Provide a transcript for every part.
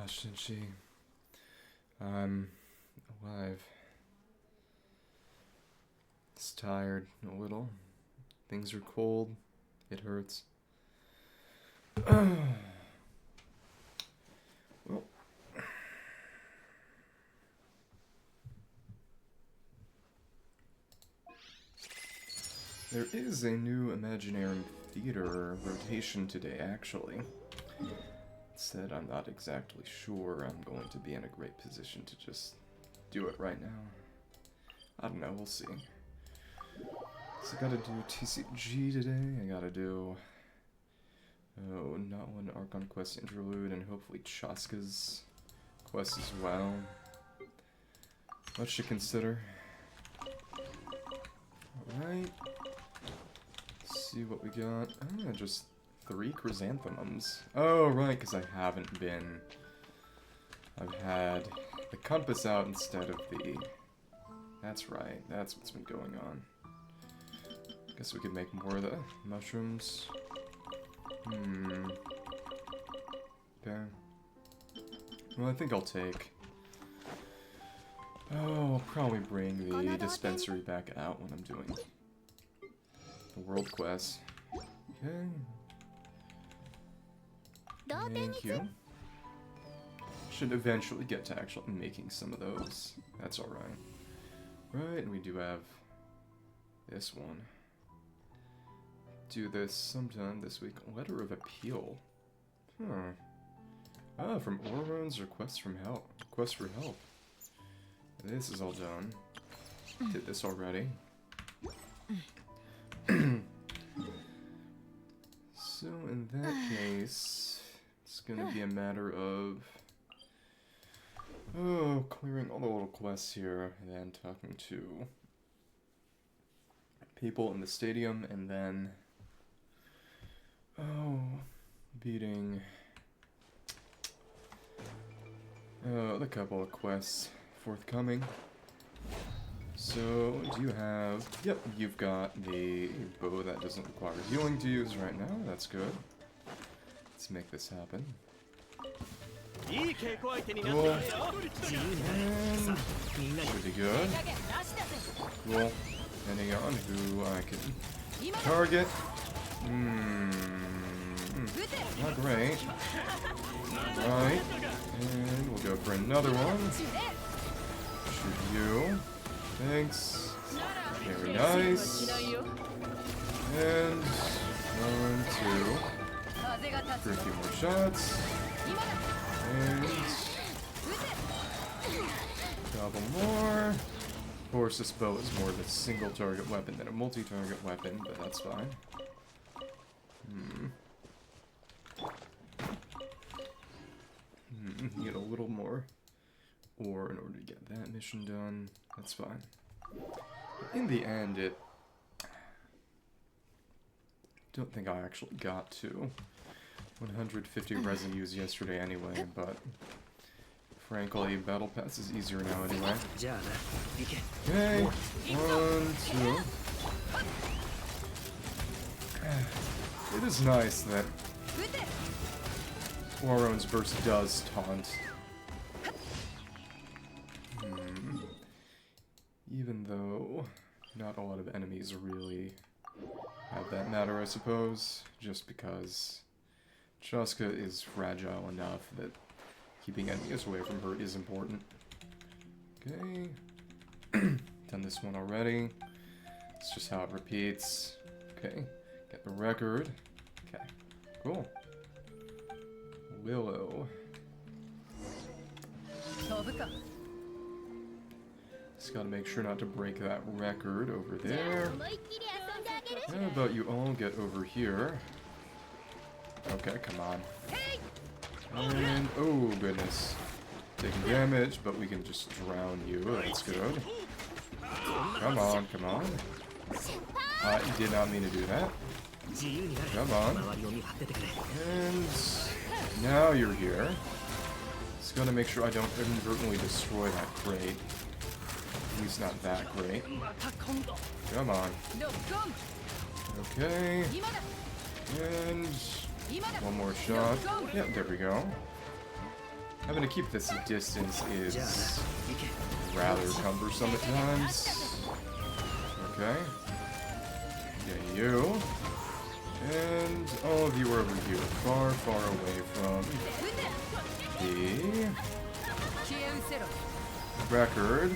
Shinji. I'm alive. Just tired a little. Things are cold. It hurts. Well. There is a new Imaginary Theater rotation today, actually. Said I'm not exactly sure I'm going to be in a great position to just do it right now. I don't know, we'll see. So I gotta do TCG today, I gotta do Natlan Archon Quest Interlude, and hopefully Chaska's quest as well. Much to consider. Alright. See what we got. Ah, just 3 chrysanthemums. Oh, right, because I haven't been... I've had the compass out instead of the... That's right, that's what's been going on. Guess we could make more of the mushrooms. Okay. Well, I think I'll take... Oh, I'll probably bring the dispensary back out when I'm doing the world quest. Okay. Thank you. Should eventually get to actually making some of those. That's alright. Right, and we do have this one. Do this sometime this week. Letter of Appeal. Ah, from Orons or Quest for Help. This is all done. Did this already. So in that case, it's gonna be a matter of clearing all the little quests here, and then talking to people in the stadium, and then beating the couple of quests forthcoming. So, do you have... Yep, you've got the bow that doesn't require healing to use right now. That's good. Let's make this happen. Cool. And pretty good. Cool. Depending on who I can target. Not great. Right. And we'll go for another one. Shoot you. Thanks. Very nice. And 1, 2. For a few more shots. And a couple more. Of course, this bow is more of a single target weapon than a multi-target weapon, but that's fine. Need a little more ore in order to get that mission done. That's fine. In the end, don't think I actually got to 150 resin use yesterday anyway, but frankly, Battle Pass is easier now anyway. Okay, 1, 2. It is nice that Oron's burst does taunt. Even though not a lot of enemies really have that matter, I suppose, just because Chaska is fragile enough that keeping enemies away from her is important. Okay. Done this one already. It's just how it repeats. Okay. Get the record. Okay. Cool. Willow. Just gotta make sure not to break that record over there. How about you all get over here? Okay, come on. And, oh goodness. Taking damage, but we can just drown you. That's good. Come on, come on. I did not mean to do that. Come on. And now you're here. Just gotta make sure I don't inadvertently destroy that crate. At least not that great. Come on. Okay. And one more shot. Yep, there we go. Having to keep this distance is rather cumbersome at times. Okay. Yeah, you. And all of you are over here, far, far away from the record.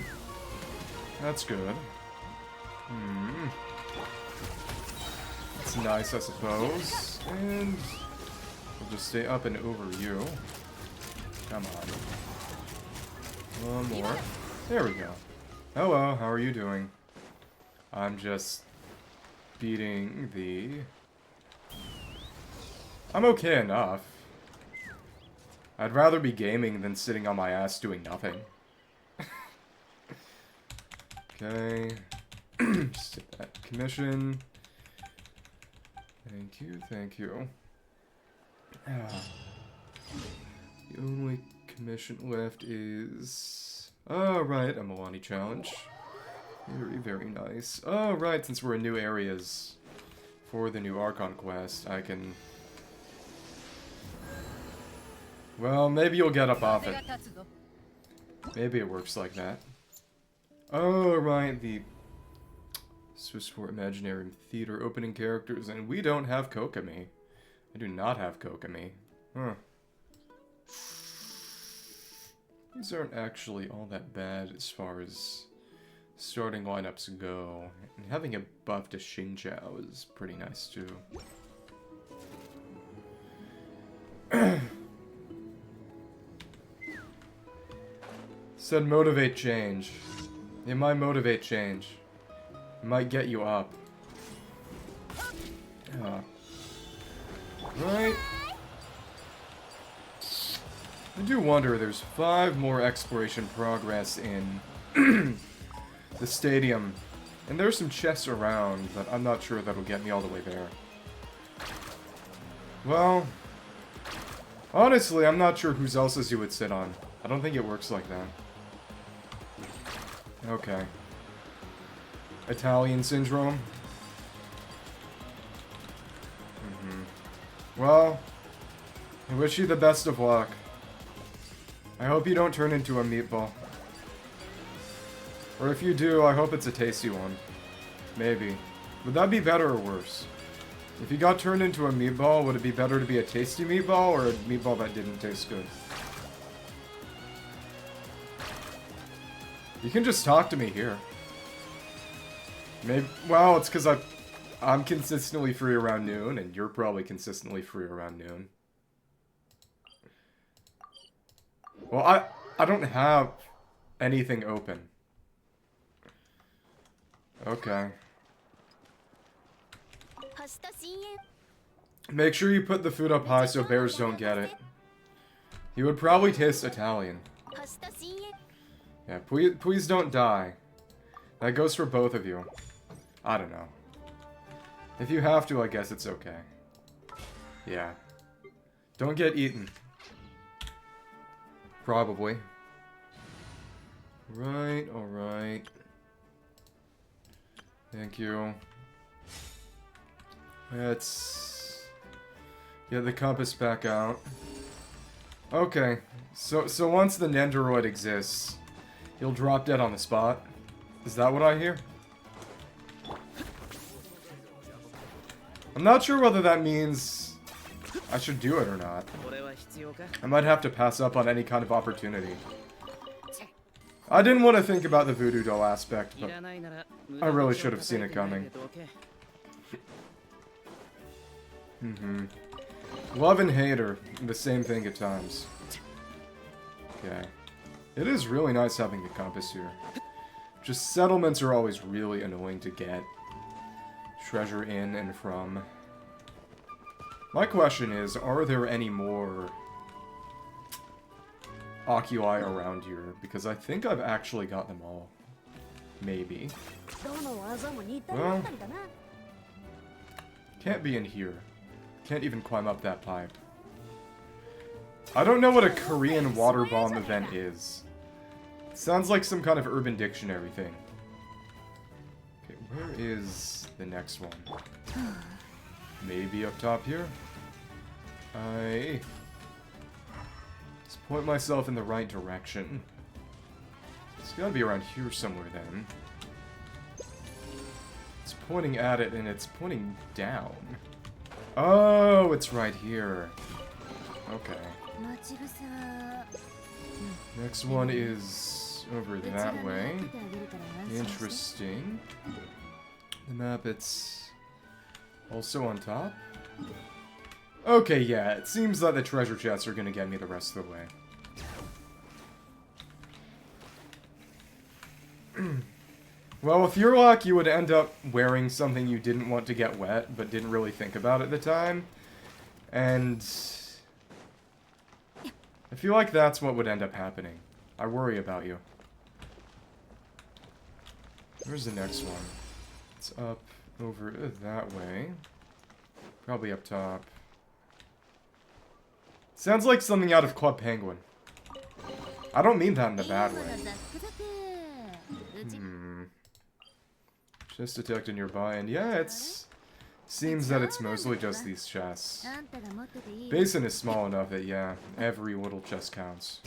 That's good. It's nice, I suppose. And we'll just stay up and over you. Come on. One more. There we go. Hello, how are you doing? I'm just beating the... I'm okay enough. I'd rather be gaming than sitting on my ass doing nothing. Okay. Just that commission. Thank you, thank you. The only commission left is... Oh, right, a Milani challenge. Very, very nice. Oh, right, since we're in new areas for the new Archon Quest, I can... Well, maybe you'll get up off it. Maybe it works like that. Oh, right, the Swiss for Imaginary Theater opening characters, and we don't have Kokomi. I do not have Kokomi. Huh. These aren't actually all that bad as far as starting lineups go. And having a buff to Xingqiao is pretty nice too. Said motivate change. It might motivate change. It might get you up. Right. I do wonder, there's 5 more exploration progress in the stadium. And there's some chests around, but I'm not sure that'll get me all the way there. Well, honestly, I'm not sure whose else's you would sit on. I don't think it works like that. Okay. Italian syndrome. Well, I wish you the best of luck. I hope you don't turn into a meatball. Or if you do, I hope it's a tasty one. Maybe. Would that be better or worse? If you got turned into a meatball, would it be better to be a tasty meatball or a meatball that didn't taste good? You can just talk to me here. Maybe. Well, it's because I'm consistently free around noon, and you're probably consistently free around noon. Well, I don't have anything open. Okay. Make sure you put the food up high so bears don't get it. He would probably taste Italian. Yeah, please don't die. That goes for both of you. I don't know. If you have to, I guess it's okay. Yeah. Don't get eaten. Probably. Right, alright. Thank you. Let's get the compass back out. Okay, so once the Nendoroid exists, he'll drop dead on the spot. Is that what I hear? I'm not sure whether that means I should do it or not. I might have to pass up on any kind of opportunity. I didn't want to think about the voodoo doll aspect, but I really should have seen it coming. Love and hate are the same thing at times. Okay. It is really nice having the compass here. Just settlements are always really annoying to get treasure in and from. My question is, are there any more oculi around here? Because I think I've actually got them all. Maybe. Well, can't be in here. Can't even climb up that pipe. I don't know what a Korean water bomb event is. Sounds like some kind of Urban Dictionary thing. Okay, where is the next one? Maybe up top here? Just point myself in the right direction. It's gotta be around here somewhere then. It's pointing at it and it's pointing down. Oh, it's right here. Okay. Next one is over that way. Interesting. The map, it's also on top. Okay, yeah, it seems that the treasure chests are gonna get me the rest of the way. Well, with your luck, you would end up wearing something you didn't want to get wet, but didn't really think about at the time. And I feel like that's what would end up happening. I worry about you. Where's the next one? It's up over that way. Probably up top. Sounds like something out of Club Penguin. I don't mean that in a bad way. Chest detected nearby, and yeah, it's... Seems that it's mostly just these chests. Basin is small enough that, yeah, every little chest counts.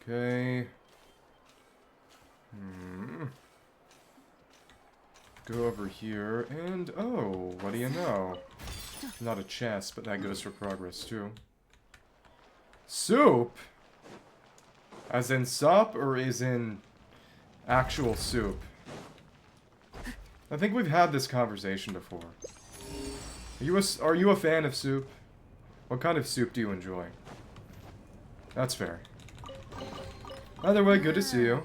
Okay. Go over here, and oh, what do you know? Not a chest, but that goes for progress, too. Soup? As in sup, or is in actual soup? I think we've had this conversation before. Are you a fan of soup? What kind of soup do you enjoy? That's fair. Either way, good to see you.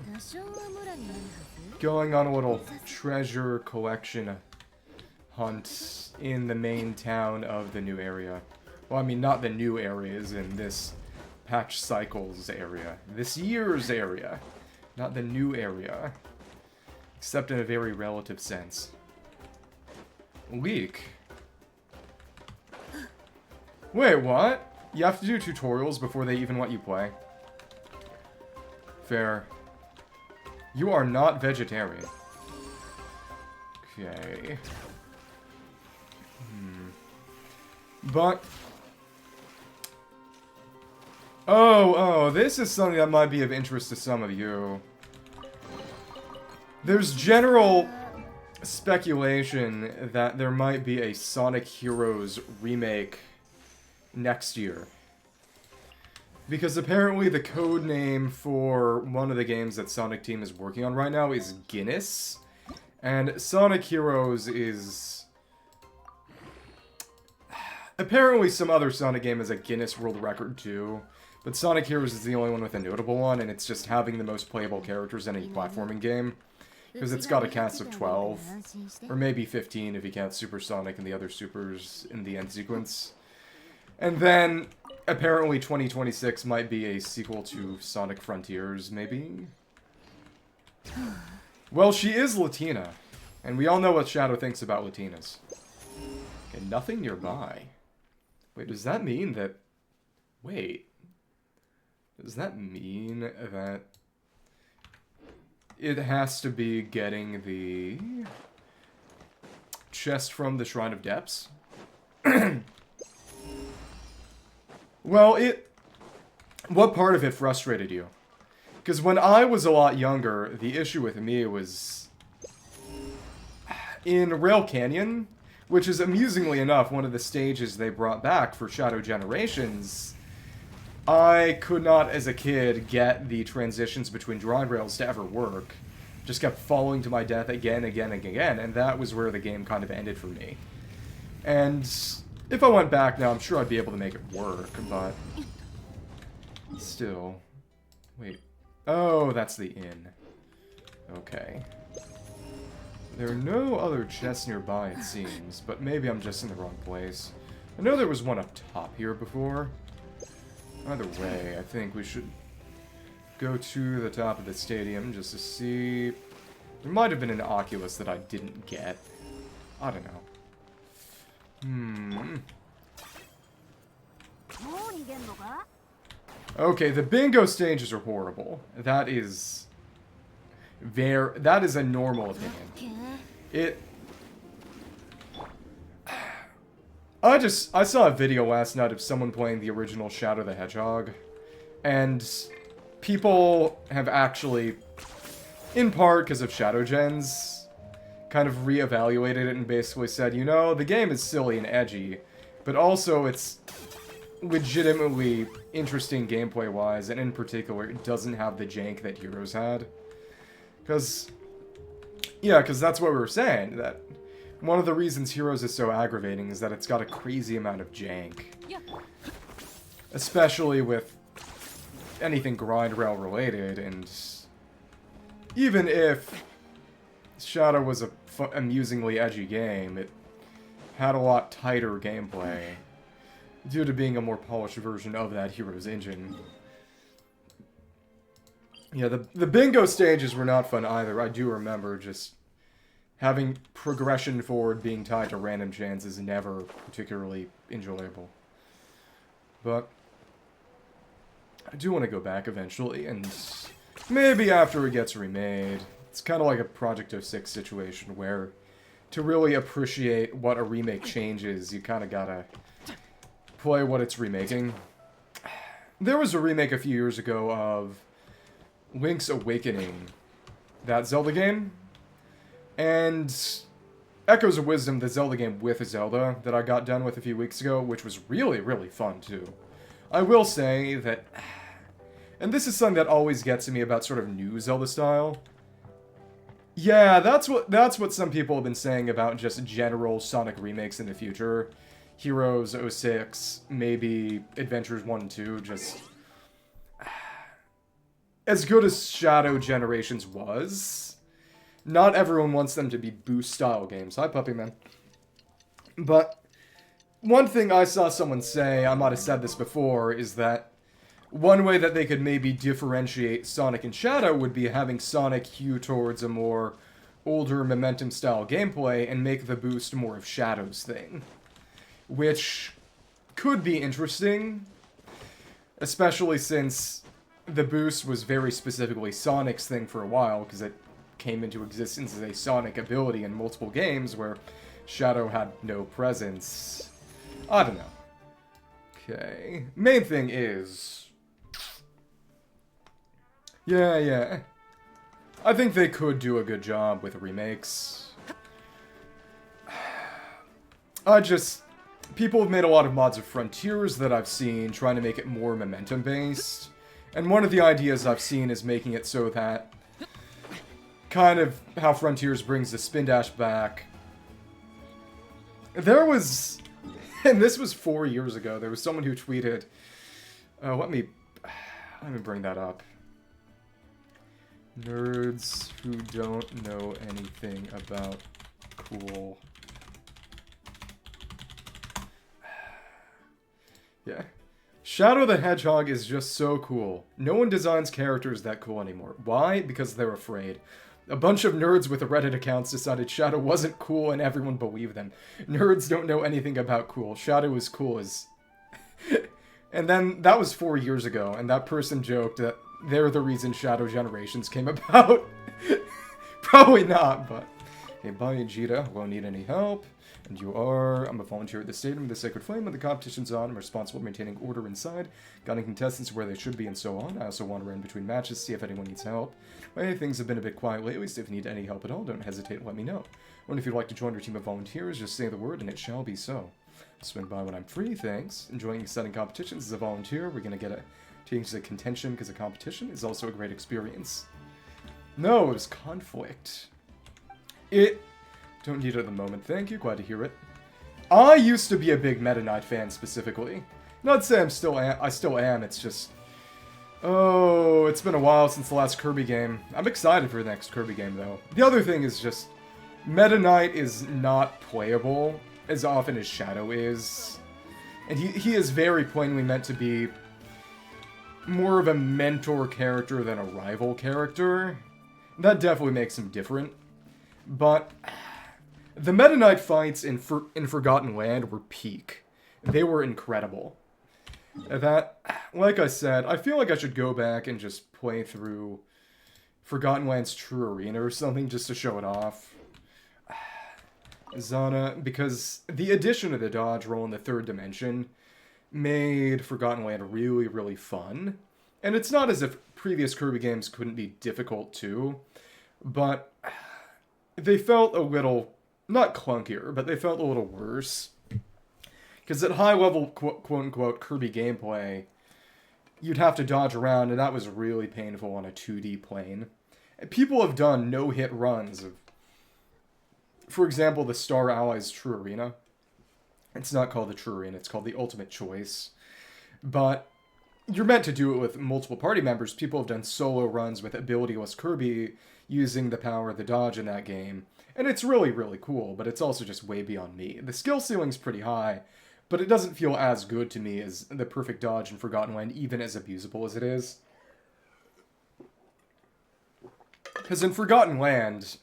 Going on a little treasure collection hunt in the main town of the new area. Well, I mean, not the new areas in this patch cycles area. This year's area. Not the new area. Except in a very relative sense. Leak. Wait, what? You have to do tutorials before they even let you play? Fair. You are not vegetarian. Okay. But... Oh, this is something that might be of interest to some of you. There's general speculation that there might be a Sonic Heroes remake next year. Because apparently the code name for one of the games that Sonic Team is working on right now is Guinness. And Sonic Heroes is... Apparently some other Sonic game has a Guinness World Record too. But Sonic Heroes is the only one with a notable one, and it's just having the most playable characters in any platforming game. Because it's got a cast of 12, or maybe 15 if you count Super Sonic and the other supers in the end sequence. And then, apparently 2026 might be a sequel to Sonic Frontiers, maybe? Well, she is Latina, and we all know what Shadow thinks about Latinas. Okay, nothing nearby. Wait, does that mean that... Wait. Does that mean that... It has to be getting the chest from the Shrine of Depths? Well, what part of it frustrated you? Because when I was a lot younger, the issue with me was... In Rail Canyon, which is amusingly enough one of the stages they brought back for Shadow Generations... I could not, as a kid, get the transitions between drive rails to ever work. Just kept falling to my death again, and that was where the game kind of ended for me. And if I went back now, I'm sure I'd be able to make it work, but... Still... Wait. Oh, that's the inn. Okay. There are no other chests nearby, it seems, but maybe I'm just in the wrong place. I know there was one up top here before. Either way, I think we should go to the top of the stadium just to see... There might have been an Oculus that I didn't get. I don't know. Okay, the bingo stages are horrible. That is... That is a normal opinion. I saw a video last night of someone playing the original Shadow the Hedgehog, and people have actually, in part because of Shadow Gens, kind of reevaluated it and basically said, you know, the game is silly and edgy, but also it's legitimately interesting gameplay-wise, and in particular, it doesn't have the jank that Heroes had. Because that's what we were saying, that one of the reasons Heroes is so aggravating is that it's got a crazy amount of jank. Especially with anything grind rail related, and even if Shadow was a amusingly edgy game, it had a lot tighter gameplay due to being a more polished version of that Heroes engine. Yeah, the bingo stages were not fun either. I do remember just having progression forward being tied to random chance is never particularly enjoyable. But I do want to go back eventually, and maybe after it gets remade. It's kind of like a Project 06 situation where to really appreciate what a remake changes, you kind of gotta play what it's remaking. There was a remake a few years ago of Link's Awakening, that Zelda game, and Echoes of Wisdom, the Zelda game with Zelda that I got done with a few weeks ago, which was really, really fun too. I will say that, and this is something that always gets to me about sort of new Zelda style. Yeah, that's what some people have been saying about just general Sonic remakes in the future. Heroes 06, maybe Adventures 1 and 2, just as good as Shadow Generations was, not everyone wants them to be boost-style games. Hi, Puppy Man. But one thing I saw someone say, I might have said this before, is that one way that they could maybe differentiate Sonic and Shadow would be having Sonic hew towards a more older Momentum-style gameplay and make the boost more of Shadow's thing. Which could be interesting, especially since the boost was very specifically Sonic's thing for a while, because it came into existence as a Sonic ability in multiple games where Shadow had no presence. I don't know. Okay. Main thing is... Yeah. I think they could do a good job with remakes. People have made a lot of mods of Frontiers that I've seen, trying to make it more momentum-based. And one of the ideas I've seen is making it so that, kind of how Frontiers brings the Spin Dash back. There was, and this was 4 years ago, there was someone who tweeted, let me bring that up. Nerds who don't know anything about cool. Yeah. Shadow the Hedgehog is just so cool. No one designs characters that cool anymore. Why? Because they're afraid. A bunch of nerds with Reddit accounts decided Shadow wasn't cool and everyone believed them. Nerds don't know anything about cool. Shadow is cool as... And then, that was 4 years ago, and that person joked that they're the reason Shadow Generations came about. Probably not, but... Hey, bye, Jita. Won't need any help. And you are... I'm a volunteer at the Stadium of the Sacred Flame. When the competition's on, I'm responsible for maintaining order inside, guiding contestants where they should be, and so on. I also wander in between matches, see if anyone needs help. Hey, things have been a bit quiet lately, so if you need any help at all, don't hesitate to let me know. And if you'd like to join our team of volunteers, just say the word and it shall be so. Swing by when I'm free, thanks. Enjoying exciting competitions as a volunteer. We're gonna get a change to contention because a competition is also a great experience. No, it was conflict. Don't need it at the moment, thank you, glad to hear it. I used to be a big Meta Knight fan, specifically. Not to say I still am, it's just... Oh, it's been a while since the last Kirby game. I'm excited for the next Kirby game, though. The other thing is just... Meta Knight is not playable as often as Shadow is. And he is very plainly meant to be more of a mentor character than a rival character. That definitely makes him different. But... The Meta Knight fights in Forgotten Land were peak. They were incredible. That, like I said, I feel like I should go back and just play through Forgotten Land's True Arena or something just to show it off. Zana, because the addition of the dodge roll in the third dimension made Forgotten Land really, really fun. And it's not as if previous Kirby games couldn't be difficult too, but they felt a little, not clunkier, but they felt a little worse. Because at high level, quote-unquote, Kirby gameplay, you'd have to dodge around, and that was really painful on a 2D plane. And people have done no-hit runs of, for example, the Star Allies True Arena. It's not called the True Arena, it's called the Ultimate Choice. But you're meant to do it with multiple party members. People have done solo runs with abilityless Kirby using the power of the dodge in that game. And it's really, really cool, but it's also just way beyond me. The skill ceiling's pretty high, but it doesn't feel as good to me as the perfect dodge in Forgotten Land, even as abusable as it is. Because in Forgotten Land,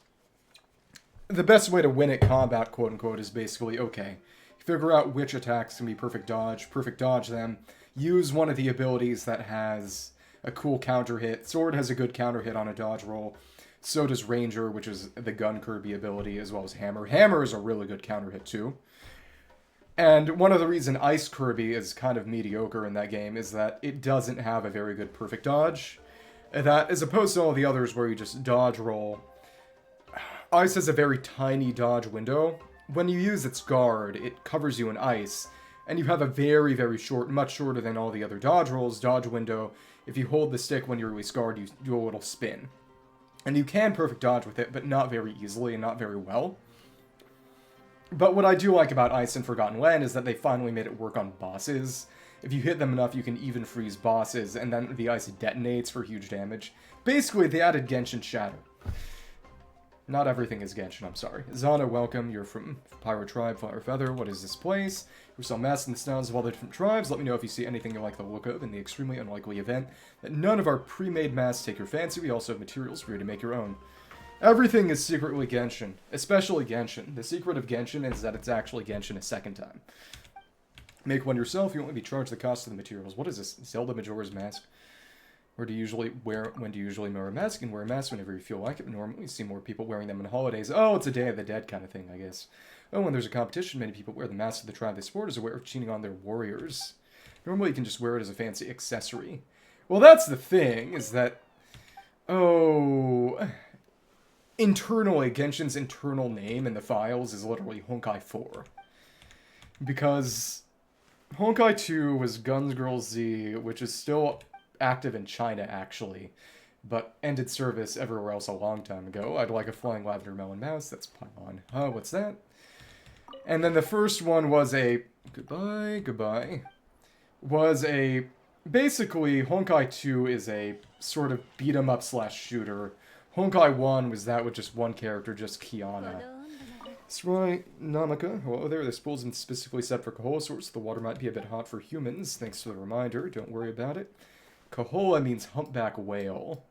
the best way to win at combat, quote-unquote, is basically, okay, figure out which attacks can be perfect dodge them, use one of the abilities that has a cool counter hit. Sword has a good counter hit on a dodge roll. So does Ranger, which is the gun Kirby ability, as well as Hammer. Hammer is a really good counter hit, too. And one of the reasons Ice Kirby is kind of mediocre in that game is that it doesn't have a very good perfect dodge. That, as opposed to all the others where you just dodge roll, Ice has a very tiny dodge window. When you use its guard, it covers you in ice, and you have a very, very short, much shorter than all the other dodge rolls, dodge window. If you hold the stick when you release guard, you do a little spin. And you can perfect dodge with it, but not very easily and not very well. But what I do like about Ice and Forgotten Land is that they finally made it work on bosses. If you hit them enough, you can even freeze bosses, and then the ice detonates for huge damage. Basically, they added Genshin Shatter. Not everything is Genshin, I'm sorry. Zana, welcome. You're from Pyro Tribe, Fire Feather. What is this place? We saw masks in the styles of all the different tribes. Let me know if you see anything you like the look of in the extremely unlikely event that none of our pre-made masks take your fancy. We also have materials for you to make your own. Everything is secretly Genshin, especially Genshin. The secret of Genshin is that it's actually Genshin a second time. Make one yourself, you won't be charged the cost of the materials. What is this? Zelda Majora's Mask? When do you usually wear a mask? And wear a mask whenever you feel like it. Normally, you see more people wearing them on holidays. Oh, it's a Day of the Dead kind of thing, I guess. Oh, when there's a competition, many people wear the mask of the tribe they support as a way of cheating on their warriors. Normally, you can just wear it as a fancy accessory. Well, that's the thing, is that... Oh... Internally, Genshin's internal name in the files is literally Honkai 4. Because Honkai 2 was Guns Girl Z, which is still active in China, actually, but ended service everywhere else a long time ago. I'd like a flying lavender melon mouse. That's Paimon. Huh, what's that? And then the first one was a... Goodbye. Was a... Basically, Honkai 2 is a sort of beat-em-up slash shooter. Honkai 1 was that with just one character, just Kiana. That's right, Namaka. Hello there. This pool's been specifically set for Kaholasaurs. The water might be a bit hot for humans. Thanks for the reminder. Don't worry about it. Kahola means humpback whale,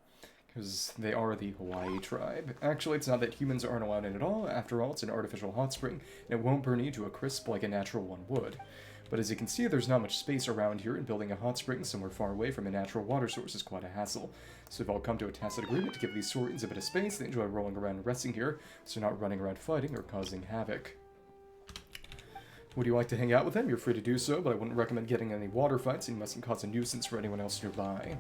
because they are the Hawaii tribe. Actually, it's not that humans aren't allowed in at all. After all, it's an artificial hot spring, and it won't burn you to a crisp like a natural one would. But as you can see, there's not much space around here, and building a hot spring somewhere far away from a natural water source is quite a hassle. So we've all come to a tacit agreement to give these saurians a bit of space. They enjoy rolling around and resting here, so they're not running around fighting or causing havoc. Would you like to hang out with them? You're free to do so, but I wouldn't recommend getting any water fights, and you mustn't cause a nuisance for anyone else nearby.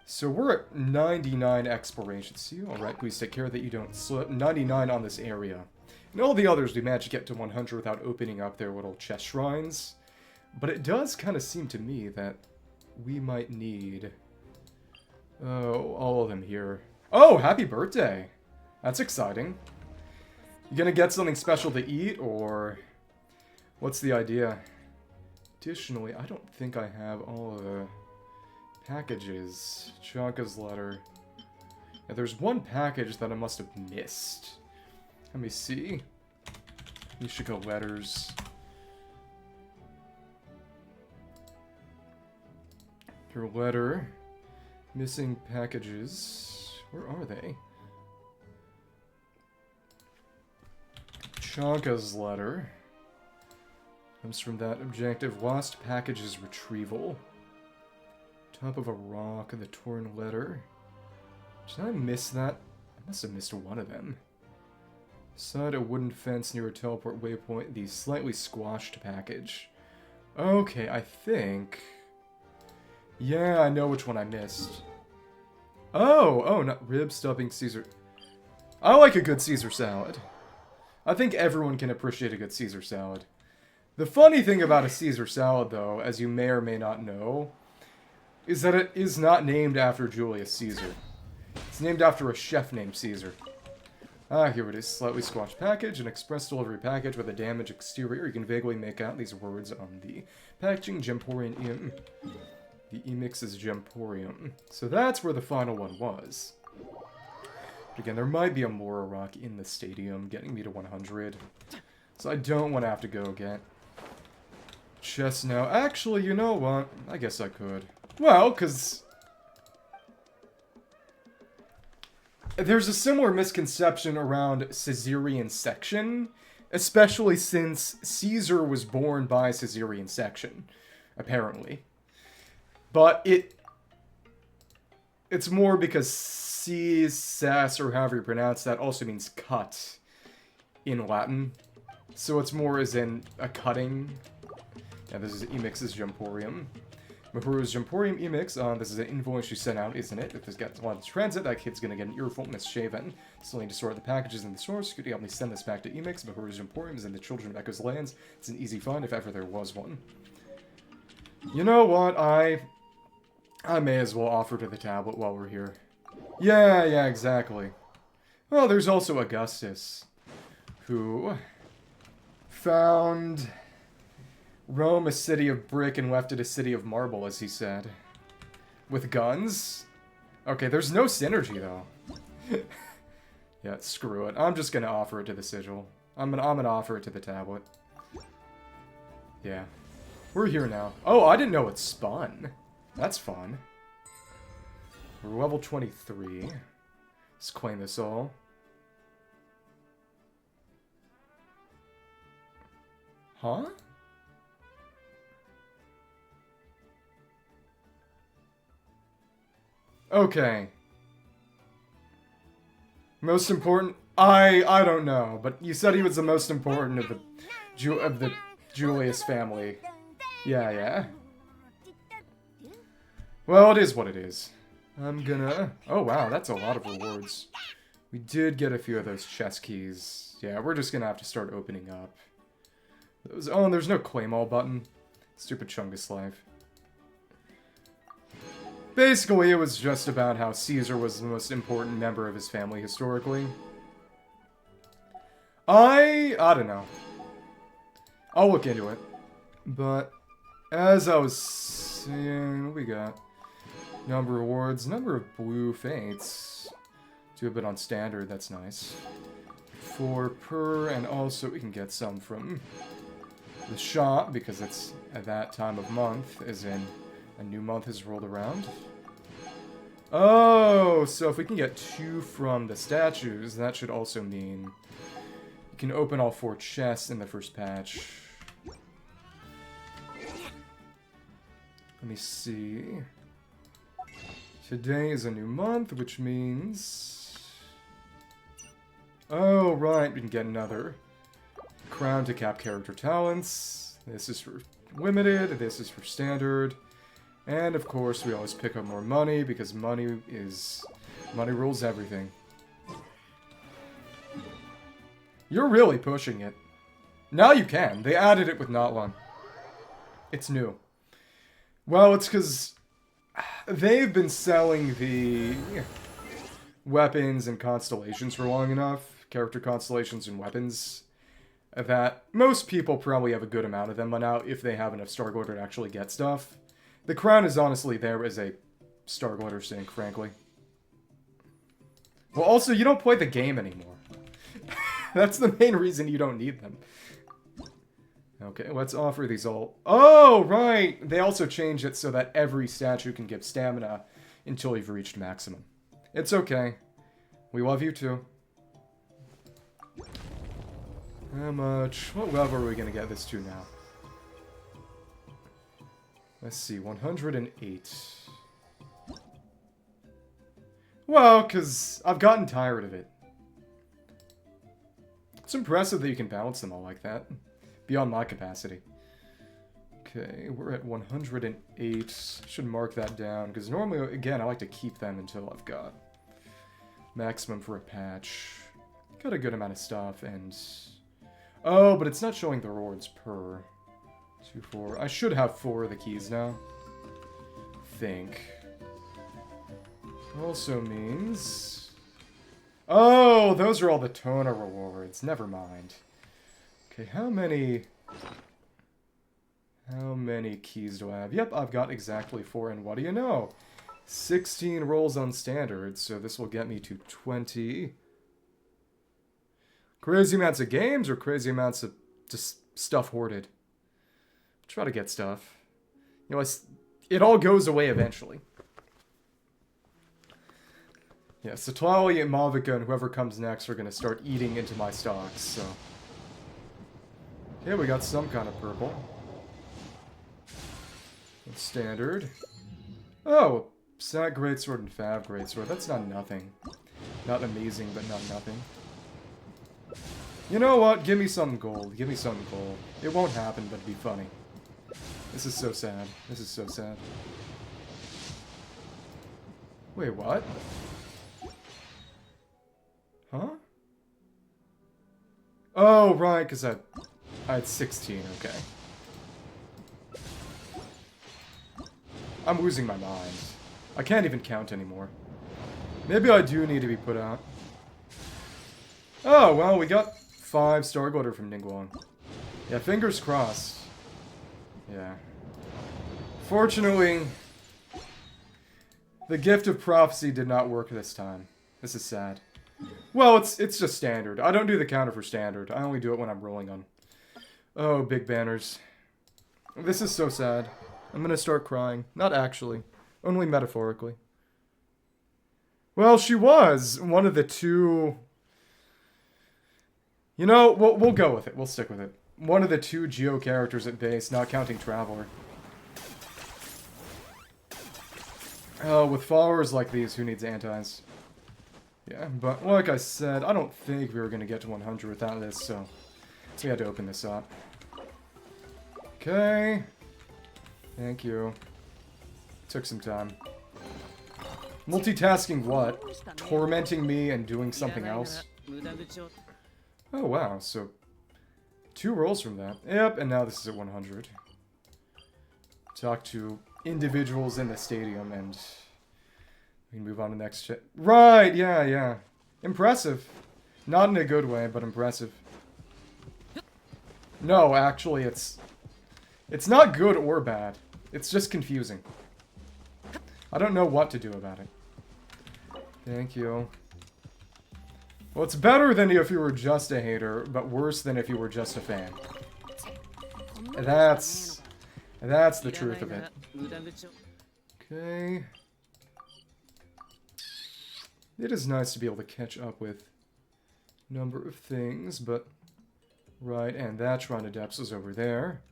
So we're at 99 exploration. See, alright, please take care that you don't slip. 99 on this area. And all the others, we managed to get to 100 without opening up their little chest shrines. But it does kind of seem to me that we might need... Oh, all of them here. Oh, happy birthday! That's exciting. You gonna get something special to eat, or... What's the idea? Additionally, I don't think I have all of the packages. Chaka's letter. Yeah, there's one package that I must have missed. Let me see. Nishika letters. Your letter. Missing packages. Where are they? Chaka's letter. Comes from that objective. Lost packages retrieval. Top of a rock, the torn letter. Did I miss that? I must have missed one of them. Beside a wooden fence near a teleport waypoint, the slightly squashed package. Okay, I think... Yeah, I know which one I missed. Oh, not rib stuffing Caesar. I like a good Caesar salad. I think everyone can appreciate a good Caesar salad. The funny thing about a Caesar salad, though, as you may or may not know, is that it is not named after Julius Caesar. It's named after a chef named Caesar. Ah, here it is. Slightly squashed package, an express delivery package with a damaged exterior. You can vaguely make out these words on the packaging. Gemporium. The Emix is Gemporium. So that's where the final one was. But again, there might be a Mora Rock in the stadium, getting me to 100. So I don't want to have to go get chest now. Actually, you know what? I guess I could. Well, because there's a similar misconception around Caesarean section, especially since Caesar was born by Caesarean section, apparently. But it's more because Caesas, or however you pronounce that, also means cut in Latin. So it's more as in a cutting. Yeah, this is Emix's Gemporium. Mahuru's Gemporium Emix. This is an invoice she sent out, isn't it? If this gets a lot of transit, that kid's gonna get an earful misshaven. Still need to sort the packages in the source. Could you help me send this back to Emix? Mahuru's Gemporium is in the Children of Echo's lands. It's an easy find if ever there was one. You know what? I may as well offer to the tablet while we're here. Yeah, exactly. Well, there's also Augustus, who found Rome a city of brick and left it a city of marble, as he said. With guns? Okay, there's no synergy, though. Yeah, screw it. I'm just gonna offer it to the sigil. I'm gonna offer it to the tablet. Yeah. We're here now. Oh, I didn't know it spun. That's fun. We're level 23. Let's claim this all. Huh? Okay. Most important? I don't know, but you said he was the most important of the Julius family. Yeah. Well, it is what it is. I'm gonna... Oh, wow, that's a lot of rewards. We did get a few of those chest keys. Yeah, we're just gonna have to start opening up. Oh, and there's no claim all button. Stupid Chungus life. Basically, it was just about how Caesar was the most important member of his family historically. I don't know. I'll look into it. But, as I was saying, what we got? Number of awards, number of blue fates. Do a bit on standard, that's nice. 4 per, and also we can get some from the shop, because it's at that time of month, as in a new month has rolled around. Oh, so if we can get 2 from the statues, that should also mean you can open all 4 chests in the first patch. Let me see. Today is a new month, which means... Oh, right, we can get another crown to cap character talents. This is for limited, this is for standard. And, of course, we always pick up more money, because money rules everything. You're really pushing it. Now you can. They added it with Natlan. It's new. Well, it's because they've been selling the weapons and constellations for long enough, character constellations and weapons, that most people probably have a good amount of them by now if they have enough Star Glitter to actually get stuff. The crown is honestly there as a Star Glitter sink, frankly. Well, also, you don't play the game anymore. That's the main reason you don't need them. Okay, let's offer these all... Oh, right! They also changed it so that every statue can give stamina until you've reached maximum. It's okay. We love you too. How much? What level are we going to get this to now? Let's see, 108. Well, because I've gotten tired of it. It's impressive that you can balance them all like that. Beyond my capacity. Okay, we're at 108. Should mark that down, because normally, again, I like to keep them until I've got maximum for a patch. Got a good amount of stuff, and... Oh, but it's not showing the rewards per. 2, 4. I should have 4 of the keys now. Think. Also means... Oh, those are all the Tona rewards. Never mind. Okay, how many keys do I have? Yep, I've got exactly 4, and what do you know? 16 rolls on standard, so this will get me to 20. Crazy amounts of games or crazy amounts of just stuff hoarded? Try to get stuff. You know, it all goes away eventually. Yeah, so Tlali and Malvika and whoever comes next are going to start eating into my stocks, so... Okay, we got some kind of purple. That's standard. Oh, Sat Greatsword and Fav Greatsword. That's not nothing. Not amazing, but not nothing. You know what? Give me some gold. Give me some gold. It won't happen, but it'd be funny. This is so sad. This is so sad. Wait, what? Huh? Oh, right, because I had 16, okay. I'm losing my mind. I can't even count anymore. Maybe I do need to be put out. Oh, well, we got 5 Star Glitter from Ningguang. Yeah, fingers crossed. Yeah. Fortunately, the Gift of Prophecy did not work this time. This is sad. Well, it's just standard. I don't do the counter for standard. I only do it when I'm rolling on. Oh, big banners. This is so sad. I'm gonna start crying. Not actually. Only metaphorically. Well, she was one of the 2... You know, we'll go with it. We'll stick with it. One of the 2 Geo characters at base, not counting Traveler. Oh, with followers like these, who needs antis? Yeah, but like I said, I don't think we were going to get to 100 without this, so we had to open this up. Okay. Thank you. Took some time. Multitasking what? Tormenting me and doing something else? Oh, wow, so 2 rolls from that. Yep, and now this is at 100. Talk to individuals in the stadium and we can move on to the next shit. Right, yeah. Impressive. Not in a good way, but impressive. No, actually, it's not good or bad. It's just confusing. I don't know what to do about it. Thank you. Well, it's better than if you were just a hater, but worse than if you were just a fan. That's the truth of it. Okay. It is nice to be able to catch up with a number of things, but... Right, and that Shrine of Depths is over there.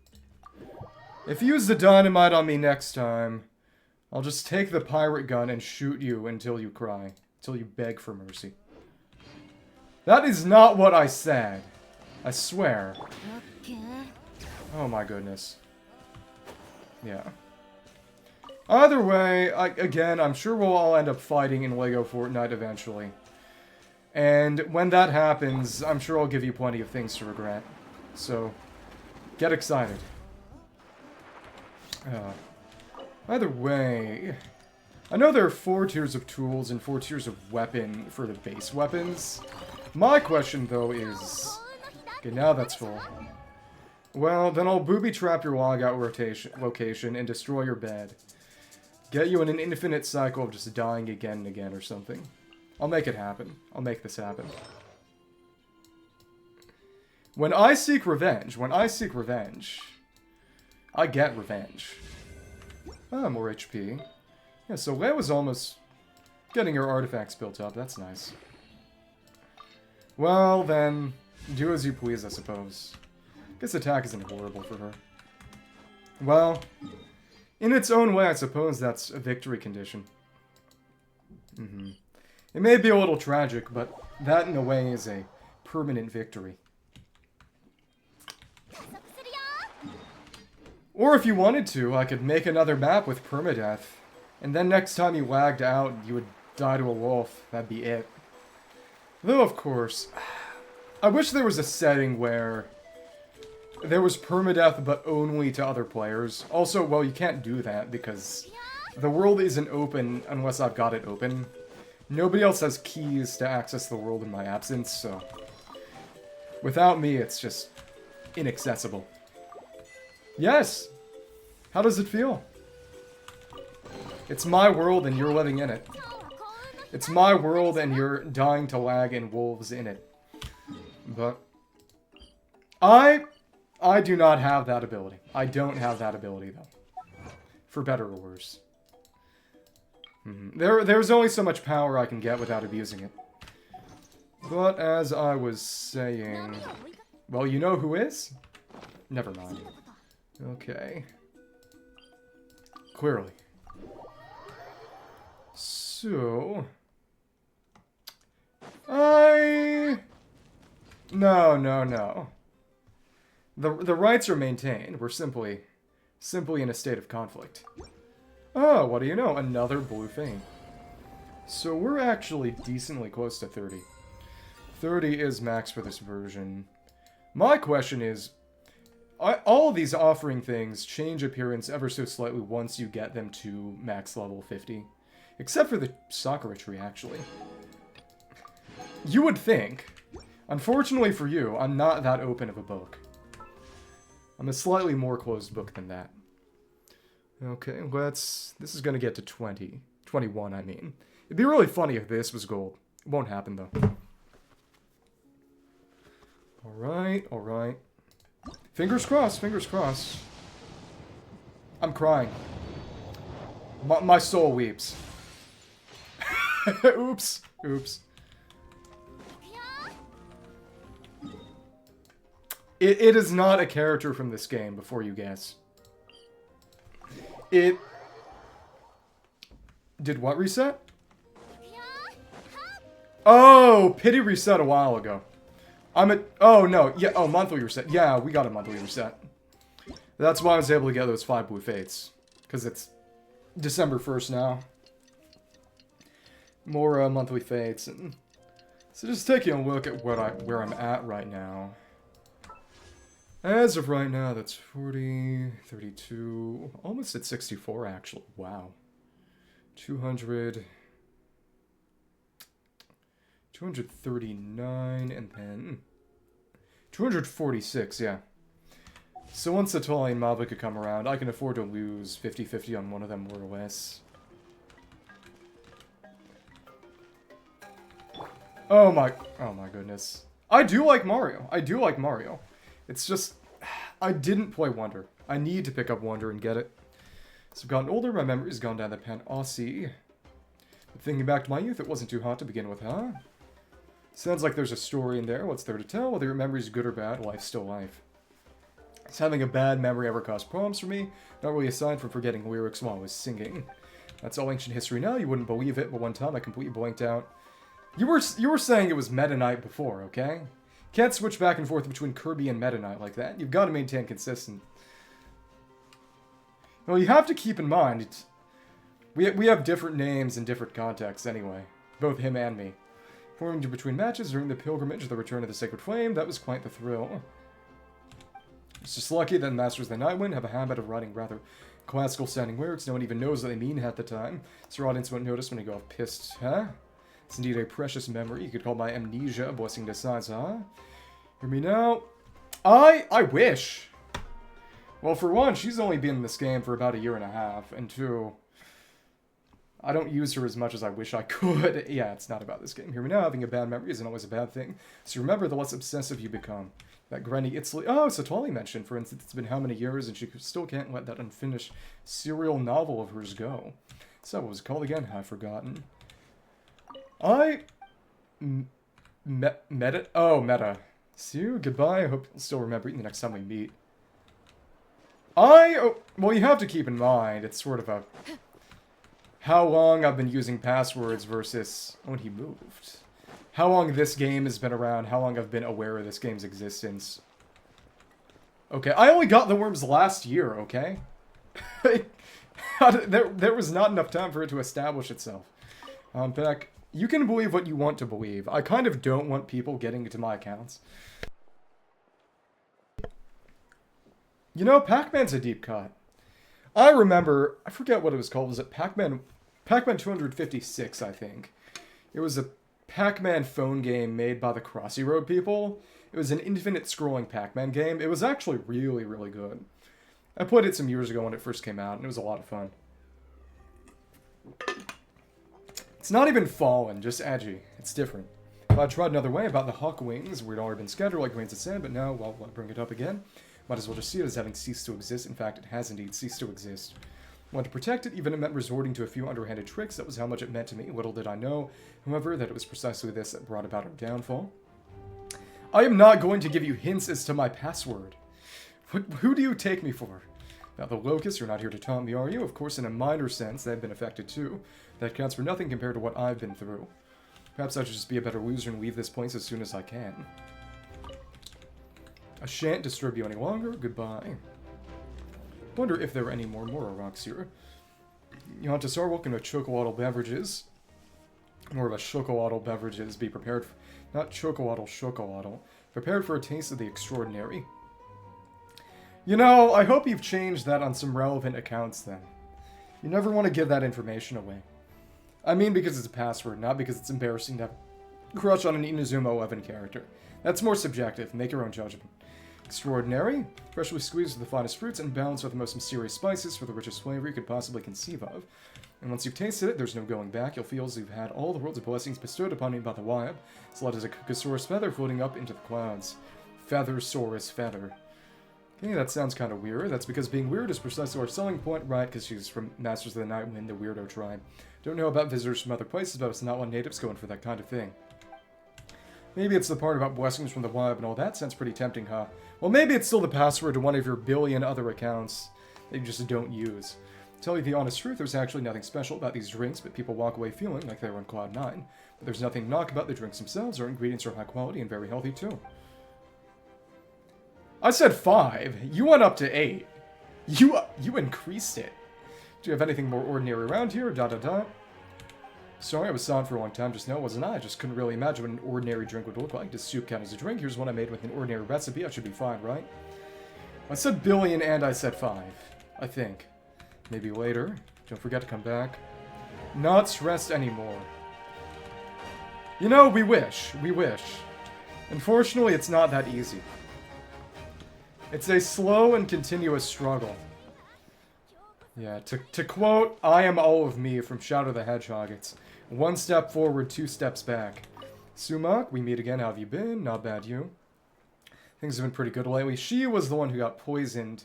If you use the dynamite on me next time, I'll just take the pirate gun and shoot you until you cry. Until you beg for mercy. That is not what I said. I swear. Oh my goodness. Yeah. Either way, again, I'm sure we'll all end up fighting in LEGO Fortnite eventually. And when that happens, I'm sure I'll give you plenty of things to regret. So, get excited. Either way, I know there are 4 tiers of tools and 4 tiers of weapon for the base weapons. My question, though, is... Okay, now that's full. Well, then I'll booby-trap your logout location and destroy your bed. Get you in an infinite cycle of just dying again and again or something. I'll make it happen. I'll make this happen. When I seek revenge, I get revenge. Ah, more HP. Yeah, so Leia was almost getting her artifacts built up. That's nice. Well, then, do as you please, I suppose. Guess attack isn't horrible for her. Well, in its own way, I suppose that's a victory condition. It may be a little tragic, but that, in a way, is a permanent victory. Or if you wanted to, I could make another map with permadeath. And then next time you lagged out, you would die to a wolf. That'd be it. Though, of course, I wish there was a setting where there was permadeath, but only to other players. Also, well, you can't do that because the world isn't open unless I've got it open. Nobody else has keys to access the world in my absence, so without me, it's just inaccessible. Yes! How does it feel? It's my world and you're living in it. It's my world and you're dying to lag and wolves in it. But I do not have that ability. I don't have that ability, though. For better or worse. There's only so much power I can get without abusing it. But as I was saying... Well, you know who is? Never mind. Okay. Clearly. So... No. The rights are maintained. We're simply in a state of conflict. Oh, what do you know? Another blue vein. So we're actually decently close to 30. 30 is max for this version. My question is, all of these offering things change appearance ever so slightly once you get them to max level 50. Except for the Sakura tree, actually. You would think. Unfortunately for you, I'm not that open of a book. I'm a slightly more closed book than that. Okay, this is gonna get to 20. 21, I mean. It'd be really funny if this was gold. It won't happen, though. Alright. Fingers crossed, fingers crossed. I'm crying. My soul weeps. Oops. It is not a character from this game, before you guess. It... Did what reset? Oh, pity reset a while ago. Oh, no. Yeah, oh, monthly reset. Yeah, we got a monthly reset. That's why I was able to get those 5 blue fates. Because it's December 1st now. More monthly fates. And so just taking a look at where I'm at right now. As of right now, that's 40, 32, almost at 64, actually. Wow. 200, 239, and then 246, yeah. So once the Tali and Mava could come around, I can afford to lose 50-50 on one of them, more or less. Oh my goodness. I do like Mario. It's just, I didn't play Wonder. I need to pick up Wonder and get it. So I've gotten older, my memory's gone down the pan. Aussie. But thinking back to my youth, it wasn't too hot to begin with, huh? Sounds like there's a story in there. What's there to tell? Whether your memory's good or bad, life's still life. Has having a bad memory ever caused problems for me? Not really aside from forgetting lyrics while I was singing. That's all ancient history now. You wouldn't believe it, but one time I completely blanked out. You were saying it was Meta Knight before, okay? Can't switch back and forth between Kirby and Meta Knight like that. You've got to maintain consistent. Well, you have to keep in mind, we have different names in different contexts anyway. Both him and me. Forming between matches during the pilgrimage of the Return of the Sacred Flame, that was quite the thrill. It's just lucky that Masters of the Nightwind have a habit of writing rather classical sounding lyrics no one even knows what they mean at the time, so your audience won't notice when you go off pissed, huh? It's indeed a precious memory. You could call my amnesia a blessing to science, huh? Hear me now? I wish. Well, for one, she's only been in this game for about 1.5 years, and 2, I don't use her as much as I wish I could. Yeah, it's not about this game. Hear me now? Having a bad memory isn't always a bad thing. So remember, the less obsessive you become. That Granny Itzley... Oh, Satali mentioned, for instance, it's been how many years, and she still can't let that unfinished serial novel of hers go. So, what was it called again? I've forgotten. Meta? Oh, Meta. See you, goodbye. I hope you'll still remember it the next time we meet. Well, you have to keep in mind, it's sort of a... How long I've been using passwords versus when he moved. How long this game has been around, how long I've been aware of this game's existence. Okay, I only got the worms last year, okay? there was not enough time for it to establish itself. Beck, you can believe what you want to believe. I kind of don't want people getting into my accounts. You know, Pac-Man's a deep cut. I remember, I forget what it was called. Was it Pac-Man 256, I think. It was a Pac-Man phone game made by the Crossy Road people. It was an infinite scrolling Pac-Man game. It was actually really, really good. I played it some years ago when it first came out, and it was a lot of fun. It's not even fallen, just edgy. It's different. If I tried another way about the Hawk Wings, we'd already been scattered like grains of sand, but now, well, I'll bring it up again. Might as well just see it as having ceased to exist. In fact, it has indeed ceased to exist. Want to protect it, even it meant resorting to a few underhanded tricks. That was how much it meant to me. Little did I know, however, that it was precisely this that brought about our downfall. I am not going to give you hints as to my password. Who do you take me for? Now, the locusts, you're not here to taunt me, are you? Of course, in a minor sense, they've been affected too. That counts for nothing compared to what I've been through. Perhaps I should just be a better loser and leave this place as soon as I can. I shan't disturb you any longer. Goodbye. Wonder if there are any more Mora rocks here. Yontasar, welcome to Chocowaddle Beverages. More of a Chocowaddle Beverages. Be prepared for... Not Chocowaddle. Prepared for a taste of the extraordinary. You know, I hope you've changed that on some relevant accounts then. You never want to give that information away. I mean because it's a password, not because it's embarrassing to have a crush on an Inazuma 11 character. That's more subjective. Make your own judgment. Extraordinary, freshly squeezed with the finest fruits and balanced with the most mysterious spices for the richest flavor you could possibly conceive of. And once you've tasted it, there's no going back. You'll feel as you've had all the world's blessings bestowed upon you by the Wyab, as light as a Kukasaurus feather floating up into the clouds. Feathersaurus feather. Okay, that sounds kind of weird. That's because being weird is precisely our selling point, right? Because she's from Masters of the Nightwind, the weirdo tribe. Don't know about visitors from other places, but it's not one natives going for that kind of thing. Maybe it's the part about blessings from the Wyab and all that. Sounds pretty tempting, huh? Well, maybe it's still the password to one of your billion other accounts that you just don't use. To tell you the honest truth, there's actually nothing special about these drinks, but people walk away feeling like they're on cloud 9. But there's nothing knock about the drinks themselves. Our ingredients are high quality and very healthy, too. I said 5. You went up to 8. You increased it. Do you have anything more ordinary around here? Sorry, I was silent for a long time just now, wasn't I? I just couldn't really imagine what an ordinary drink would look like. Does soup count as a drink? Here's one I made with an ordinary recipe. I should be fine, right? I said billion and I said 5. I think. Maybe later. Don't forget to come back. Not stressed anymore. You know, we wish. We wish. Unfortunately, it's not that easy. It's a slow and continuous struggle. Yeah, to quote, I am all of me from Shadow the Hedgehog, it's 1 step forward, 2 steps back. Sumak, we meet again, how have you been? Not bad, you? Things have been pretty good lately. She was the one who got poisoned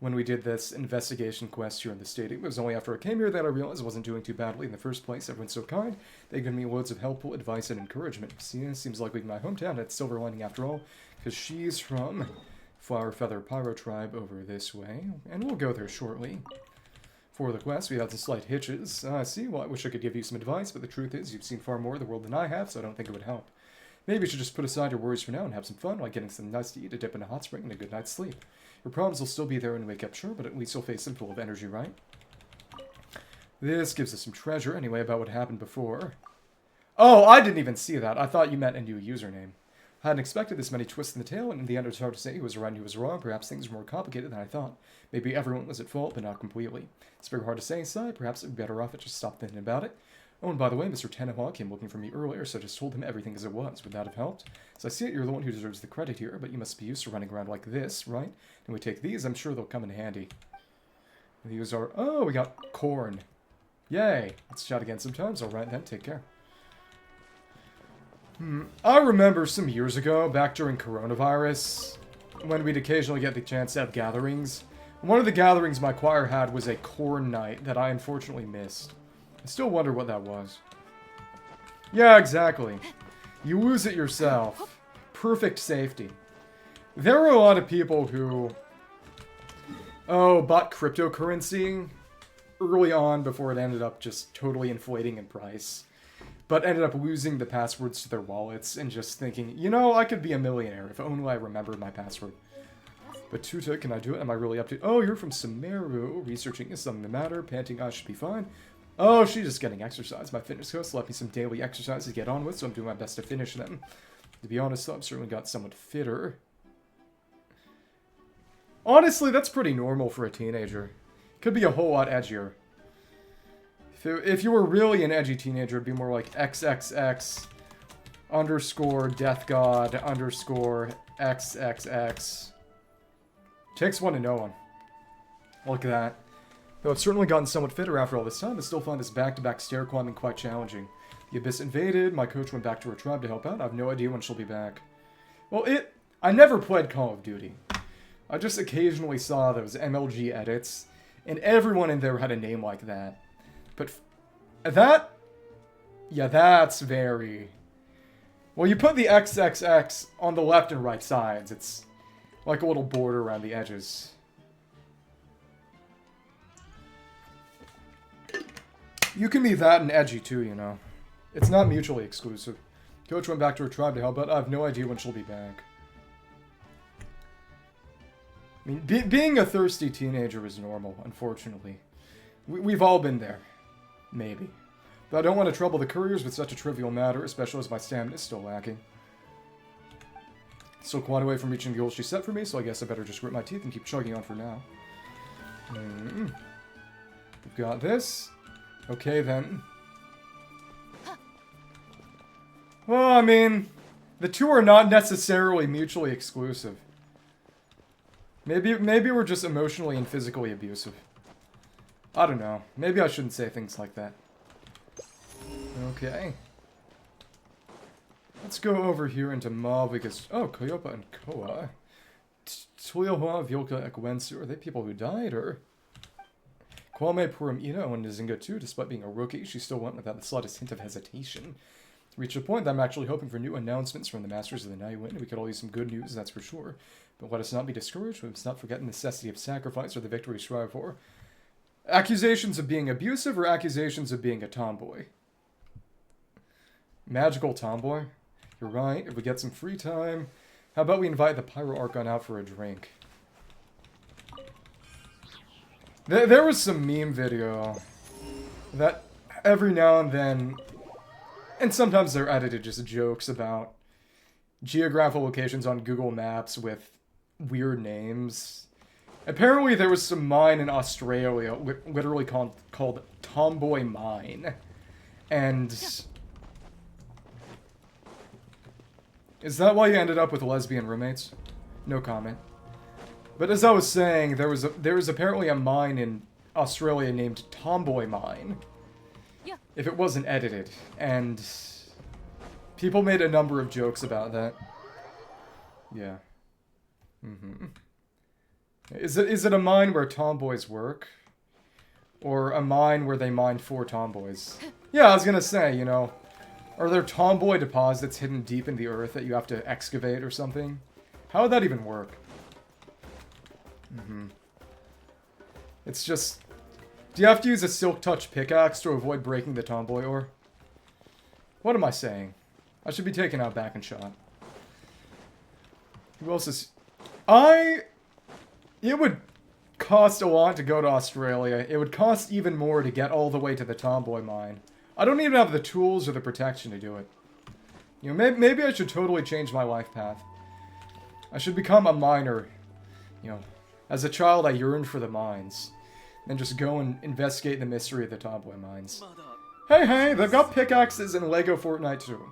when we did this investigation quest here in the stadium. It was only after I came here that I realized I wasn't doing too badly in the first place. Everyone's so kind. They gave me loads of helpful advice and encouragement. See, it seems like leaving my hometown had silver lining after all, because she's from Flower Feather Pyro Tribe over this way, and we'll go there shortly. For the quest, we have some slight hitches. See, well, I wish I could give you some advice, but the truth is, you've seen far more of the world than I have, so I don't think it would help. Maybe you should just put aside your worries for now and have some fun while getting something nice to eat, a dip in a hot spring, and a good night's sleep. Your problems will still be there when you wake up, sure, but at least you'll face them full of energy, right? This gives us some treasure, anyway, about what happened before. Oh, I didn't even see that. I thought you meant a new username. I hadn't expected this many twists in the tail, and in the end it's hard to say who was right and who was wrong. Perhaps things were more complicated than I thought. Maybe everyone was at fault, but not completely. It's very hard to say inside. Perhaps it'd be better off if I just stopped thinking about it. Oh, and by the way, Mr. Tenenbaugh came looking for me earlier, so I just told him everything as it was. Would that have helped? So I see it, you're the one who deserves the credit here, but you must be used to running around like this, right? And we take these, I'm sure they'll come in handy. These are... Oh, we got corn. Yay! Let's chat again sometimes. Alright then, take care. I remember some years ago, back during coronavirus, when we'd occasionally get the chance to have gatherings. One of the gatherings my choir had was a corn night that I unfortunately missed. I still wonder what that was. Yeah, exactly. You lose it yourself. Perfect safety. There were a lot of people who... bought cryptocurrency early on before it ended up just totally inflating in price. But ended up losing the passwords to their wallets and just thinking, you know, I could be a millionaire if only I remembered my password. But Tuta, can I do it? Am I really up to... Oh, you're from Sumeru. Researching is something the matter. Panting I should be fine. Oh, she's just getting exercise. My fitness coach left me some daily exercises to get on with, so I'm doing my best to finish them. To be honest, though, I've certainly got somewhat fitter. Honestly, that's pretty normal for a teenager. Could be a whole lot edgier. If you were really an edgy teenager, it'd be more like XXX underscore death god underscore XXX. Takes one to know one. Look at that. Though I've certainly gotten somewhat fitter after all this time, I still find this back-to-back stair climbing quite challenging. The Abyss invaded, my coach went back to her tribe to help out, I have no idea when she'll be back. Well, I never played Call of Duty. I just occasionally saw those MLG edits, and everyone in there had a name like that. But that... Yeah, that's very... Well, you put the XXX on the left and right sides, it's like a little border around the edges. You can be that and edgy too, you know. It's not mutually exclusive. Coach went back to her tribe to help out. I have no idea when she'll be back. I mean, being a thirsty teenager is normal, unfortunately. We've all been there. Maybe. But I don't want to trouble the couriers with such a trivial matter, especially as my stamina is still lacking. Still quite away from reaching the goal she set for me, so I guess I better just grit my teeth and keep chugging on for now. We've got this. Okay, then. Well, I mean, the two are not necessarily mutually exclusive. Maybe we're just emotionally and physically abusive. I don't know. Maybe I shouldn't say things like that. Okay. Let's go over here into Maw because... Oh, Koyopa and Koa. Tuyohua, Vilka, Ekwensu. Are they people who died, or... Kwame Purum Ino and Nzinga too, despite being a rookie, she still went without the slightest hint of hesitation. To reach a point that I'm actually hoping for new announcements from the Masters of the Night. We could all use some good news, that's for sure. But let us not be discouraged, we must not forget the necessity of sacrifice or the victory we strive for. Accusations of being abusive or accusations of being a tomboy? Magical tomboy? You're right, if we get some free time, how about we invite the Pyro Archon out for a drink? There was some meme video that every now and then, and sometimes they're edited just jokes about geographical locations on Google Maps with weird names. Apparently there was some mine in Australia literally called Tomboy Mine. And... Is that why you ended up with lesbian roommates? No comment. But as I was saying, there was apparently a mine in Australia named Tomboy Mine. Yeah. If it wasn't edited, and people made a number of jokes about that. Yeah. Is it a mine where tomboys work, or a mine where they mine for tomboys? Yeah, I was gonna say, you know, are there tomboy deposits hidden deep in the earth that you have to excavate or something? How would that even work? It's just... Do you have to use a Silk Touch pickaxe to avoid breaking the tomboy ore? What am I saying? I should be taken out back and shot. Who else is... It would cost a lot to go to Australia. It would cost even more to get all the way to the tomboy mine. I don't even have the tools or the protection to do it. You know, maybe I should totally change my life path. I should become a miner. You know, as a child I yearned for the mines. Then just go and investigate the mystery of the tomboy mines. Hey, they've got pickaxes in Lego Fortnite too.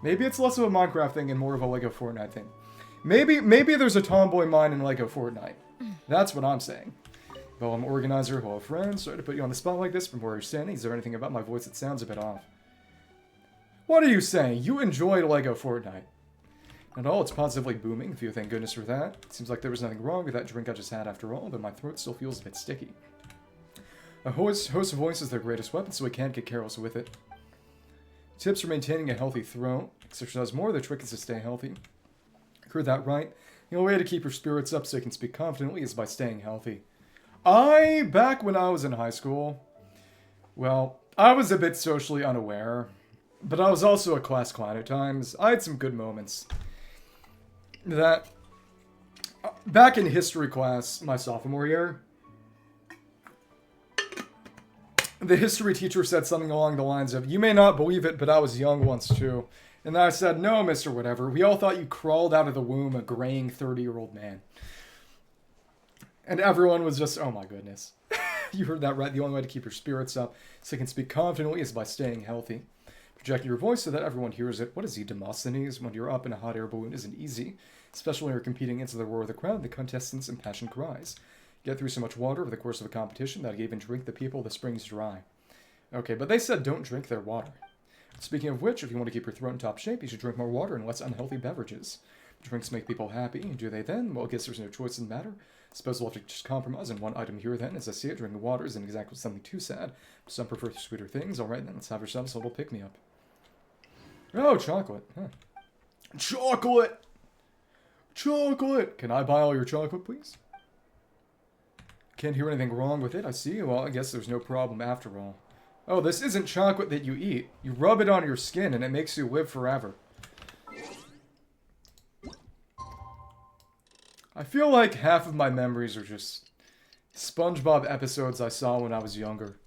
Maybe it's less of a Minecraft thing and more of a Lego Fortnite thing. Maybe there's a tomboy mine in Lego Fortnite. That's what I'm saying. Well, I'm organizer, hello friends. Sorry to put you on the spot like this from where you're standing. Is there anything about my voice that sounds a bit off? What are you saying? You enjoy Lego Fortnite. Not all, it's positively booming, if you thank goodness for that. It seems like there was nothing wrong with that drink I just had after all, but my throat still feels a bit sticky. A host of voice is their greatest weapon, so we can't get careless with it. Tips for maintaining a healthy throat. Exercise more, the trick is to stay healthy. Heard that right. The only way to keep your spirits up so you can speak confidently is by staying healthy. Back when I was in high school, well, I was a bit socially unaware, but I was also a class clown at times. I had some good moments. That Back in history class, my sophomore year, the history teacher said something along the lines of, "You may not believe it, but I was young once too." And I said, "No, Mr. Whatever. We all thought you crawled out of the womb a graying 30-year-old man." And everyone was just, "Oh my goodness." You heard that right. The only way to keep your spirits up so you can speak confidently is by staying healthy. Projecting your voice so that everyone hears it. What is he, Demosthenes? When you're up in a hot air balloon isn't easy, especially when you're competing into the roar of the crowd, the contestants' impassioned cries. Get through so much water over the course of a competition that I even drink the people the springs dry. Okay, but they said don't drink their water. Speaking of which, if you want to keep your throat in top shape, you should drink more water and less unhealthy beverages. Drinks make people happy. Do they then? Well, I guess there's no choice in the matter. Suppose we'll have to just compromise on one item here then. As I see it, drinking water isn't exactly something too sad. Some prefer sweeter things. Alright then, let's have ourselves a little pick-me-up. Oh, chocolate. Huh. Chocolate! Chocolate! Can I buy all your chocolate, please? Can't hear anything wrong with it, I see. Well, I guess there's no problem after all. Oh, this isn't chocolate that you eat. You rub it on your skin and it makes you live forever. I feel like half of my memories are just SpongeBob episodes I saw when I was younger,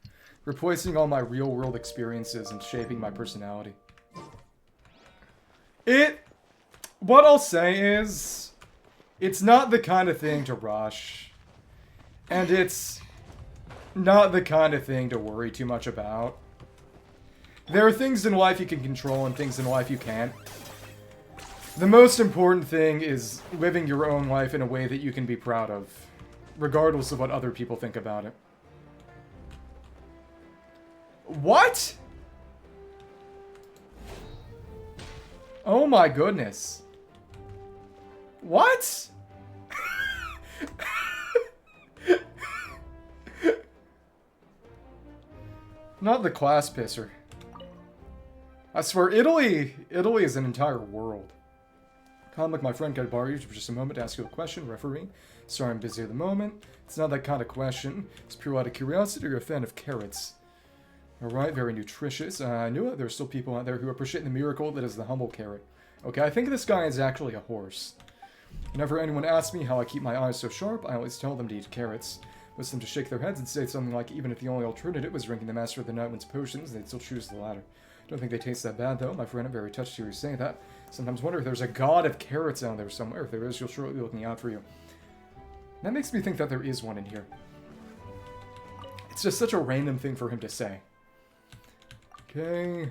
replacing all my real-world experiences and shaping my personality. What I'll say is, it's not the kind of thing to rush, and it's not the kind of thing to worry too much about. There are things in life you can control and things in life you can't. The most important thing is living your own life in a way that you can be proud of, regardless of what other people think about it. What? Oh my goodness. What? Not the class pisser. I swear, Italy is an entire world. Comic, my friend, can I borrow you for just a moment to ask you a question, referee? Sorry, I'm busy at the moment. It's not that kind of question. It's pure out of curiosity, or you're a fan of carrots. Alright, very nutritious. I knew it. There are still people out there who appreciate the miracle that is the humble carrot. Okay, I think this guy is actually a horse. Whenever anyone asks me how I keep my eyes so sharp, I always tell them to eat carrots. Most them to shake their heads and say something like, even if the only alternative was drinking the Master of the Nightwind's potions, they'd still choose the latter. Don't think they taste that bad, though. My friend, I'm very touched to hear you say that. Sometimes wonder if there's a god of carrots out there somewhere. If there is, you'll surely be looking out for you. That makes me think that there is one in here. It's just such a random thing for him to say. Okay.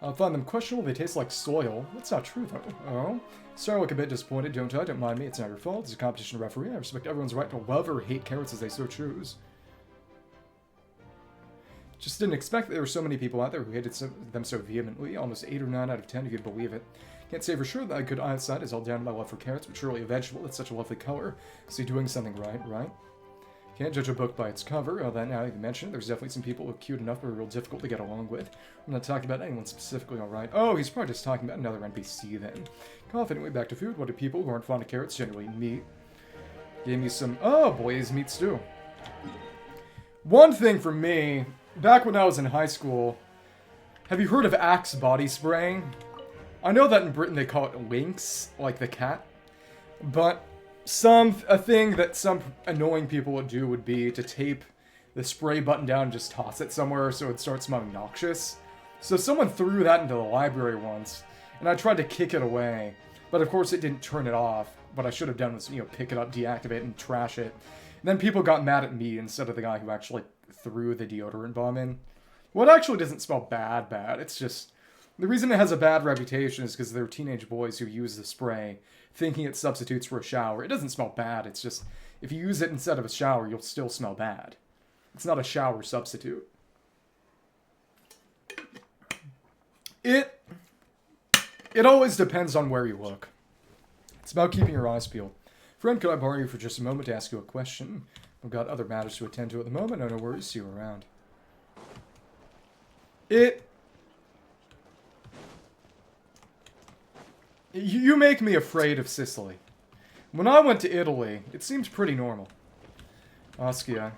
I find them questionable. They taste like soil. That's not true, though. Oh? Sorry, I look a bit disappointed, don't I? Don't mind me. It's not your fault. It's a competition referee. I respect everyone's right to love or hate carrots as they so choose. Just didn't expect that there were so many people out there who hated them so vehemently. Almost 8 or 9 out of 10, if you'd believe it. Can't say for sure that a good eyesight is all down to my love for carrots, but surely a vegetable that's such a lovely color. So you're doing something right, right? Can't judge a book by its cover. Oh, that now you mention it, there's definitely some people who are cute enough but are real difficult to get along with. I'm not talking about anyone specifically, alright? Oh, he's probably just talking about another NPC then. Confidently back to food. What do people who aren't fond of carrots generally eat? Gave me some, oh, boys meat stew. One thing for me, back when I was in high school, have you heard of Axe body spray? I know that in Britain they call it Lynx, like the cat, but a thing that some annoying people would do would be to tape the spray button down and just toss it somewhere so it starts smelling noxious. So someone threw that into the library once, and I tried to kick it away, but of course it didn't turn it off. What I should have done was, pick it up, deactivate it, and trash it. And then people got mad at me instead of the guy who actually threw the deodorant bomb in. Well, it actually doesn't smell bad. It's just, the reason it has a bad reputation is because there are teenage boys who use the spray thinking it substitutes for a shower. It doesn't smell bad, it's just, if you use it instead of a shower, you'll still smell bad. It's not a shower substitute. It always depends on where you look. It's about keeping your eyes peeled. Friend, could I borrow you for just a moment to ask you a question? I've got other matters to attend to at the moment. No worries, see you around. You make me afraid of Sicily. When I went to Italy, it seemed pretty normal. Oskia.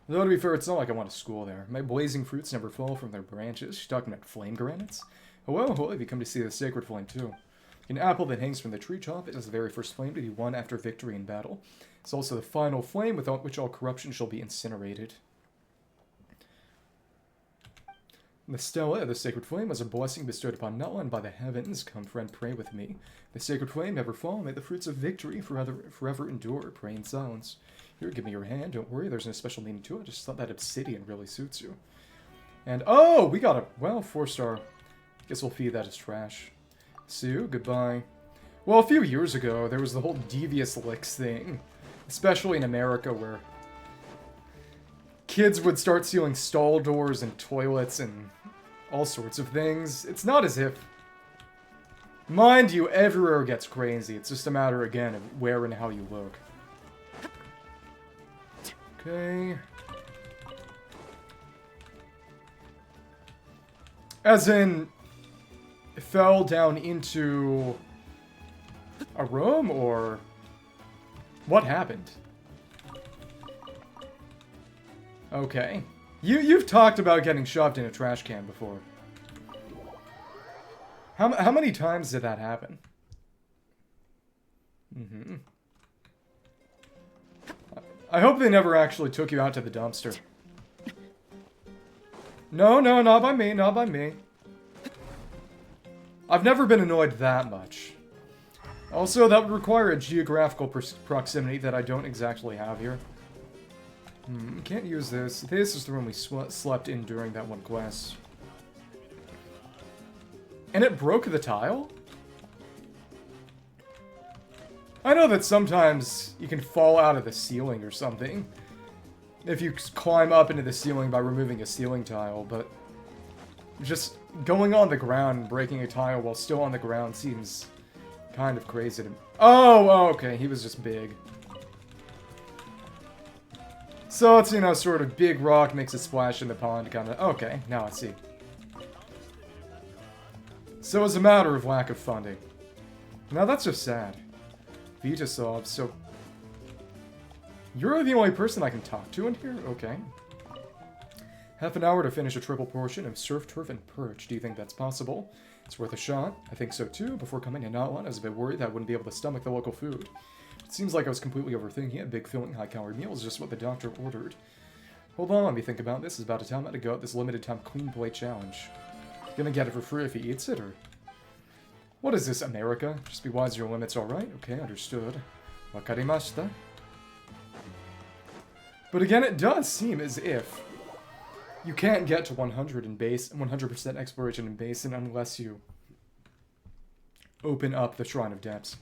Though to be fair, it's not like I went to school there. My blazing fruits never fall from their branches. She's talking about flame granites? Oh, well, have you come to see the sacred flame too? An apple that hangs from the treetop. It is the very first flame to be won after victory in battle. It's also the final flame without which all corruption shall be incinerated. The stella, the sacred flame, was a blessing bestowed upon Natlan by the heavens. Come, friend, pray with me. The sacred flame never fall. May the fruits of victory forever endure. Pray in silence. Here, give me your hand. Don't worry, there's no special meaning to it. I just thought that obsidian really suits you. And, oh, we got a, well, 4-star. Guess we'll feed that as trash. Sue, goodbye. Well, a few years ago, there was the whole devious licks thing. Especially in America, where kids would start stealing stall doors and toilets and all sorts of things. It's not as if... Mind you, everywhere gets crazy. It's just a matter, again, of where and how you look. Okay. As in, it fell down into a room, or what happened? Okay. You've talked about getting shoved in a trash can before. How many times did that happen? Mm-hmm. I hope they never actually took you out to the dumpster. No, no, not by me, not by me. I've never been annoyed that much. Also, that would require a geographical proximity that I don't exactly have here. Can't use this. This is the room we slept in during that one quest. And it broke the tile? I know that sometimes you can fall out of the ceiling or something. If you climb up into the ceiling by removing a ceiling tile, but just going on the ground and breaking a tile while still on the ground seems kind of crazy to me. Oh, okay, he was just big. So it's, you know, sort of big rock makes a splash in the pond, kind of. Okay, now I see. So it's a matter of lack of funding. Now that's just sad. Vita sobs, so... You're the only person I can talk to in here? Okay. Half an hour to finish a triple portion of surf, turf, and perch. Do you think that's possible? It's worth a shot. I think so too. Before coming to Natlan, I was a bit worried that I wouldn't be able to stomach the local food. It seems like I was completely overthinking it. Big, filling, high-calorie meal is just what the doctor ordered. Hold on, let me think about this. It's about to tell me to go at this limited-time clean plate challenge. Gonna get it for free if he eats it, or... What is this, America? Just be wise to your limits, alright? Okay, understood. Wakarimashita. But again, it does seem as if you can't get to 100% exploration in Basin unless you open up the Shrine of Depths.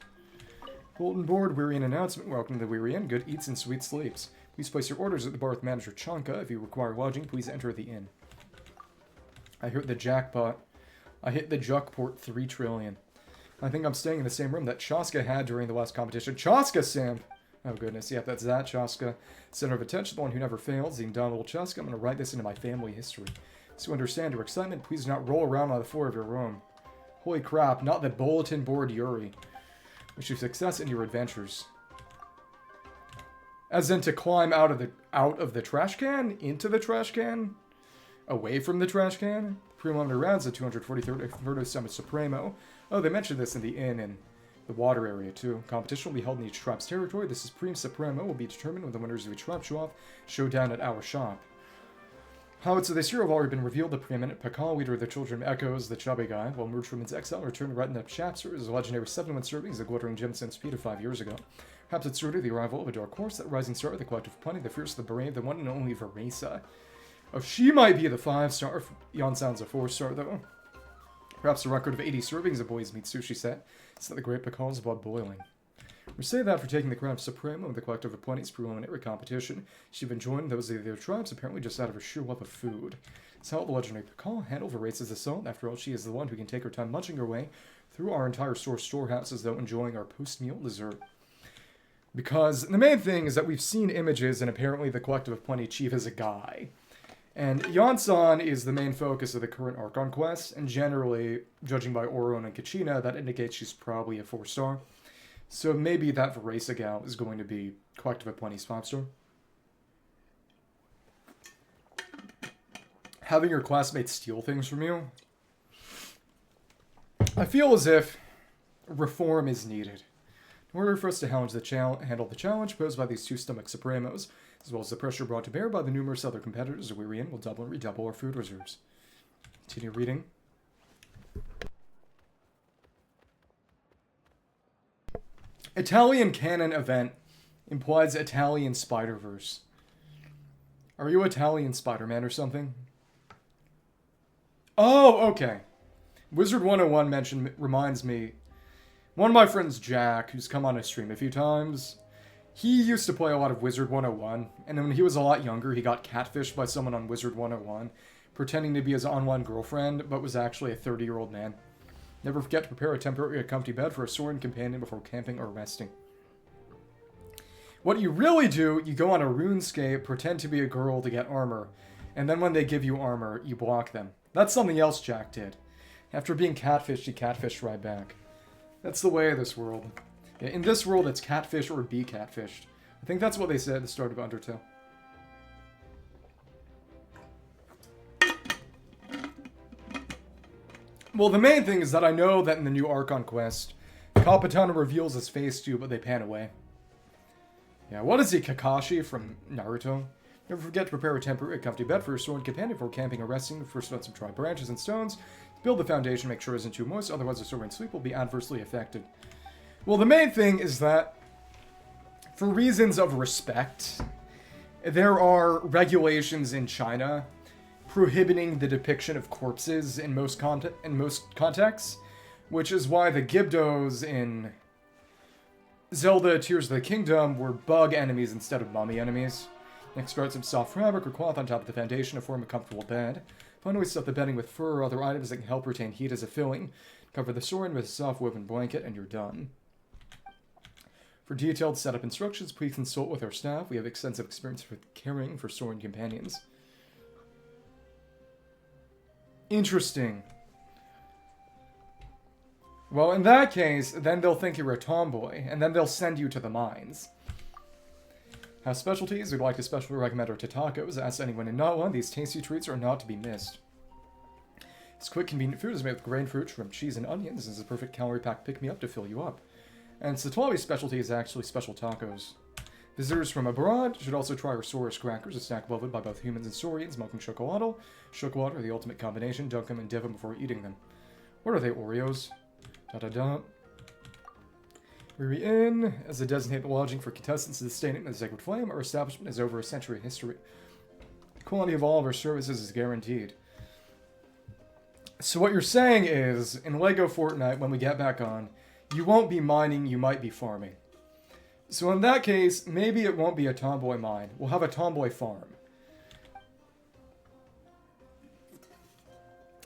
Bulletin board, Weary-Inn announcement. Welcome to the Weary-Inn. Good eats and sweet sleeps. Please place your orders at the bar with manager Chanka. If you require lodging, please enter the inn. I hit the jackpot. I hit the juckport 3 trillion. I think I'm staying in the same room that Chaska had during the last competition. Chaska Simp! Oh goodness, yep, that's that, Chaska. Center of attention, the one who never fails, the indomitable Chaska. I'm going to write this into my family history. So to understand your excitement, please do not roll around on the floor of your room. Holy crap, not the bulletin board Yuri. Wish you success in your adventures. As in to climb out of the trash can? Into the trash can? Away from the trash can? Preliminary rounds at 243rd Inferno Summit Supremo. Oh, they mentioned this in the inn and the water area too. Competition will be held in each tribe's territory. The Supreme Supremo will be determined when the winners of each tribe show off showdown at our shop. Howitzers this year have already been revealed. The preeminent Pakal, leader of the Children of Echoes, the chubby guy, will emerge from his exile and return to Retina Chapter as a legendary 7-win servings, a glittering gemstone speed of 5 years ago. Perhaps it's true to the arrival of a dark horse, that rising star of the collective plenty, the fierce, the brave, the one and only Veresa. Oh, she might be the 5-star. Iansan's a 4-star, though. Perhaps a record of 80 servings of boys meat sushi set. It's not the great Pakal's blood boiling. We say that for taking the crown of Supremo of the Collective of Plenty's preliminary competition. She'd been joined those of the other tribes, apparently just out of her sheer love of food. It's how the legendary Pakal handle Veresa's assault. After all, she is the one who can take her time munching her way through our entire storehouse as though enjoying our post-meal dessert. Because the main thing is that we've seen images, and apparently the Collective of Plenty chief is a guy. And Iansan is the main focus of the current Archon Quest, and generally, judging by Oron and Kachina, that indicates she's probably a 4-star. So maybe that Veresa gal is going to be Collective of Plenty's 5-star. Having your classmates steal things from you. I feel as if reform is needed. In order for us to handle the challenge posed by these two stomach supremos, as well as the pressure brought to bear by the numerous other competitors that we're in, will double and redouble our food reserves. Continue reading. Italian canon event implies Italian Spider-Verse. Are you Italian Spider-Man or something? Oh, okay. Wizard 101 reminds me, one of my friends, Jack, who's come on a stream a few times, he used to play a lot of Wizard 101, and when he was a lot younger, he got catfished by someone on Wizard 101, pretending to be his online girlfriend, but was actually a 30-year-old man. Never forget to prepare a temporary comfy bed for a Soren companion before camping or resting. What you really do, you go on a RuneScape, pretend to be a girl to get armor, and then when they give you armor, you block them. That's something else Jack did. After being catfished, he catfished right back. That's the way of this world. Yeah, in this world, it's catfish or be catfished. I think that's what they said at the start of Undertale. Well, the main thing is that I know that in the new Archon Quest, Capitano reveals his face to you, but they pan away. Yeah, what is he, Kakashi from Naruto? Never forget to prepare a temporary comfy bed for your Soren companion before camping or resting. First, let some dry branches and stones. Build the foundation, make sure it isn't too moist, otherwise the Soren sleep will be adversely affected. Well, the main thing is that, for reasons of respect, there are regulations in China prohibiting the depiction of corpses in most contexts, which is why the Gibdos in Zelda Tears of the Kingdom were bug enemies instead of mummy enemies. Next, spread some soft fabric or cloth on top of the foundation to form a comfortable bed. Finally, stuff the bedding with fur or other items that can help retain heat as a filling. Cover the Soren with a soft woven blanket, and you're done. For detailed setup instructions, please consult with our staff. We have extensive experience with caring for Soren companions. Interesting. Well, in that case, then they'll think you're a tomboy, and then they'll send you to the mines. As specialties, we'd like to specially recommend our tacos. Ask anyone in Natlan, these tasty treats are not to be missed. This quick, convenient food is made with grain fruit, shrimp, cheese, and onions. This is a perfect calorie-packed pick-me-up to fill you up. And Satwali's specialty is actually special tacos. Visitors from abroad should also try our Saurus crackers, a snack beloved by both humans and Saurians, milk and chocolate. Chocolate are the ultimate combination. Dunk them and dip them before eating them. What are they, Oreos? Da-da-da. We're in, as a designated lodging for contestants of the Stadium of the Sacred Flame, our establishment has over a century of history. The quality of all of our services is guaranteed. So what you're saying is, in LEGO Fortnite, when we get back on, you won't be mining, you might be farming. So in that case, maybe it won't be a tomboy mine. We'll have a tomboy farm.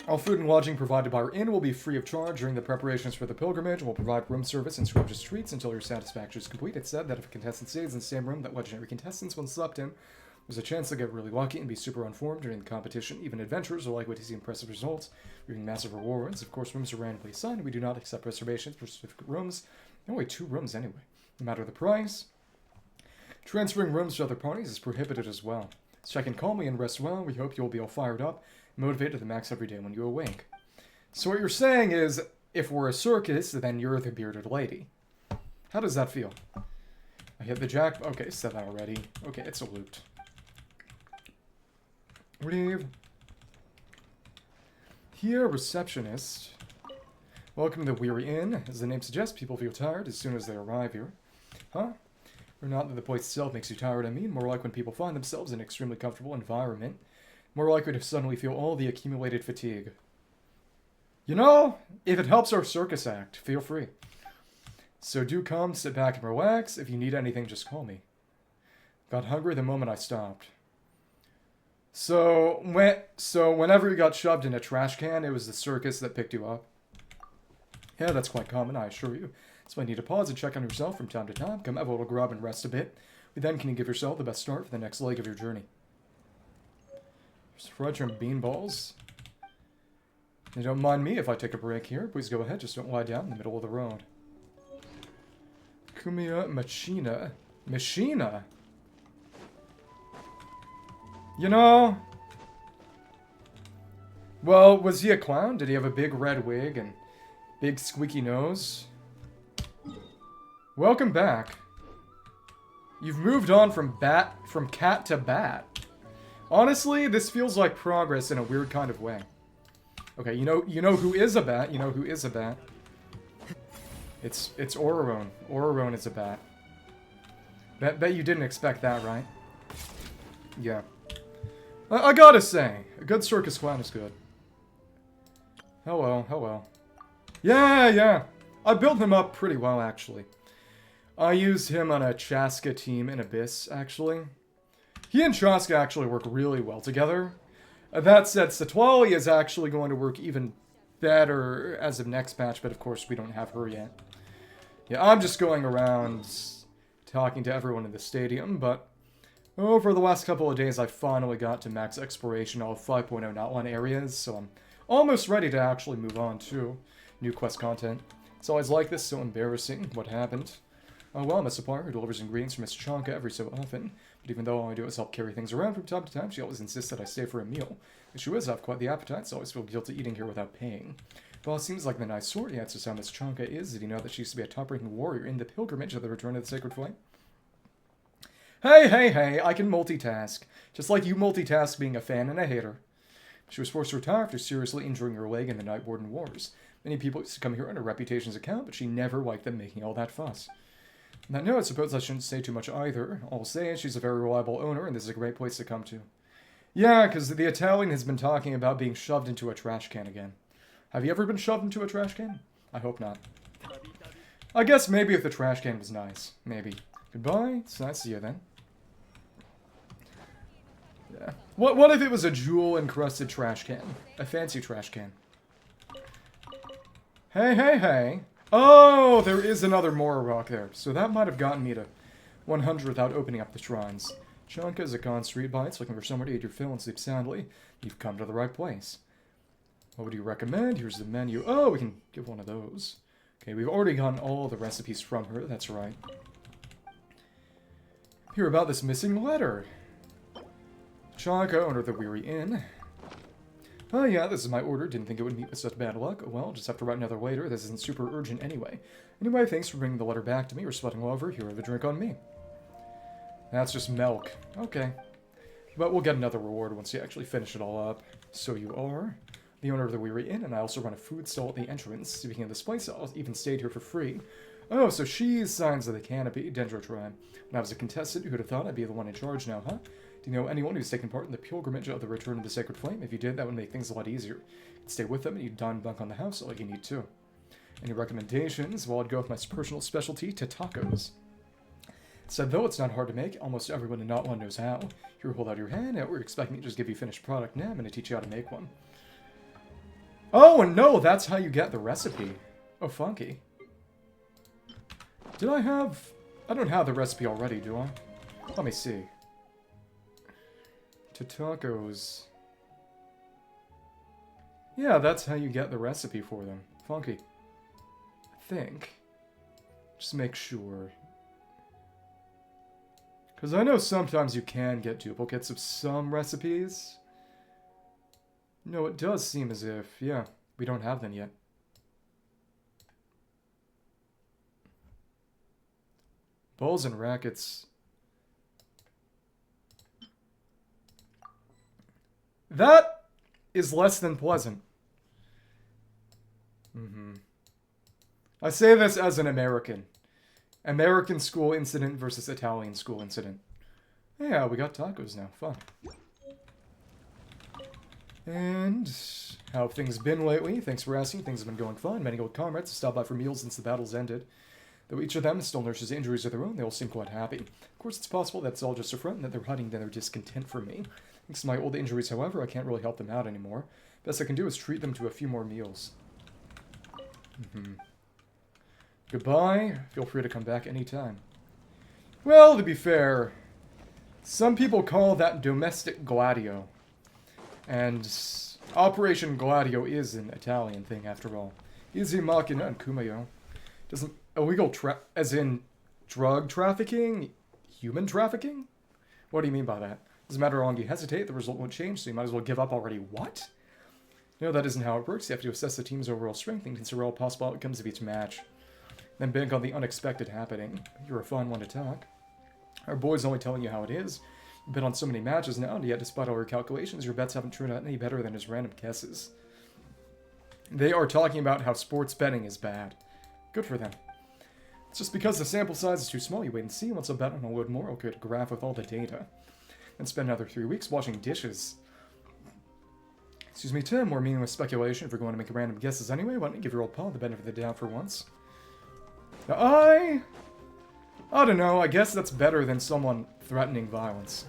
All food and lodging provided by our inn will be free of charge during the preparations for the pilgrimage. We'll provide room service and scrumptious treats until your satisfaction is complete. It's said that if a contestant stays in the same room that legendary contestants once slept in, there's a chance they'll get really lucky and be super unformed during the competition. Even adventurers are likely to see impressive results, bringing massive rewards. Of course, rooms are randomly assigned. We do not accept reservations for specific rooms. There are only 2 rooms anyway. No matter the price. Transferring rooms to other parties is prohibited as well. Check in calmly and rest well. We hope you'll be all fired up, motivated to the max every day when you awake. So what you're saying is, if we're a circus, then you're the bearded lady. How does that feel? I hit the jack. Okay, said that already. Okay, it's a loot. Leave. Here, receptionist. Welcome to the Weary Inn. As the name suggests, people feel tired as soon as they arrive here. Huh? Or not that the place itself makes you tired, I mean. More like when people find themselves in an extremely comfortable environment. More likely to suddenly feel all the accumulated fatigue. You know, if it helps our circus act, feel free. So do come, sit back and relax. If you need anything, just call me. Got hungry the moment I stopped. So whenever you got shoved in a trash can, it was the circus that picked you up. Yeah, that's quite common, I assure you. So I need to pause and check on yourself from time to time. Come have a little grub and rest a bit. Then can you give yourself the best start for the next leg of your journey. Spread your bean balls. You don't mind me if I take a break here. Please go ahead, just don't lie down in the middle of the road. Kumiya Machina. Machina? You know... Well, was he a clown? Did he have a big red wig and big squeaky nose? Welcome back. You've moved on from cat to bat. Honestly, this feels like progress in a weird kind of way. Okay, you know who is a bat. You know who is a bat. It's Ororone. Ororone is a bat. Bet you didn't expect that, right? Yeah. I gotta say, a good circus clown is good. Hello, hello. Yeah. I built him up pretty well, actually. I used him on a Chaska team in Abyss, actually. He and Chaska actually work really well together. That said, Satwali is actually going to work even better as of next patch, but of course we don't have her yet. Yeah, I'm just going around talking to everyone in the stadium, but over the last couple of days I finally got to max exploration of 5.0 Natlan areas, so I'm almost ready to actually move on to new quest content. It's always like this, so embarrassing. What happened? Oh well, I'm a supplier who delivers ingredients from Miss Chanka every so often, but even though all I do is help carry things around from time to time, she always insists that I stay for a meal. The issue is I have quite the appetite, so I always feel guilty eating here without paying. Well, it seems like the nice sort he answers how Miss Chanka is. Did you know that she used to be a top-ranking warrior in the pilgrimage of the Return of the Sacred Flame? Hey, I can multitask. Just like you multitask being a fan and a hater. She was forced to retire after seriously injuring her leg in the Night Warden Wars. Many people used to come here on her reputation's account, but she never liked them making all that fuss. Now, no, I suppose I shouldn't say too much either. All I'll say is she's a very reliable owner, and this is a great place to come to. Yeah, because the Italian has been talking about being shoved into a trash can again. Have you ever been shoved into a trash can? I hope not. I guess maybe if the trash can was nice. Maybe. Goodbye. It's nice to see you then. Yeah. What if it was a jewel-encrusted trash can? A fancy trash can. Hey. Oh, there is another Mora rock there. So that might have gotten me to 100 without opening up the shrines. Chanka is a con street bites looking for somewhere to eat your fill and sleep soundly. You've come to the right place. What would you recommend? Here's the menu. Oh, we can give one of those. Okay, we've already gotten all the recipes from her. That's right. Hear about this missing letter. Chanka, owner of the Weary Inn. Oh yeah, this is my order. Didn't think it would meet with such bad luck. Well, just have to write another later. This isn't super urgent anyway. Anyway, thanks for bringing the letter back to me. We're sweating all over. Here, have a drink on me. That's just milk. Okay. But we'll get another reward once you actually finish it all up. So you are the owner of the Weary Inn, and I also run a food stall at the entrance. Speaking of this place, I even stayed here for free. Oh, so she's Signs of the Canopy, Dendro Tribe. When I was a contestant, who'd have thought I'd be the one in charge now, huh? Do you know anyone who's taken part in the pilgrimage of the Return of the Sacred Flame? If you did, that would make things a lot easier. You could stay with them and you'd dine bunk on the house, all you need too. Any recommendations? Well, I'd go with my personal specialty, to tacos. Said though it's not hard to make, almost everyone in Natlan knows how. Here, hold out your hand, we're expecting me to just give you finished product now. I'm going to teach you how to make one. Oh, and no, that's how you get the recipe. Oh, funky. Did I have... I don't have the recipe already, do I? Let me see. To tacos. Yeah, that's how you get the recipe for them. Funky. I think. Just make sure. Because I know sometimes you can get duplicates of some recipes. No, it does seem as if, yeah, we don't have them yet. Balls and rackets. That is less than pleasant. I say this as an American. American school incident versus Italian school incident. Yeah, we got tacos now. Fun. And how have things been lately? Thanks for asking. Things have been going fine. Many old comrades have stopped by for meals since the battles ended. Though each of them still nurses injuries of their own, they all seem quite happy. Of course, it's possible that's all just a front and that they're hiding their discontent from me. Thanks to my old injuries, however, I can't really help them out anymore. Best I can do is treat them to a few more meals. Goodbye. Feel free to come back anytime. Well, to be fair, some people call that domestic gladio. And Operation Gladio is an Italian thing, after all. Easy Machina and Kumayo. Doesn't illegal as in drug trafficking? Human trafficking? What do you mean by that? Doesn't matter how long you hesitate, the result won't change, so you might as well give up already. What? No, that isn't how it works. You have to assess the team's overall strength and consider all possible outcomes of each match. then bank on the unexpected happening. You're a fun one to talk. Our boy's only telling you how it is. You've been on so many matches now, and yet despite all your calculations, your bets haven't turned out any better than his random guesses. They are talking about how sports betting is bad. Good for them. It's just because the sample size is too small, you wait and see. Once a bet on a load more, I'll create a graph with all the data. And spend another 3 weeks washing dishes. Excuse me, Tim, more meaningless speculation if we're going to make random guesses anyway. Why don't you give your old pal the benefit of the doubt for once? Now, I don't know, I guess that's better than someone threatening violence.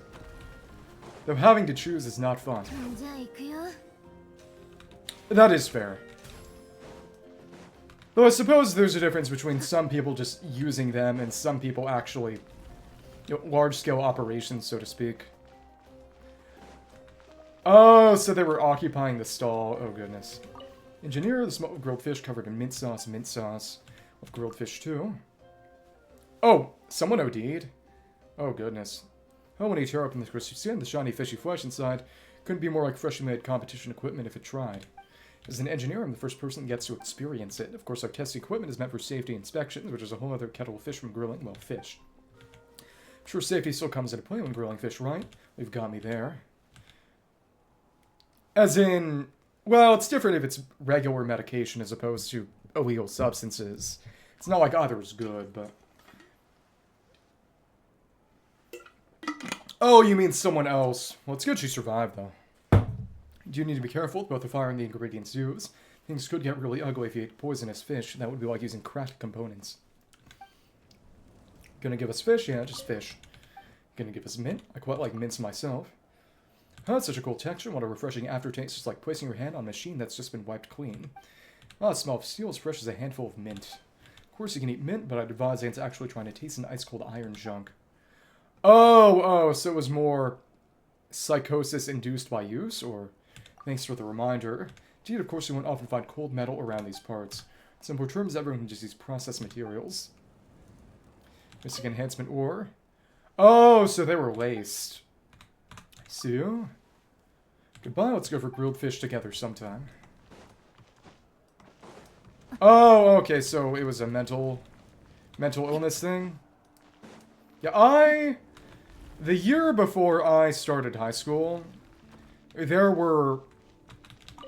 Though having to choose is not fun. That is fair. Though I suppose there's a difference between some people just using them and some people actually, large-scale operations, so to speak. Oh, so they were occupying the stall. Oh, goodness. Engineer, the smell of grilled fish covered in mint sauce of grilled fish, too. Oh, someone OD'd. Oh, goodness. Oh, when he tear open the crispy skin, the shiny, fishy flesh inside couldn't be more like freshly made competition equipment if it tried. As an engineer, I'm the first person that gets to experience it. Of course, our test equipment is meant for safety inspections, which is a whole other kettle of fish from grilling, well, fish. I'm sure safety still comes into play when grilling fish, right? You've got me there. As in, well, it's different if it's regular medication as opposed to illegal substances. It's not like either is good, but... Oh, you mean someone else. Well, it's good she survived, though. You do need to be careful with both the fire and the ingredients used. Things could get really ugly if you ate poisonous fish. That would be like using cracked components. Gonna give us fish? Yeah, just fish. Gonna give us mint? I quite like mints myself. Oh, it's such a cool texture. What a refreshing aftertaste. It's like placing your hand on a machine that's just been wiped clean. Ah, the smell of steel as fresh as a handful of mint. Of course you can eat mint, but I'd advise against actually trying to taste an ice-cold iron junk. Oh, so it was more psychosis induced by use, or... Thanks for the reminder. Indeed, of course, you won't often find cold metal around these parts. In simple terms, everyone can just use processed materials. Mystic enhancement ore. Oh, so they were laced. So, goodbye, let's go for grilled fish together sometime. Oh, okay, so it was a mental illness thing. Yeah, the year before I started high school, there were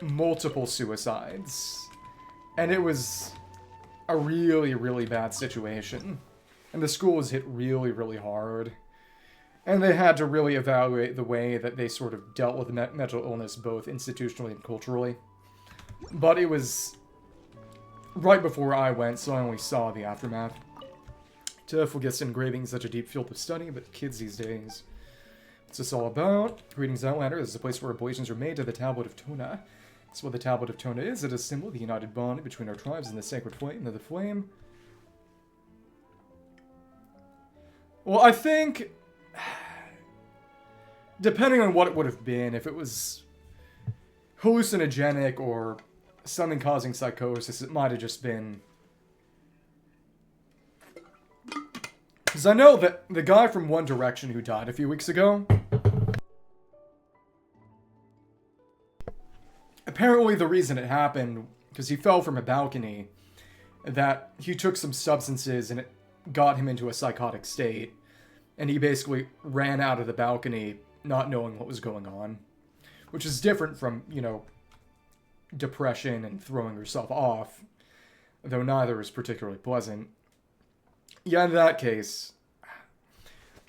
multiple suicides. And it was a really, really bad situation. And the school was hit really, really hard. And they had to really evaluate the way that they sort of dealt with mental illness, both institutionally and culturally. But it was right before I went, so I only saw the aftermath. Tough gets engraving such a deep field of study, but kids these days. What's this all about? Greetings, Outlander. This is a place where oblations are made to the Tablet of Tona. This is what the Tablet of Tona is. It is a symbol of the united bond between our tribes and the sacred flame of the flame. Well, I think... depending on what it would have been, if it was hallucinogenic or something causing psychosis, it might have just been... Because I know that the guy from One Direction who died a few weeks ago... apparently the reason it happened, because he fell from a balcony, that he took some substances and it got him into a psychotic state. And he basically ran out of the balcony not knowing what was going on. Which is different from, you know, depression and throwing yourself off. Though neither is particularly pleasant. Yeah, in that case,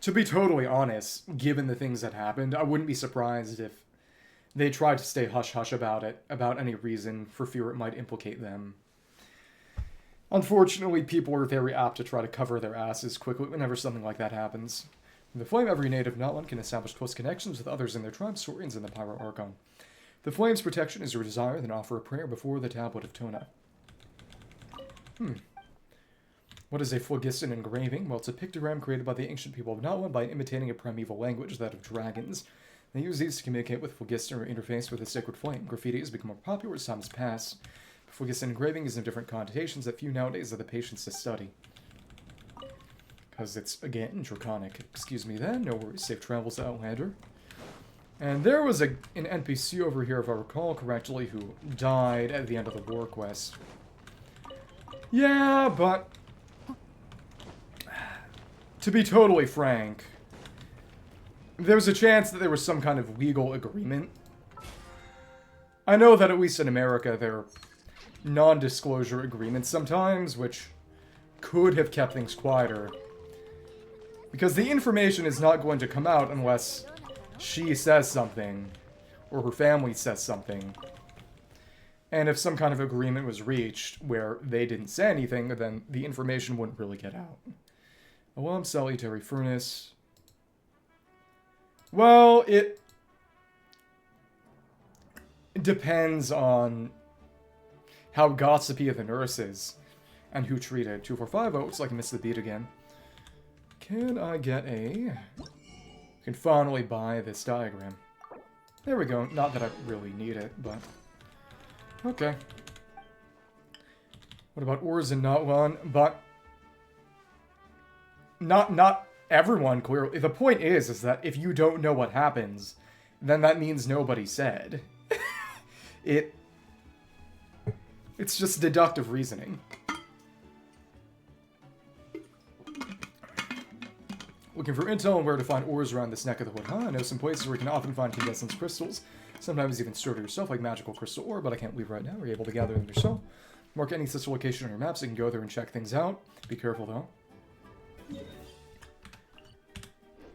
to be totally honest, given the things that happened, I wouldn't be surprised if they tried to stay hush-hush about it, about any reason, for fear it might implicate them. Unfortunately, people are very apt to try to cover their asses quickly whenever something like that happens. In the Flame, every native Natlan can establish close connections with others in their tribe, Saurians, and the Pyro Archon. The Flame's protection is your desire, then offer a prayer before the Tablet of Tona. What is a phlogiston engraving? Well, it's a pictogram created by the ancient people of Natlan by imitating a primeval language, that of dragons. They use these to communicate with phlogiston or interface with the sacred flame. Graffiti has become more popular as time has passed. Phlogiston engraving is in different connotations that few nowadays have the patience to study. Because it's, again, draconic. Excuse me then, no worries. Safe travels, Outlander. And there was an NPC over here, if I recall correctly, who died at the end of the war quest. Yeah, but to be totally frank, there's a chance that there was some kind of legal agreement. I know that at least in America there are non-disclosure agreements sometimes, which could have kept things quieter. Because the information is not going to come out unless she says something, or her family says something. And if some kind of agreement was reached where they didn't say anything, then the information wouldn't really get out. Alarm salutary furnace. Well, it depends on how gossipy the nurse is and who treated. 245. Oh, looks like I missed the beat again. Can I get a... I can finally buy this diagram. There we go. Not that I really need it, but... Okay. What about ores and Natlan? But... Not everyone, clearly. The point is that if you don't know what happens, then that means nobody said. It's just deductive reasoning. Looking for intel on where to find ores around this neck of the wood, huh? I know some places where you can often find condensance crystals. Sometimes even stored yourself, like magical crystal ore, but I can't leave right now. Are you able to gather them yourself? Mark any such location on your map so you can go there and check things out. Be careful, though.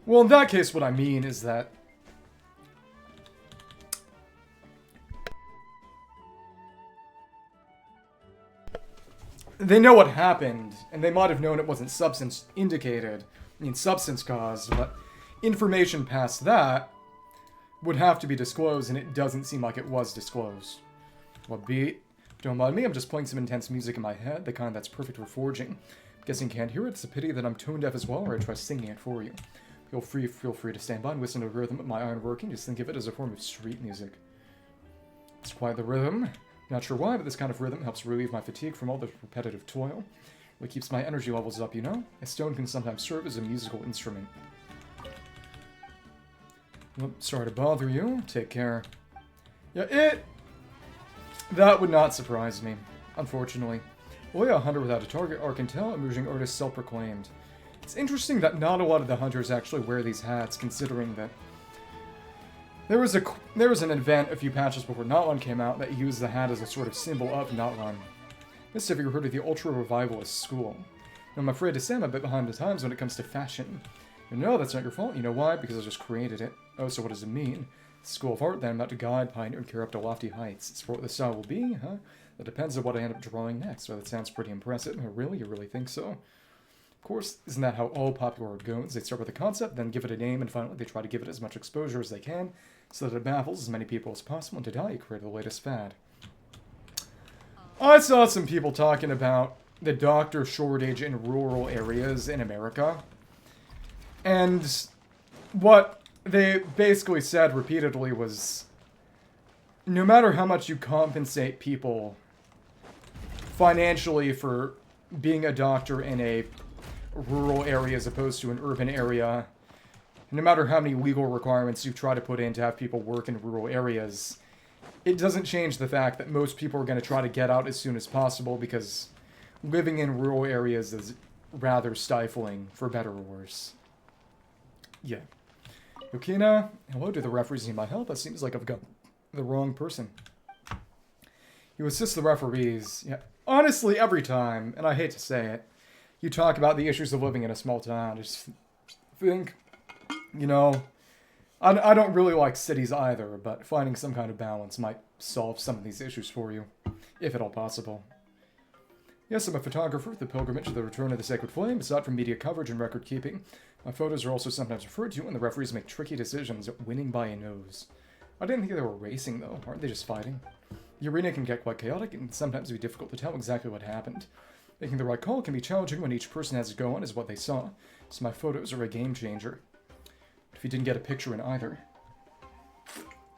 Well, in that case, what I mean is that... they know what happened, and they might have known it wasn't substance indicated. I mean, substance caused, but information past that would have to be disclosed, and it doesn't seem like it was disclosed. What beat? Don't mind me, I'm just playing some intense music in my head, the kind that's perfect for forging. Guessing you can't hear it, it's a pity that I'm tone deaf as well, or I try singing it for you. Feel free to stand by and listen to the rhythm of my ironworking, just think of it as a form of street music. It's quite the rhythm. Not sure why, but this kind of rhythm helps relieve my fatigue from all the repetitive toil. It keeps my energy levels up, you know? A stone can sometimes serve as a musical instrument. Well, sorry to bother you. Take care. Yeah, that would not surprise me, unfortunately. Oh yeah, a hunter without a target, Archon, emerging artist self-proclaimed. It's interesting that not a lot of the hunters actually wear these hats, considering that there was an event a few patches before Natlan came out that used the hat as a sort of symbol of Natlan. This have you heard of the ultra-revivalist school? I'm afraid to say I'm a bit behind the times when it comes to fashion. You know, that's not your fault. You know why? Because I just created it. Oh, so what does it mean? The school of art, then, I'm about to guide, pioneer, and carry up to lofty heights. It's for what the style will be, huh? That depends on what I end up drawing next. Well, that sounds pretty impressive. Oh, really? You really think so? Of course, isn't that how all popular art goes? They start with a concept, then give it a name, and finally they try to give it as much exposure as they can, so that it baffles as many people as possible, and to die, you create the latest fad. I saw some people talking about the doctor shortage in rural areas in America. And what they basically said repeatedly was, no matter how much you compensate people financially for being a doctor in a rural area as opposed to an urban area, no matter how many legal requirements you try to put in to have people work in rural areas, it doesn't change the fact that most people are going to try to get out as soon as possible because living in rural areas is rather stifling, for better or worse. Yeah. Yukina, hello, do the referees need my help? It seems like I've got the wrong person. You assist the referees. Yeah. Honestly, every time, and I hate to say it, you talk about the issues of living in a small town. I just think, you know, I don't really like cities either, but finding some kind of balance might solve some of these issues for you, if at all possible. Yes, I'm a photographer with the pilgrimage to the return of the sacred flame. Aside from media coverage and record keeping, my photos are also sometimes referred to when the referees make tricky decisions, winning by a nose. I didn't think they were racing, though. Aren't they just fighting? The arena can get quite chaotic, and sometimes be difficult to tell exactly what happened. Making the right call can be challenging when each person has to go on as what they saw, so my photos are a game changer. If you didn't get a picture in either.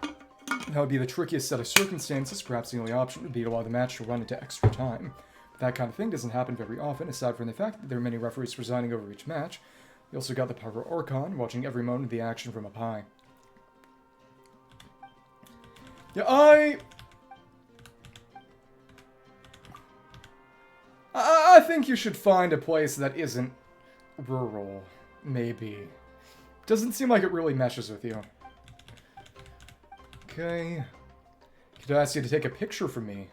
That would be the trickiest set of circumstances. Perhaps the only option would be to allow the match to run into extra time. But that kind of thing doesn't happen very often, aside from the fact that there are many referees presiding over each match. You also got the Pyro Archon, watching every moment of the action from up high. Yeah, I think you should find a place that isn't rural. Maybe. Doesn't seem like it really meshes with you. Okay. Could I ask you to take a picture for me?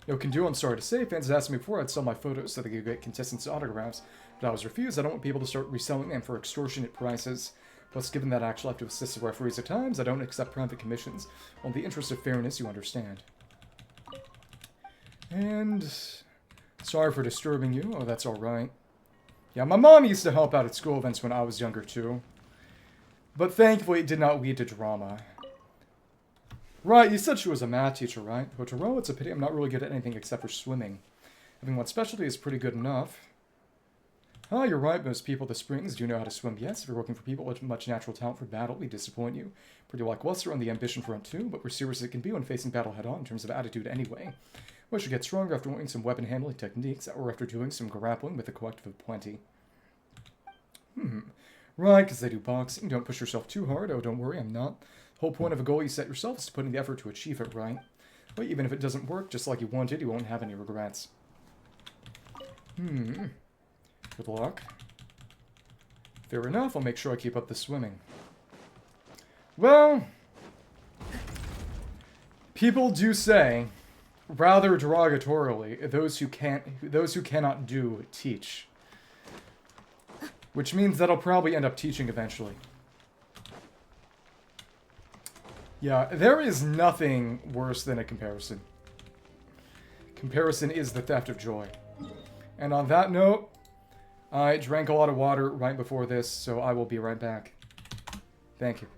No can do, I'm sorry to say. Fans asked me before I'd sell my photos so they could get contestants' autographs, but I was refused. I don't want people to start reselling them for extortionate prices. Plus, given that I actually have to assist the referees at times, I don't accept private commissions. On the interest of fairness, you understand. And... sorry for disturbing you. Oh, that's alright. Yeah, my mom used to help out at school events when I was younger, too. But thankfully, it did not lead to drama. Right, you said she was a math teacher, right? Hotaro, it's a pity I'm not really good at anything except for swimming. Having one specialty is pretty good enough. Ah, you're right, most people at the Springs do know how to swim, yes. If you're working for people with much natural talent for battle, we disappoint you. Pretty like Wester on the ambition front, too, but we're serious as it can be when facing battle head-on in terms of attitude anyway. We should get stronger after learning some weapon handling techniques, or after doing some grappling with a collective of plenty. Right, because they do boxing. Don't push yourself too hard. Oh, don't worry, I'm not. The whole point of a goal you set yourself is to put in the effort to achieve it, right? But even if it doesn't work just like you wanted, you won't have any regrets. Good luck. Fair enough, I'll make sure I keep up the swimming. Well, people do say, rather derogatorily, those who cannot do, teach. Which means that I'll probably end up teaching eventually. Yeah, there is nothing worse than a comparison. Comparison is the theft of joy. And on that note, I drank a lot of water right before this, so I will be right back. Thank you.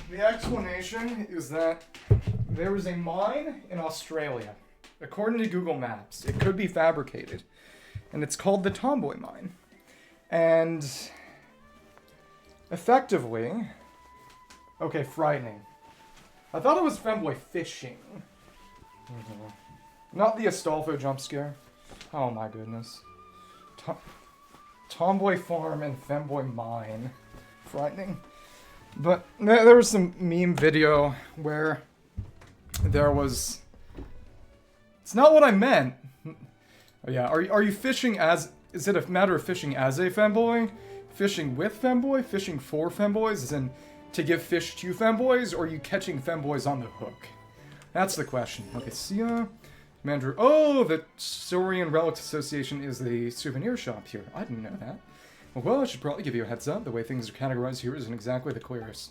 The explanation is that there is a mine in Australia. According to Google Maps, it could be fabricated. And it's called the Tomboy Mine. And effectively... Okay, frightening. I thought it was femboy fishing. Not the Astolfo jump scare. Oh my goodness. Tomboy farm and femboy mine. Frightening. But there was some meme video where there was... It's not what I meant. Oh yeah, are you fishing as... Is it a matter of fishing as a femboy? Fishing with femboy? Fishing for femboys? As in, to give fish to femboys? Or are you catching femboys on the hook? That's the question. Okay, see ya. Commander... Oh, the Saurian Relics Association is the souvenir shop here. I didn't know that. Well, I should probably give you a heads up. The way things are categorized here isn't exactly the clearest.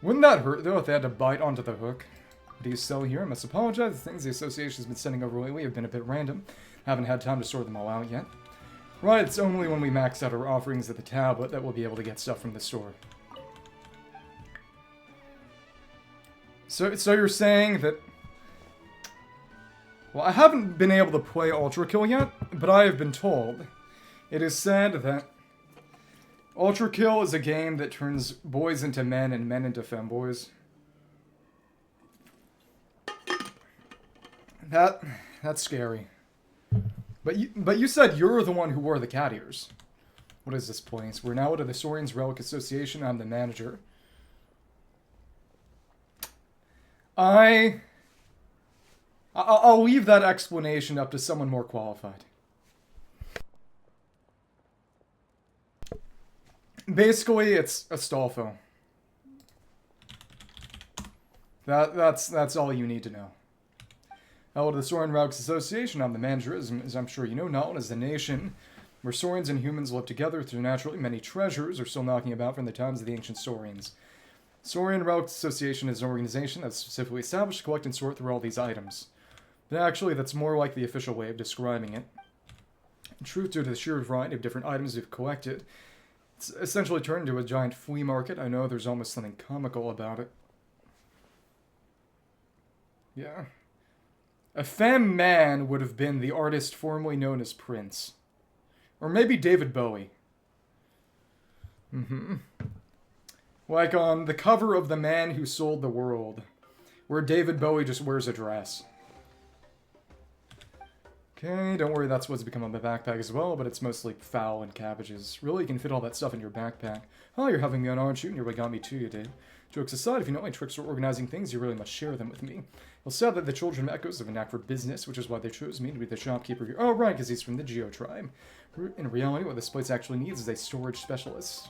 Wouldn't that hurt, though, if they had to bite onto the hook? What do you sell here? I must apologize. The things the association's been sending over lately have been a bit random. Haven't had time to sort them all out yet. Right, it's only when we max out our offerings at the tablet that we'll be able to get stuff from the store. So you're saying that... Well, I haven't been able to play Ultra Kill yet, but I have been told... It is said that Ultra Kill is a game that turns boys into men and men into femboys. That's scary. But you said you're the one who wore the cat ears. What is this place? We're now at the Saurian's Relic Association. I'm the manager. I'll leave that explanation up to someone more qualified. Basically, it's Astolfo. That's all you need to know. Hello to the Saurian Relics Association. I'm the manager, as I'm sure you know. Natlan is the nation where Saurians and humans live together through naturally many treasures are still knocking about from the times of the ancient Saurians. Saurian Relics Association is an organization that's specifically established to collect and sort through all these items. But actually, that's more like the official way of describing it. In truth, due to the sheer variety of different items we've collected, it's essentially turned into a giant flea market. I know there's almost something comical about it. Yeah. A femme man would have been the artist formerly known as Prince. Or maybe David Bowie. Like on the cover of The Man Who Sold the World, where David Bowie just wears a dress. Okay, don't worry, that's what's become on my backpack as well, but it's mostly fowl and cabbages. Really, you can fit all that stuff in your backpack. Oh, you're having me on, aren't you? And you really got me too, you did. Jokes aside, if you know my tricks for organizing things, you really must share them with me. It's sad that the children of Echoes have a knack for business, which is why they chose me to be the shopkeeper here. Oh, right, because he's from the Geo tribe. In reality, what this place actually needs is a storage specialist.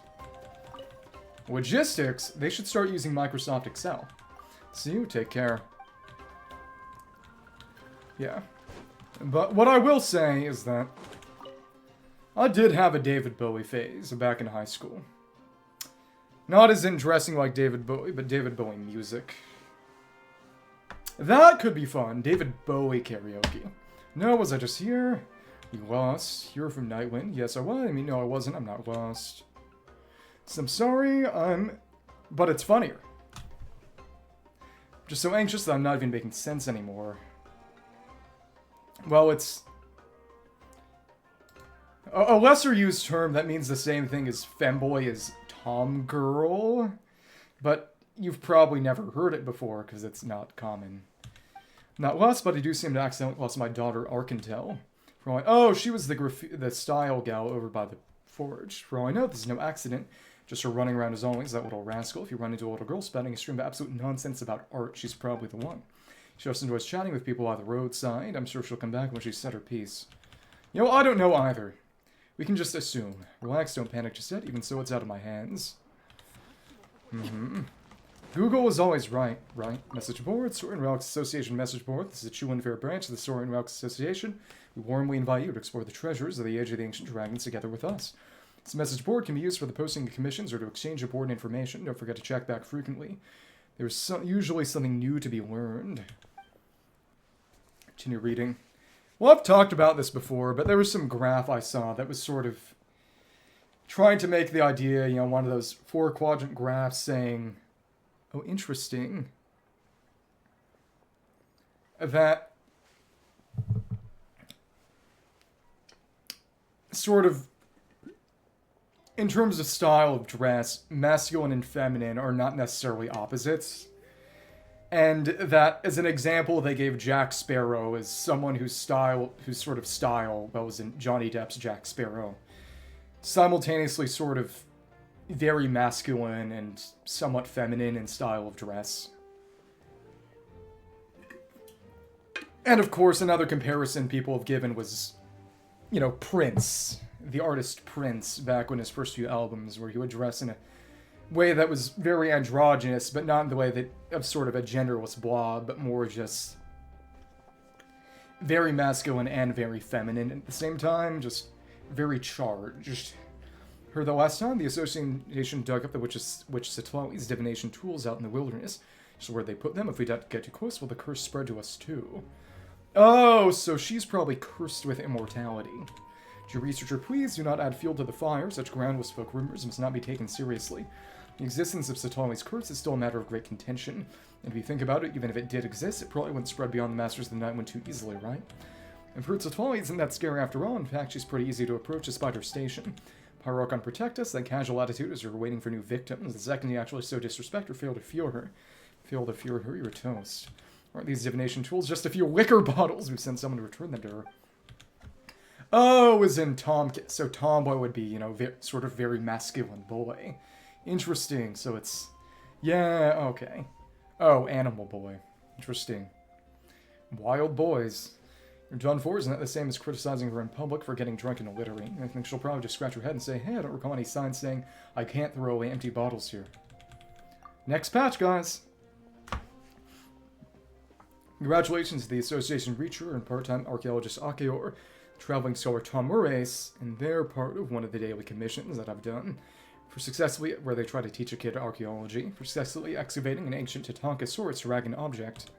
Logistics? They should start using Microsoft Excel. See you, take care. Yeah. But what I will say is that I did have a David Bowie phase back in high school. Not as in dressing like David Bowie, but David Bowie music. That could be fun. David Bowie karaoke. No, was I just here? You lost. You're from Nightwind. Yes, I was. I mean, no, I wasn't. I'm not lost. So I'm sorry. But it's funnier. I'm just so anxious that I'm not even making sense anymore. Well, it's a lesser used term that means the same thing as femboy as tomgirl, but you've probably never heard it before because it's not common. Not less, but I do seem to accidentally lost my daughter Arkantel. For all I, oh, she was the style gal over by the forge. For all I know, this is no accident. Just her running around as always, that little rascal. If you run into a little girl spouting a stream of absolute nonsense about art, she's probably the one. She also enjoys chatting with people by the roadside. I'm sure she'll come back when she's said her piece. You know, I don't know either. We can just assume. Relax, don't panic just yet. Even so, it's out of my hands. Google is always right. Message board, Saurian Relics Association message board. This is a true and fair branch of the Saurian Relics Association. We warmly invite you to explore the treasures of the Age of the Ancient Dragons together with us. This message board can be used for the posting of commissions or to exchange important information. Don't forget to check back frequently. There's usually something new to be learned. Continue reading. Well, I've talked about this before, but there was some graph I saw that was sort of trying to make the idea, you know, one of those 4-quadrant graphs saying, oh, interesting, that sort of, in terms of style of dress, masculine and feminine are not necessarily opposites. And that, as an example, they gave Jack Sparrow as someone whose sort of style, well, was in Johnny Depp's Jack Sparrow, simultaneously sort of very masculine and somewhat feminine in style of dress. And of course, another comparison people have given was, you know, Prince, the artist Prince, back when his first few albums, where he would dress in a way that was very androgynous, but not in the way that of sort of a genderless blob, but more just very masculine and very feminine at the same time, just very charged. Heard the last time the association dug up the witch Satlali's divination tools out in the wilderness. So where'd they put them? If we get too close, will the curse spread to us too? Oh, so she's probably cursed with immortality. Dear researcher, please do not add fuel to the fire. Such groundless folk rumors must not be taken seriously. The existence of Satlali's curse is still a matter of great contention. And if you think about it, even if it did exist, it probably wouldn't spread beyond the Masters of the Night One too easily, right? And for Satlali isn't that scary after all. In fact, she's pretty easy to approach despite her station. Pyroculi protect us, then casual attitude as you're waiting for new victims. The second you actually so disrespect or fail to fear her, you're toast. Aren't these divination tools just a few liquor bottles? We've sent someone to return them to her. Oh, as in so tomboy would be, you know, sort of very masculine boy. Interesting, so it's, yeah, okay. Oh, animal boy. Interesting. Wild boys. You're done for, isn't that the same as criticizing her in public for getting drunk and littering? I think she'll probably just scratch her head and say, hey, I don't recall any signs saying I can't throw away empty bottles here. Next patch, guys! Congratulations to the Association Reacher and part-time archaeologist Akeor, traveling scholar Tom Moraes, and they're part of one of the daily commissions that I've done, where they try to teach a kid archaeology, for successfully excavating an ancient Tatankasaurus dragon object.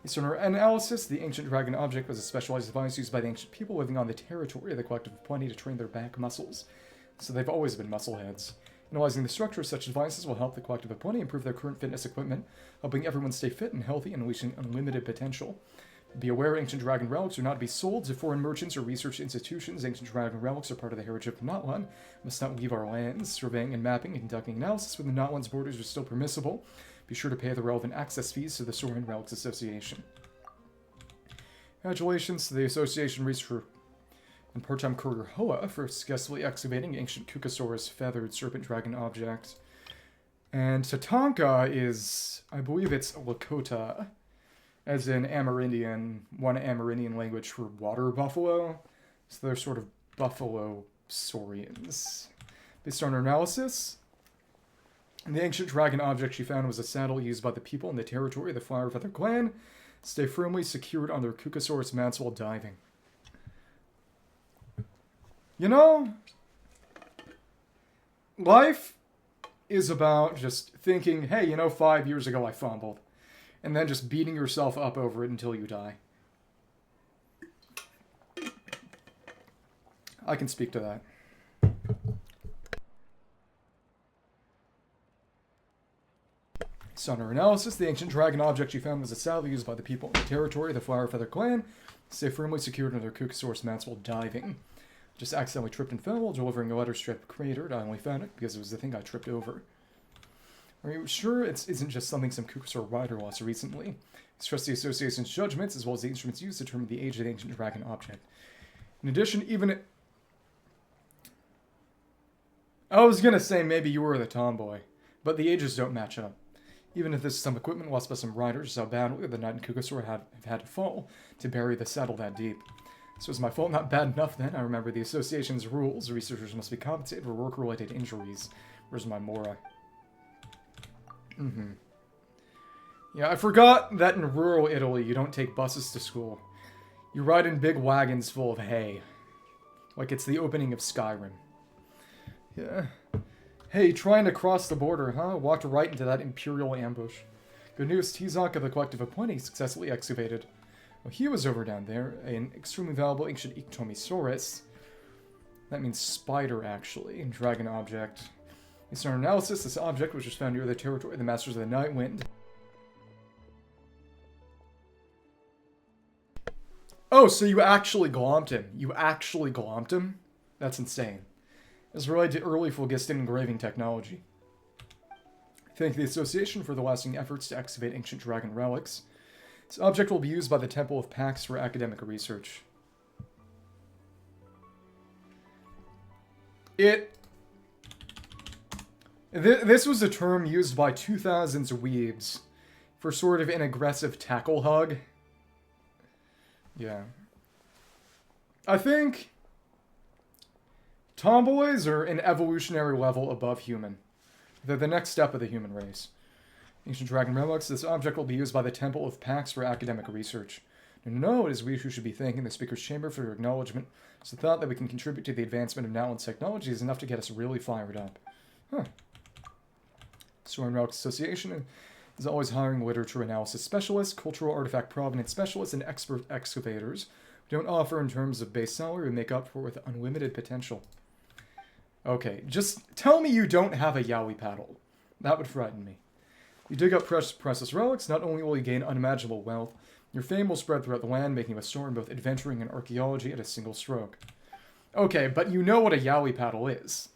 Based on our analysis, the ancient dragon object was a specialized device used by the ancient people living on the territory of the Collective of Plenty to train their back muscles, so they've always been muscleheads. Analyzing the structure of such devices will help the Collective of Plenty improve their current fitness equipment, helping everyone stay fit and healthy and unleashing unlimited potential. Be aware ancient dragon relics are not to be sold to foreign merchants or research institutions. Ancient dragon relics are part of the heritage of Natlan, must not leave our lands. Surveying and mapping and conducting analysis within Natlan's borders are still permissible. Be sure to pay the relevant access fees to the Sorin Relics Association. Congratulations to the Association Researcher and part-time courier Hoa for successfully excavating ancient Kukasaurus feathered serpent dragon object. And Tatanka is, I believe it's Lakota, as in Amerindian, one Amerindian language for water buffalo. So they're sort of buffalo saurians. Based on her analysis, the ancient dragon object she found was a saddle used by the people in the territory of the Flower Feather clan. Stay firmly secured on their Kukasaurus mats while diving. You know, life is about just thinking, hey, you know, 5 years ago I fumbled. And then just beating yourself up over it until you die. I can speak to that. So on her analysis, the ancient dragon object she found was a saddle used by the people in the territory of the Flower Feather clan. Stay firmly secured under their Kukasaurus mats while diving. Just accidentally tripped and fell while delivering a letter strip cratered. I only found it because it was the thing I tripped over. Are you sure it isn't just something some Kukasaur rider lost recently? Trust the Association's judgments as well as the instruments used to determine the age of the ancient dragon object. In addition, I was gonna say maybe you were the tomboy, but the ages don't match up. Even if this is some equipment lost by some riders, how badly the Knight and Kukasaur have had to fall to bury the saddle that deep. So is my fault not bad enough then? I remember the Association's rules. Researchers must be compensated for work-related injuries. Where's my Mora? Yeah, I forgot that in rural Italy you don't take buses to school. You ride in big wagons full of hay. Like it's the opening of Skyrim. Yeah. Hey, trying to cross the border, huh? Walked right into that Imperial ambush. Good news, Tizak of the Collective of Plenty successfully excavated. Well, he was over down there, an extremely valuable ancient Iktomisaurus. That means spider, actually. Dragon object. Based on our analysis, this object, which was found near the territory of the Masters of the Night Wind. Oh, so you actually glomped him. You actually glomped him? That's insane. It's related to early phlogiston engraving technology. Thank the Association for the lasting efforts to excavate ancient dragon relics. This object will be used by the Temple of Pax for academic research. This was a term used by 2000s weebs for sort of an aggressive tackle hug. Yeah. I think tomboys are an evolutionary level above human. They're the next step of the human race. Ancient dragon relics, this object will be used by the Temple of Pax for academic research. No, it is we who should be thanking the Speaker's Chamber for your acknowledgement. It's the thought that we can contribute to the advancement of Natlan's technology is enough to get us really fired up. Huh. Storm Relics Association is always hiring literature analysis specialists, cultural artifact provenance specialists, and expert excavators who don't offer in terms of base salary and make up for it with unlimited potential. Okay, just tell me you don't have a yaoi paddle. That would frighten me. You dig up precious relics, not only will you gain unimaginable wealth, your fame will spread throughout the land, making you a star in both adventuring and archaeology at a single stroke. Okay, but you know what a yaoi paddle is.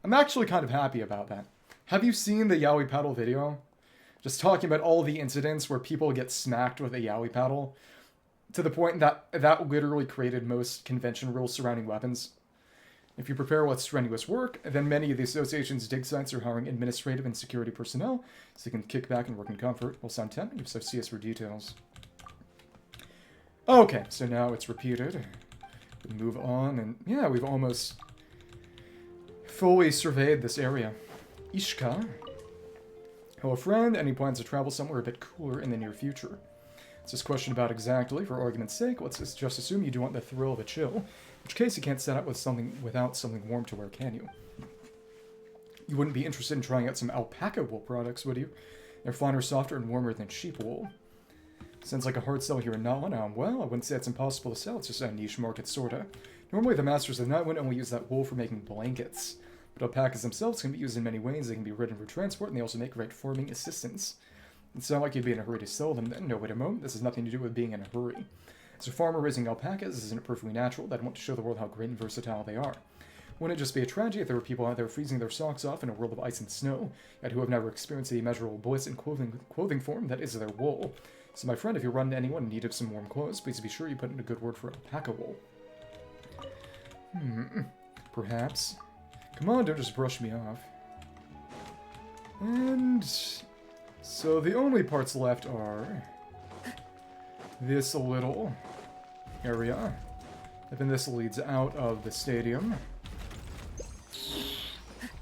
I'm actually kind of happy about that. Have you seen the yaoi paddle video? Just talking about all the incidents where people get smacked with a yaoi paddle, to the point that that literally created most convention rules surrounding weapons. If you prepare with strenuous work, then many of the association's dig sites are hiring administrative and security personnel, so you can kick back and work in comfort. Will sound tempting, so see us for details. Okay, so now it's repeated. We move on, and yeah, we've almost fully surveyed this area. Ishka. Hello, friend. Any plans to travel somewhere a bit cooler in the near future? It's this question about exactly, for argument's sake. Let's just assume you do want the thrill of a chill. In which case, you can't set out with something without something warm to wear, can you? You wouldn't be interested in trying out some alpaca wool products, would you? They're finer, softer, and warmer than sheep wool. Sounds like a hard sell here in Natlan. Well, I wouldn't say it's impossible to sell. It's just a niche market, sorta. Normally, the Masters of the Night Wind only use that wool for making blankets. But alpacas themselves can be used in many ways. They can be ridden for transport, and they also make great farming assistants. It sounds like you'd be in a hurry to sell them then. No, wait a moment. This has nothing to do with being in a hurry. As a farmer raising alpacas, isn't it perfectly natural that I want to show the world how great and versatile they are? Wouldn't it just be a tragedy if there were people out there freezing their socks off in a world of ice and snow, yet who have never experienced the immeasurable bliss in clothing form that is their wool? So my friend, if you run into anyone in need of some warm clothes, please be sure you put in a good word for alpaca wool. Perhaps. Come on, don't just brush me off. And so the only parts left are this little area. And then this leads out of the stadium.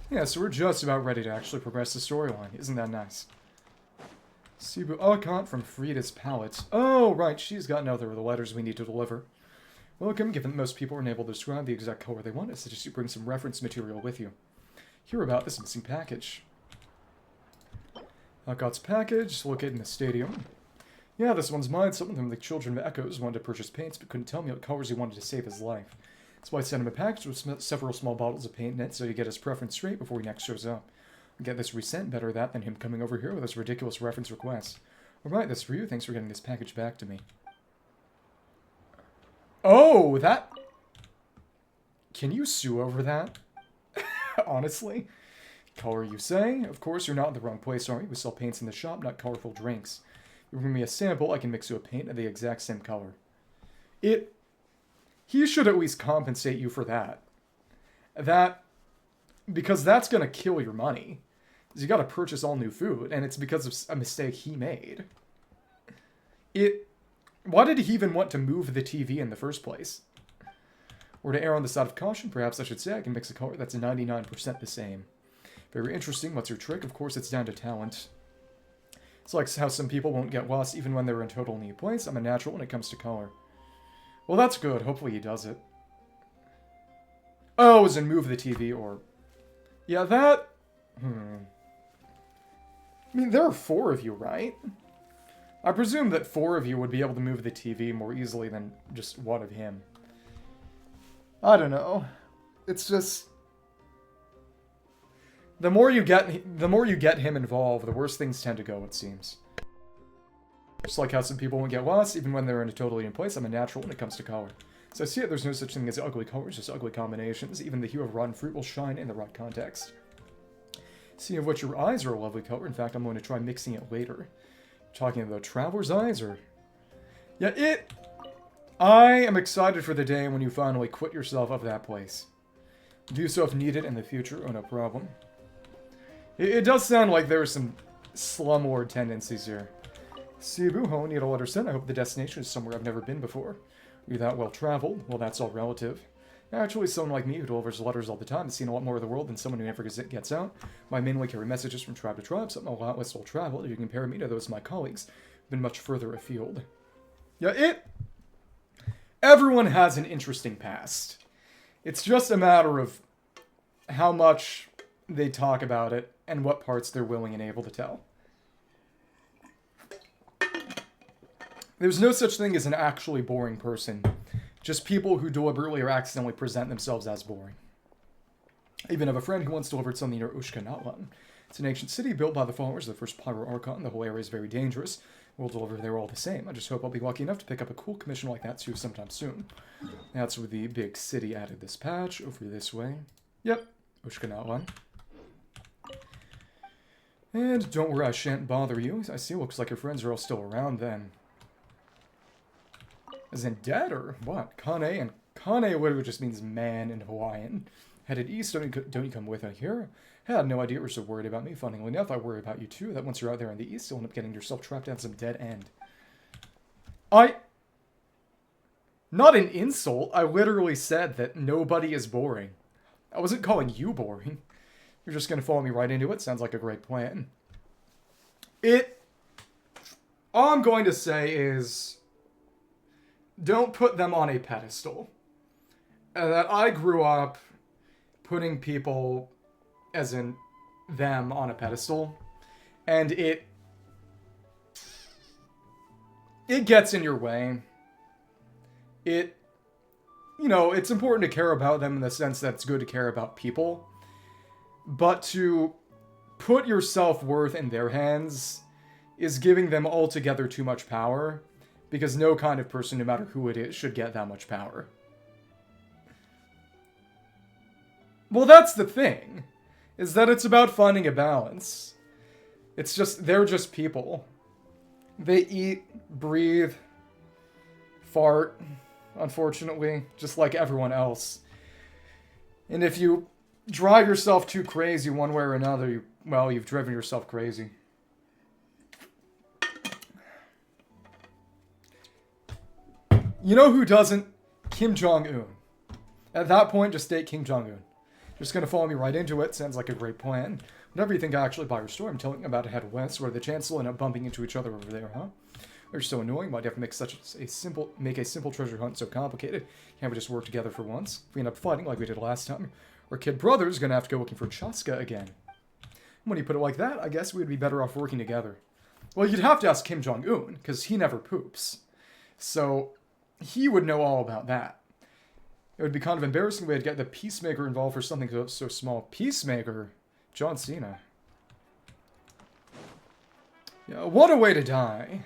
Yeah, so we're just about ready to actually progress the storyline. Isn't that nice? Cebu Akant from Frida's Palette. Oh, right, she's got another of the letters we need to deliver. Welcome, given that most people are unable to describe the exact color they want, I suggest you bring some reference material with you. Hear about this missing package. Akant's package, located in the stadium. Yeah, this one's mine. Someone from the Children of Echoes wanted to purchase paints, but couldn't tell me what colors he wanted to save his life. That's why I sent him a package with several small bottles of paint in it, so he get his preference straight before he next shows up. I'll get this resent, better that than him coming over here with this ridiculous reference request. Alright, that's for you. Thanks for getting this package back to me. Oh, that... Can you sue over that? Honestly? Color, you say? Of course, you're not in the wrong place, are you? We sell paints in the shop, not colorful drinks. If you bring me a sample, I can mix you a paint of the exact same color. He should at least compensate you for that. Because that's gonna kill your money. Because you gotta purchase all new food, and it's because of a mistake he made. Why did he even want to move the TV in the first place? Or to err on the side of caution, perhaps I should say I can mix a color that's 99% the same. Very interesting. What's your trick? Of course, it's down to talent. It's like how some people won't get lost even when they're in total new place. I'm a natural when it comes to color. Well, that's good. Hopefully he does it. Oh, as in move the TV, or... Yeah, that... I mean, there are 4 of you, right? I presume that 4 of you would be able to move the TV more easily than just one of him. I don't know. It's just... The more you get him involved, the worse things tend to go, it seems. Just like how some people won't get lost, even when they're in a totally new place. I'm a natural when it comes to color. So I see it, there's no such thing as ugly colors, just ugly combinations. Even the hue of rotten fruit will shine in the right context. Seeing of which your eyes are a lovely color. In fact, I'm going to try mixing it later. Talking about traveler's eyes, or... Yeah, I am excited for the day when you finally quit yourself of that place. Do so if needed in the future, oh no problem. It does sound like there are some slumlord tendencies here. Cebu, ho, need a letter sent. I hope the destination is somewhere I've never been before. You're that well traveled. Well, that's all relative. Actually, someone like me who delivers letters all the time has seen a lot more of the world than someone who never gets out. I mainly carry messages from tribe to tribe, so I'm a lot less well traveled if you compare me to those of my colleagues who've been much further afield. Yeah, everyone has an interesting past. It's just a matter of how much they talk about it and what parts they're willing and able to tell. There's no such thing as an actually boring person. Just people who deliberately or accidentally present themselves as boring. I even have a friend who once delivered something near Natlan. It's an ancient city built by the followers of the first Pyro Archon. The whole area is very dangerous. We'll deliver there all the same. I just hope I'll be lucky enough to pick up a cool commission like that too sometime soon. That's where the big city added this patch. Over this way. Yep. Natlan. And don't worry, I shan't bother you. I see, looks like your friends are all still around then. As in dead, or what? Kane, and Kane literally just means man in Hawaiian. Headed east, don't you come with me here? I had no idea you were so worried about me. Funnily enough, I worry about you too, that once you're out there in the east, you'll end up getting yourself trapped down some dead end. Not an insult, I literally said that nobody is boring. I wasn't calling you boring. You're just gonna follow me right into it? Sounds like a great plan. All I'm going to say is... Don't put them on a pedestal. That I grew up putting people, as in them, on a pedestal. And it gets in your way. You know, it's important to care about them in the sense that it's good to care about people. But to put your self-worth in their hands is giving them altogether too much power. Because no kind of person, no matter who it is, should get that much power. Well, that's the thing. Is that it's about finding a balance. It's just, they're just people. They eat, breathe, fart, unfortunately, just like everyone else. And if you drive yourself too crazy one way or another, well, you've driven yourself crazy. You know who doesn't? Kim Jong-un. At that point, just state Kim Jong-un. Just gonna follow me right into it. Sounds like a great plan. Whenever you think I actually buy your store, I'm telling you about to head west, where the chance will end up bumping into each other over there, huh? They're so annoying. Why'd you have to make a simple treasure hunt so complicated? Can't we just work together for once? If we end up fighting like we did last time, our kid brother's gonna have to go looking for Chaska again. When you put it like that, I guess we'd be better off working together. Well, you'd have to ask Kim Jong-un, because he never poops. So... he would know all about that. It would be kind of embarrassing way to get the Peacemaker involved for something so small. Peacemaker? John Cena. Yeah, what a way to die.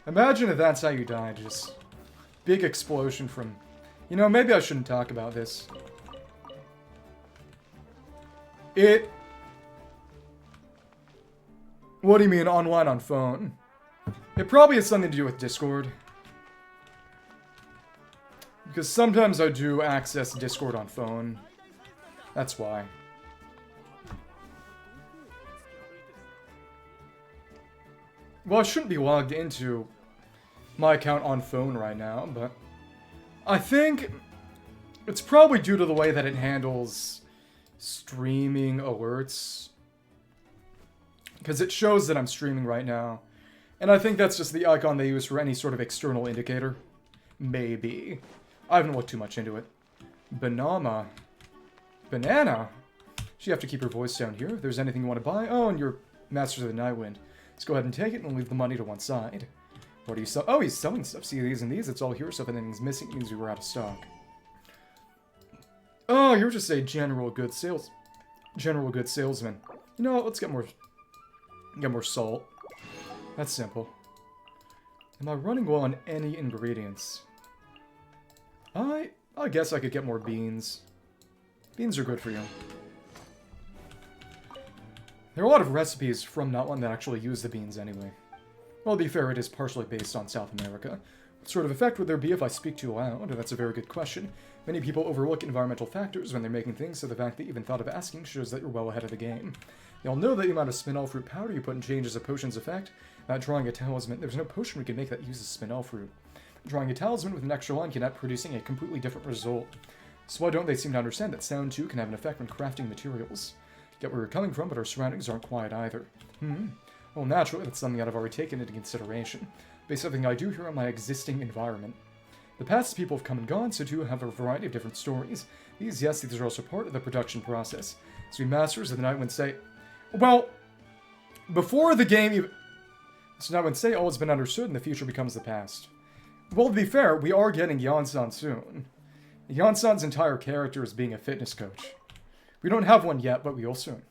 Imagine if that's how you died. Just big explosion from... You know, maybe I shouldn't talk about this. What do you mean online on phone? It probably has something to do with Discord. Because sometimes I do access Discord on phone. That's why. Well, I shouldn't be logged into my account on phone right now, but I think it's probably due to the way that it handles streaming alerts. Because it shows that I'm streaming right now. And I think that's just the icon they use for any sort of external indicator. Maybe. I haven't looked too much into it. Banana. Banana? You have to keep your voice down here. If there's anything you want to buy, oh, and you're Masters of the Nightwind. Let's go ahead and take it and leave the money to one side. What are you selling? Oh, he's selling stuff. See these and these? It's all here. So if anything's missing, it means we were out of stock. Oh, you're just a general good salesman. You know what? Let's get more salt. That's simple. Am I running low on any ingredients? I guess I could get more beans. Beans are good for you. There are a lot of recipes from Natlan that actually use the beans anyway. Well, to be fair, it is partially based on South America. What sort of effect would there be if I speak too loud? That's a very good question. Many people overlook environmental factors when they're making things, so the fact that you even thought of asking shows that you're well ahead of the game. You'll know that the amount of spinel fruit powder you put in changes a potion's effect. Not drawing a talisman, there's no potion we can make that uses spinel fruit. Drawing a talisman with an extra line can end up producing a completely different result. So why don't they seem to understand that sound too can have an effect when crafting materials? Get where you're coming from, but our surroundings aren't quiet either. Well, naturally, that's something I've already taken into consideration, based on something I do here on my existing environment. The past people have come and gone, so too have a variety of different stories. These are also part of the production process. As we masters of the Night say, well, before the game even... So now when say all has been understood and the future becomes the past. Well, to be fair, we are getting Iansan soon. Iansan's entire character is being a fitness coach. We don't have one yet, but we will soon.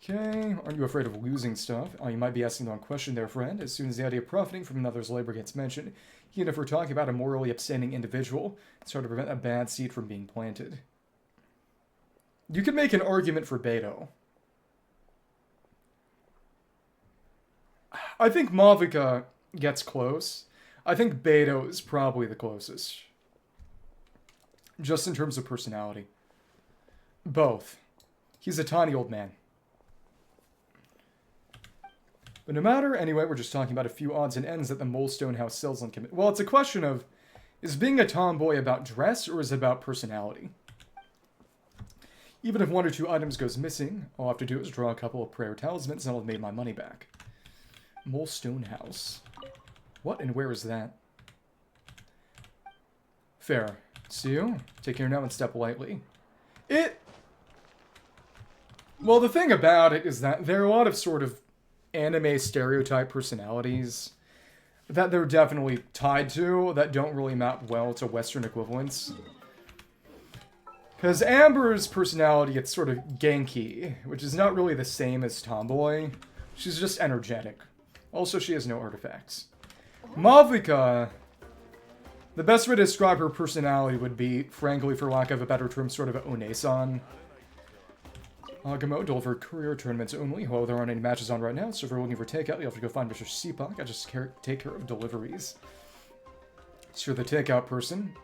Okay, aren't you afraid of losing stuff? Oh, you might be asking the wrong question there, friend. As soon as the idea of profiting from another's labor gets mentioned, even if we're talking about a morally upstanding individual, it's hard to prevent a bad seed from being planted. You could make an argument for Beto. I think Mavica gets close. I think Beto is probably the closest. Just in terms of personality. Both. He's a tiny old man. But no matter, anyway, we're just talking about a few odds and ends that the Molestone House sells on commit. Well, it's a question of, is being a tomboy about dress or is it about personality? Even if one or two items goes missing, all I have to do is draw a couple of prayer talismans and I'll have made my money back. Molestone House. What and where is that? Fair. See you? Take care now and step lightly. Well, the thing about it is that there are a lot of sort of anime stereotype personalities that they're definitely tied to that don't really map well to Western equivalents. Because Amber's personality gets sort of Genki, which is not really the same as Tomboy. She's just energetic. Also, she has no artifacts. Mavica, the best way to describe her personality would be, frankly, for lack of a better term, sort of Onesan. Agamo delivered courier tournaments only. Well, there aren't any matches on right now, so if you're looking for takeout, you'll have to go find Mr. Seepak. I just take care of deliveries. So you're the takeout person.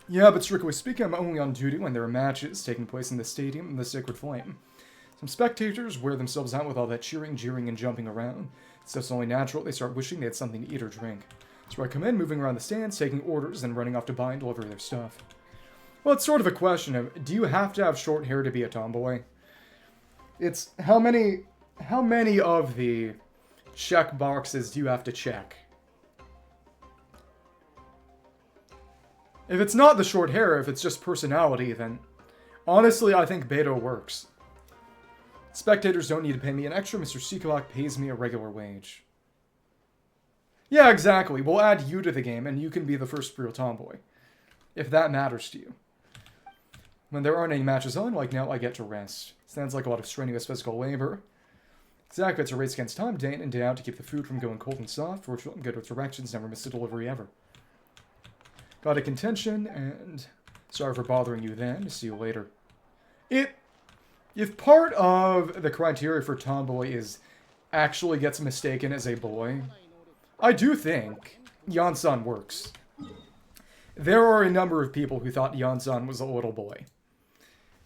Yeah, but strictly speaking, I'm only on duty when there are matches taking place in the stadium and the Sacred Flame. Some spectators wear themselves out with all that cheering, jeering, and jumping around. It's just only natural they start wishing they had something to eat or drink. So I come in, moving around the stands, taking orders, and running off to buy and deliver their stuff. Well, it's sort of a question of, do you have to have short hair to be a tomboy? It's, how many of the check boxes do you have to check? If it's not the short hair, if it's just personality, then honestly, I think Beto works. Spectators don't need to pay me an extra. Mr. Seekalak pays me a regular wage. Yeah, exactly. We'll add you to the game, and you can be the first real tomboy. If that matters to you. When there aren't any matches on, like now, I get to rest. Sounds like a lot of strenuous physical labor. Exactly, it's a race against time, day in and day out, to keep the food from going cold and soft. Fortunately, I'm good with directions, never miss a delivery ever. Got a contention, and sorry for bothering you then. See you later. If part of the criteria for tomboy is actually gets mistaken as a boy, I do think Iansan works. There are a number of people who thought Iansan was a little boy.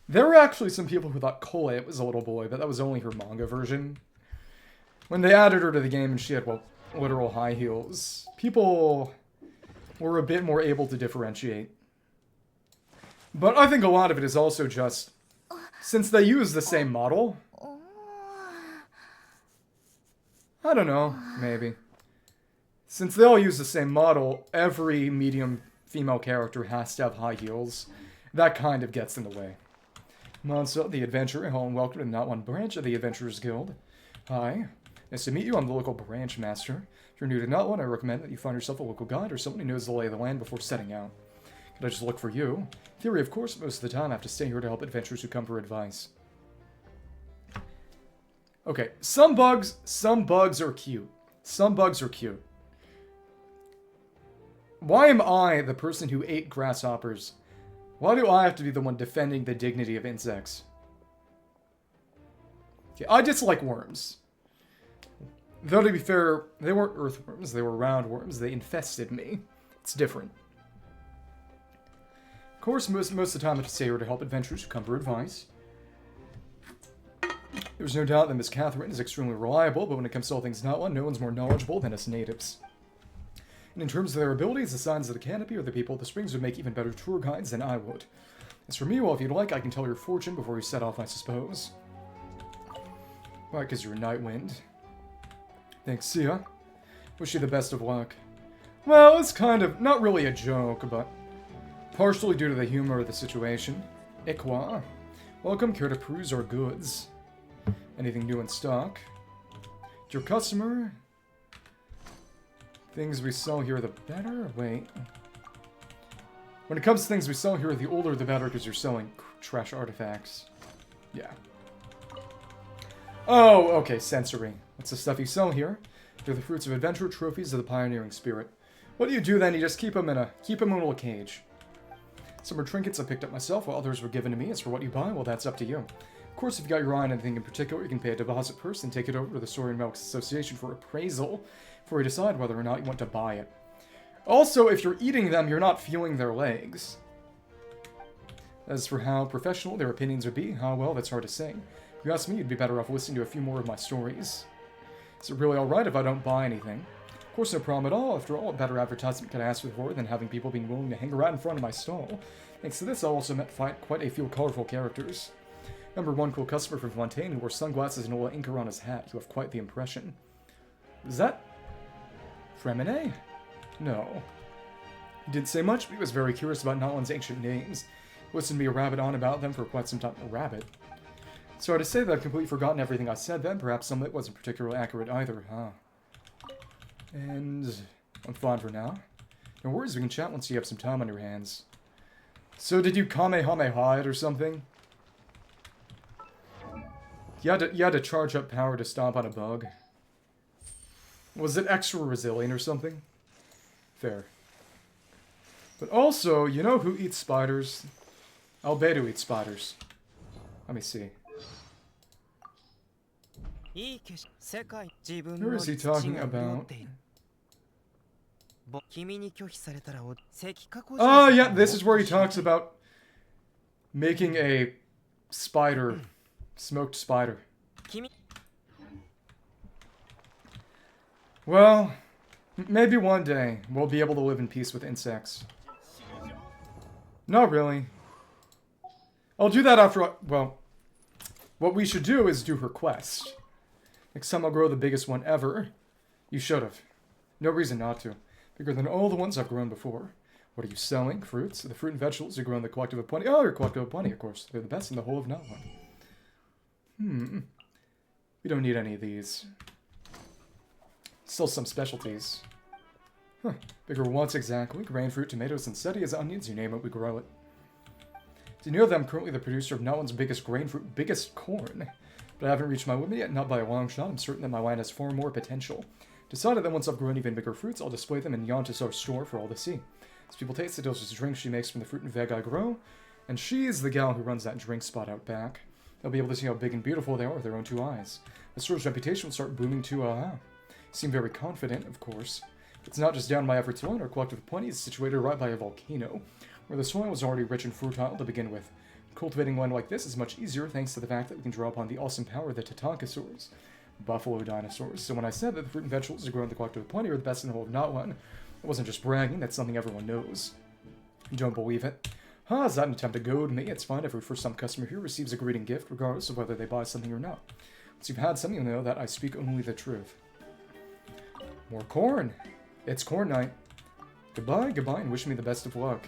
There were actually some people who thought Colette was a little boy, but that was only her manga version. When they added her to the game and she had, well, literal high heels, people were a bit more able to differentiate. But I think a lot of it is also just, since they use the same model, I don't know, maybe. Since they all use the same model, every medium female character has to have high heels. That kind of gets in the way. Monsa, the adventurer, hello and welcome to the Not One branch of the Adventurers Guild. Hi. Nice to meet you. I'm the local branch master. If you're new to Natlan, I recommend that you find yourself a local guide or someone who knows the lay of the land before setting out. Could I just look for you? In theory, of course, most of the time I have to stay here to help adventurers who come for advice. Okay, some bugs are cute. Some bugs are cute. Why am I the person who ate grasshoppers? Why do I have to be the one defending the dignity of insects? Okay, I dislike worms. Though to be fair, they weren't earthworms, they were roundworms. They infested me. It's different. Of course, most of the time I have to stay here to help adventurers who come for advice. There's no doubt that Miss Catherine is extremely reliable, but when it comes to all things Natlan, no one's more knowledgeable than us natives. And in terms of their abilities, the Signs of the Canopy or the people of the Springs would make even better tour guides than I would. As for me, well, if you'd like, I can tell your fortune before you set off, I suppose. Why, because you're Nightwind. Thanks, see ya. Wish you the best of luck. Well, it's kind of, not really a joke, but partially due to the humor of the situation. Ikwa. Welcome, care to peruse our goods. Anything new in stock? Your customer? Things we sell here, the better? Wait. When it comes to things we sell here, the older the better, because you're selling trash artifacts. Yeah. Oh, okay, sensory. What's the stuff you sell here? They're the fruits of adventure, trophies of the pioneering spirit. What do you do then? You just keep them in a little cage. Some are trinkets I picked up myself, while others were given to me. As for what you buy, well, that's up to you. Of course, if you got your eye on anything in particular, you can pay a deposit first and take it over to the Saurian Relics Association for appraisal before you decide whether or not you want to buy it. Also, if you're eating them, you're not feeling their legs. As for how professional their opinions would be, well, that's hard to say. If you ask me, you'd be better off listening to a few more of my stories. Is it really alright if I don't buy anything? Of course, no problem at all. After all, a better advertisement could I ask for than having people being willing to hang around in front of my stall. Thanks to this, I also met quite a few colorful characters. Remember one cool customer from Fontaine who wore sunglasses and a little inker on his hat. You have quite the impression. Was that Fremine? No. He didn't say much, but he was very curious about Natlan's ancient names. He listened to me rabbit on about them for quite some time. A rabbit? Sorry to say that I've completely forgotten everything I said then. Perhaps some of it wasn't particularly accurate either, huh? And I'm fine for now. No worries, we can chat once you have some time on your hands. So did you Kamehameha it or something? You had to charge up power to stomp on a bug. Was it extra resilient or something? Fair. But also, you know who eats spiders? Albedo eats spiders. Let me see. Who is he talking about? Oh, yeah, this is where he talks about making a spider, smoked spider. Well, maybe one day we'll be able to live in peace with insects. Not really. I'll do that after, well, what we should do is do her quest. Next time I'll grow the biggest one ever. You should have. No reason not to. Bigger than all the ones I've grown before. What are you selling? Fruits? The fruit and vegetables you grow in the Collective of Plenty. Oh, your Collective of Plenty, of course. They're the best in the whole of Natlan. We don't need any of these. Still some specialties. Huh. Bigger wants exactly. Grain, fruit, tomatoes, and setias, onions, you name it, we grow it. Do you know that I'm currently the producer of Natlan's biggest grain fruit, biggest corn? But I haven't reached my limit yet, not by a long shot. I'm certain that my land has far more potential. Decided that once I've grown even bigger fruits, I'll display them in Iansan's store for all to see. As people taste the delicious drink she makes from the fruit and veg I grow, and she is the gal who runs that drink spot out back. They'll be able to see how big and beautiful they are with their own two eyes. The store's reputation will start booming too, Seem very confident, of course. It's not just down my efforts alone. Our Collective of Plenty is situated right by a volcano, where the soil is already rich and fertile to begin with. Cultivating land like this is much easier thanks to the fact that we can draw upon the awesome power of the Tatankasaurs, buffalo dinosaurs. So when I said that the fruit and vegetables that grow in the Collective of Plenty are the best in the whole of Natlan, I wasn't just bragging, that's something everyone knows. You don't believe it? Is that an attempt to goad me? It's fine. Every first-time customer here receives a greeting gift, regardless of whether they buy something or not. Once you've had something, you'll know that I speak only the truth. More corn! It's corn night. Goodbye, and wish me the best of luck.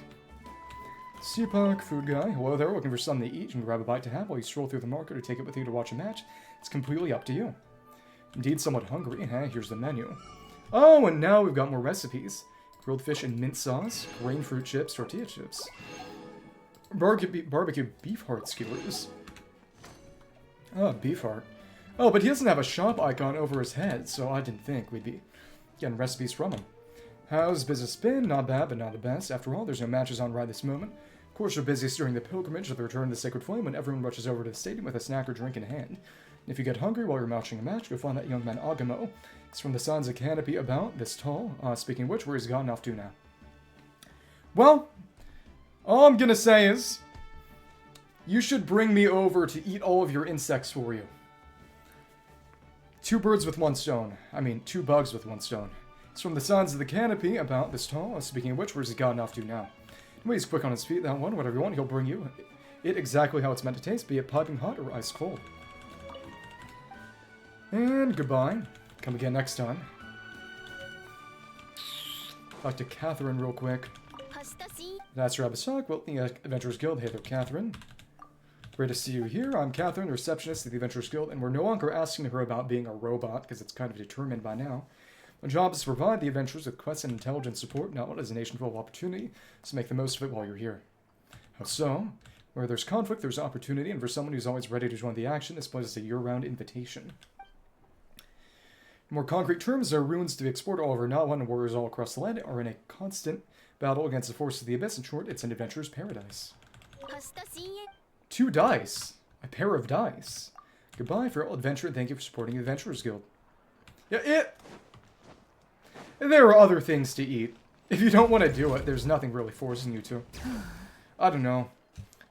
Seapak, food guy. Hello there, looking for something to eat. You can grab a bite to have while you stroll through the market or take it with you to watch a match. It's completely up to you. Indeed, somewhat hungry. Here's the menu. Oh, and now we've got more recipes. Grilled fish and mint sauce, grain fruit chips, tortilla chips. Barbecue beef heart skewers. Oh, beef heart. Oh, but he doesn't have a shop icon over his head, so I didn't think we'd be getting recipes from him. How's business been? Not bad, but not the best. After all, there's no matches on right this moment. Of course, we're busiest during the pilgrimage of the return of the Sacred Flame when everyone rushes over to the stadium with a snack or drink in hand. And if you get hungry while you're watching a match, go find that young man Agamo. He's from the Sons of Canopy about this tall. Speaking of which, where he's gotten off to now? Well, all I'm gonna say is, you should bring me over to eat all of your insects for you. 2 birds with 1 stone. I mean, 2 bugs with 1 stone. It's from the Sons of the Canopy, about this tall. Speaking of which, where's he gotten off to now? Anyway, he's quick on his feet, that one. Whatever you want, he'll bring you it exactly how it's meant to taste, be it piping hot or ice cold. And goodbye. Come again next time. Talk to Catherine real quick. That's Rabasok, well, the Adventurers Guild. Hey there, Catherine. Great to see you here. I'm Catherine, the receptionist of the Adventurers Guild, and we're no longer asking her about being a robot, because it's kind of determined by now. My job is to provide the adventurers with quests and intelligence support, not what is a nation full of opportunity, so make the most of it while you're here. How so? Where there's conflict, there's opportunity, and for someone who's always ready to join the action, this place is a year-round invitation. In more concrete terms, there are ruins to be explored all over Natlan, and warriors all across the land are in a constant battle against the forces of the abyss. In short, it's an adventurer's paradise. 2 dice. A pair of dice. Goodbye for all adventure, and thank you for supporting the Adventurers Guild. Yeah, there are other things to eat. If you don't want to do it, there's nothing really forcing you to. I don't know.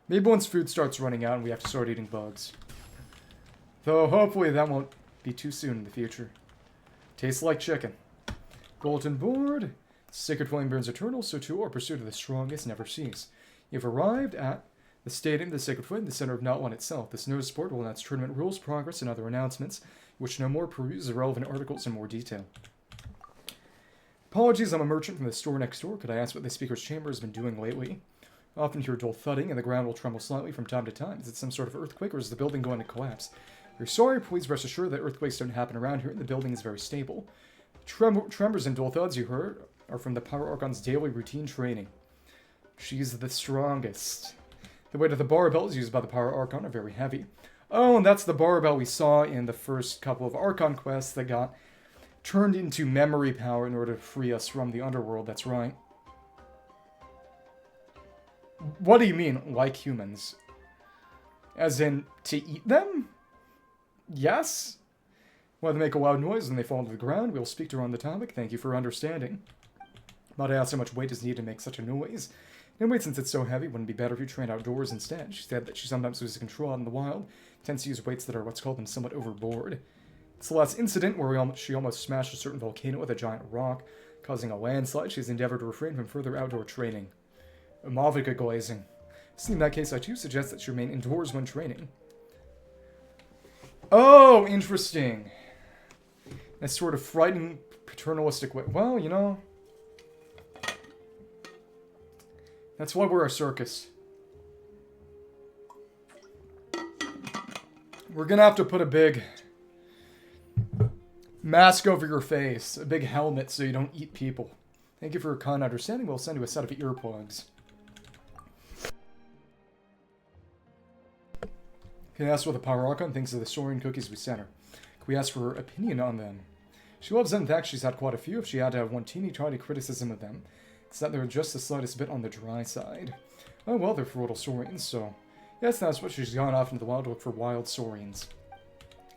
Maybe once food starts running out and we have to start eating bugs. Though hopefully that won't be too soon in the future. Tastes like chicken. Golden board. Sacred flame burns eternal, so too our pursuit of the strongest never cease. You've arrived at the stadium of the Sacred Flame, the center of Natlan itself. This notice board will announce tournament rules, progress, and other announcements, which no more peruse the relevant articles in more detail. Apologies, I'm a merchant from the store next door. Could I ask what the speaker's chamber has been doing lately? I often hear dull thudding, and the ground will tremble slightly from time to time. Is it some sort of earthquake, or is the building going to collapse? We're sorry, please rest assured that earthquakes don't happen around here, and the building is very stable. Tremors and dull thuds you heard are from the Pyro Archon's daily routine training. She's the strongest. The weight of the barbells used by the Pyro Archon are very heavy. Oh, and that's the barbell we saw in the first couple of Archon quests that got turned into memory power in order to free us from the underworld, that's right. What do you mean, like humans? As in, to eat them? Yes? While they make a loud noise when they fall to the ground, we'll speak to her on the topic. Thank you for understanding. But I asked how much weight is needed to make such a noise. Anyway, since it's so heavy, wouldn't it be better if you trained outdoors instead? She said that she sometimes loses control out in the wild, tends to use weights that are what's called somewhat overboard. It's the last incident where she almost smashed a certain volcano with a giant rock, causing a landslide. She's endeavored to refrain from further outdoor training. Malvika glazing. See, in that case, I too suggest that she remain indoors when training. Oh, interesting. That sort of frightening, paternalistic way. Well, you know, that's why we're a circus. We're gonna have to put a big mask over your face, a big helmet so you don't eat people. Thank you for your kind understanding. We'll send you a set of earplugs. Can I ask what the Pyro Archon thinks of the Saurian cookies we sent her? Can we ask for her opinion on them? She loves them. In fact, she's had quite a few. If she had to have one teeny tiny criticism of them, it's that they're just the slightest bit on the dry side. Oh well, they're for little saurians, so yes, that's what she's gone off into the wild to look for wild saurians.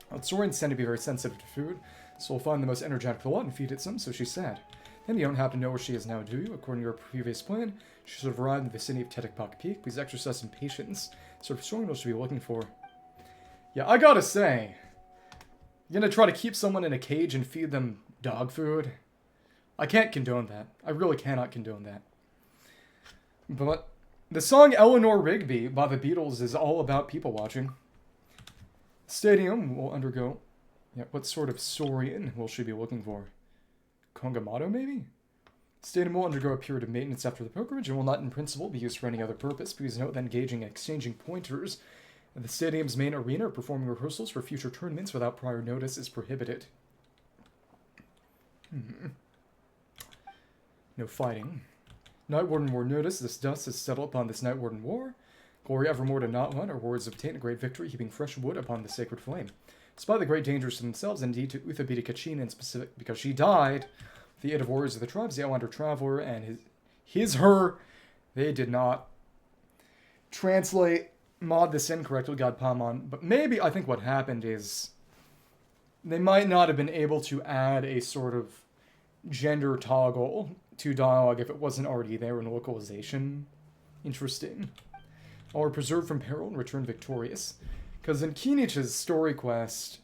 Wild saurians tend to be very sensitive to food, so we'll find the most energetic of the lot and feed it some, so she said. Then you don't happen to know where she is now, do you? According to your previous plan, she should have arrived in the vicinity of Tetikpak Peak. Please exercise some patience. Sort of saurian will she be looking for? Yeah, I gotta say, you're gonna try to keep someone in a cage and feed them dog food? I can't condone that. I really cannot condone that. But the song Eleanor Rigby by the Beatles is all about people watching. Stadium will undergo... Yeah, what sort of saurian will she be looking for? Kongamato, maybe? Stadium will undergo a period of maintenance after the pilgrimage and will not in principle be used for any other purpose. Please note that engaging and exchanging pointers The stadium's main arena, performing rehearsals for future tournaments without prior notice is prohibited. No fighting. Night Warden War notice. This dust has settled upon this Night Warden War. Glory evermore to Natlan. Our warriors obtain a great victory, heaping fresh wood upon the sacred flame. Despite the great dangers to themselves, and indeed to Uthabita Kachin in specific, because she died, the aid of warriors of the tribes, the Outlander Traveler, and her, they did not translate, mod this incorrectly, God Pamon, but maybe I think what happened is they might not have been able to add a sort of gender toggle to dialogue if it wasn't already there in localization. Interesting. All are preserved from peril and return victorious. Because in Kinich's story quest,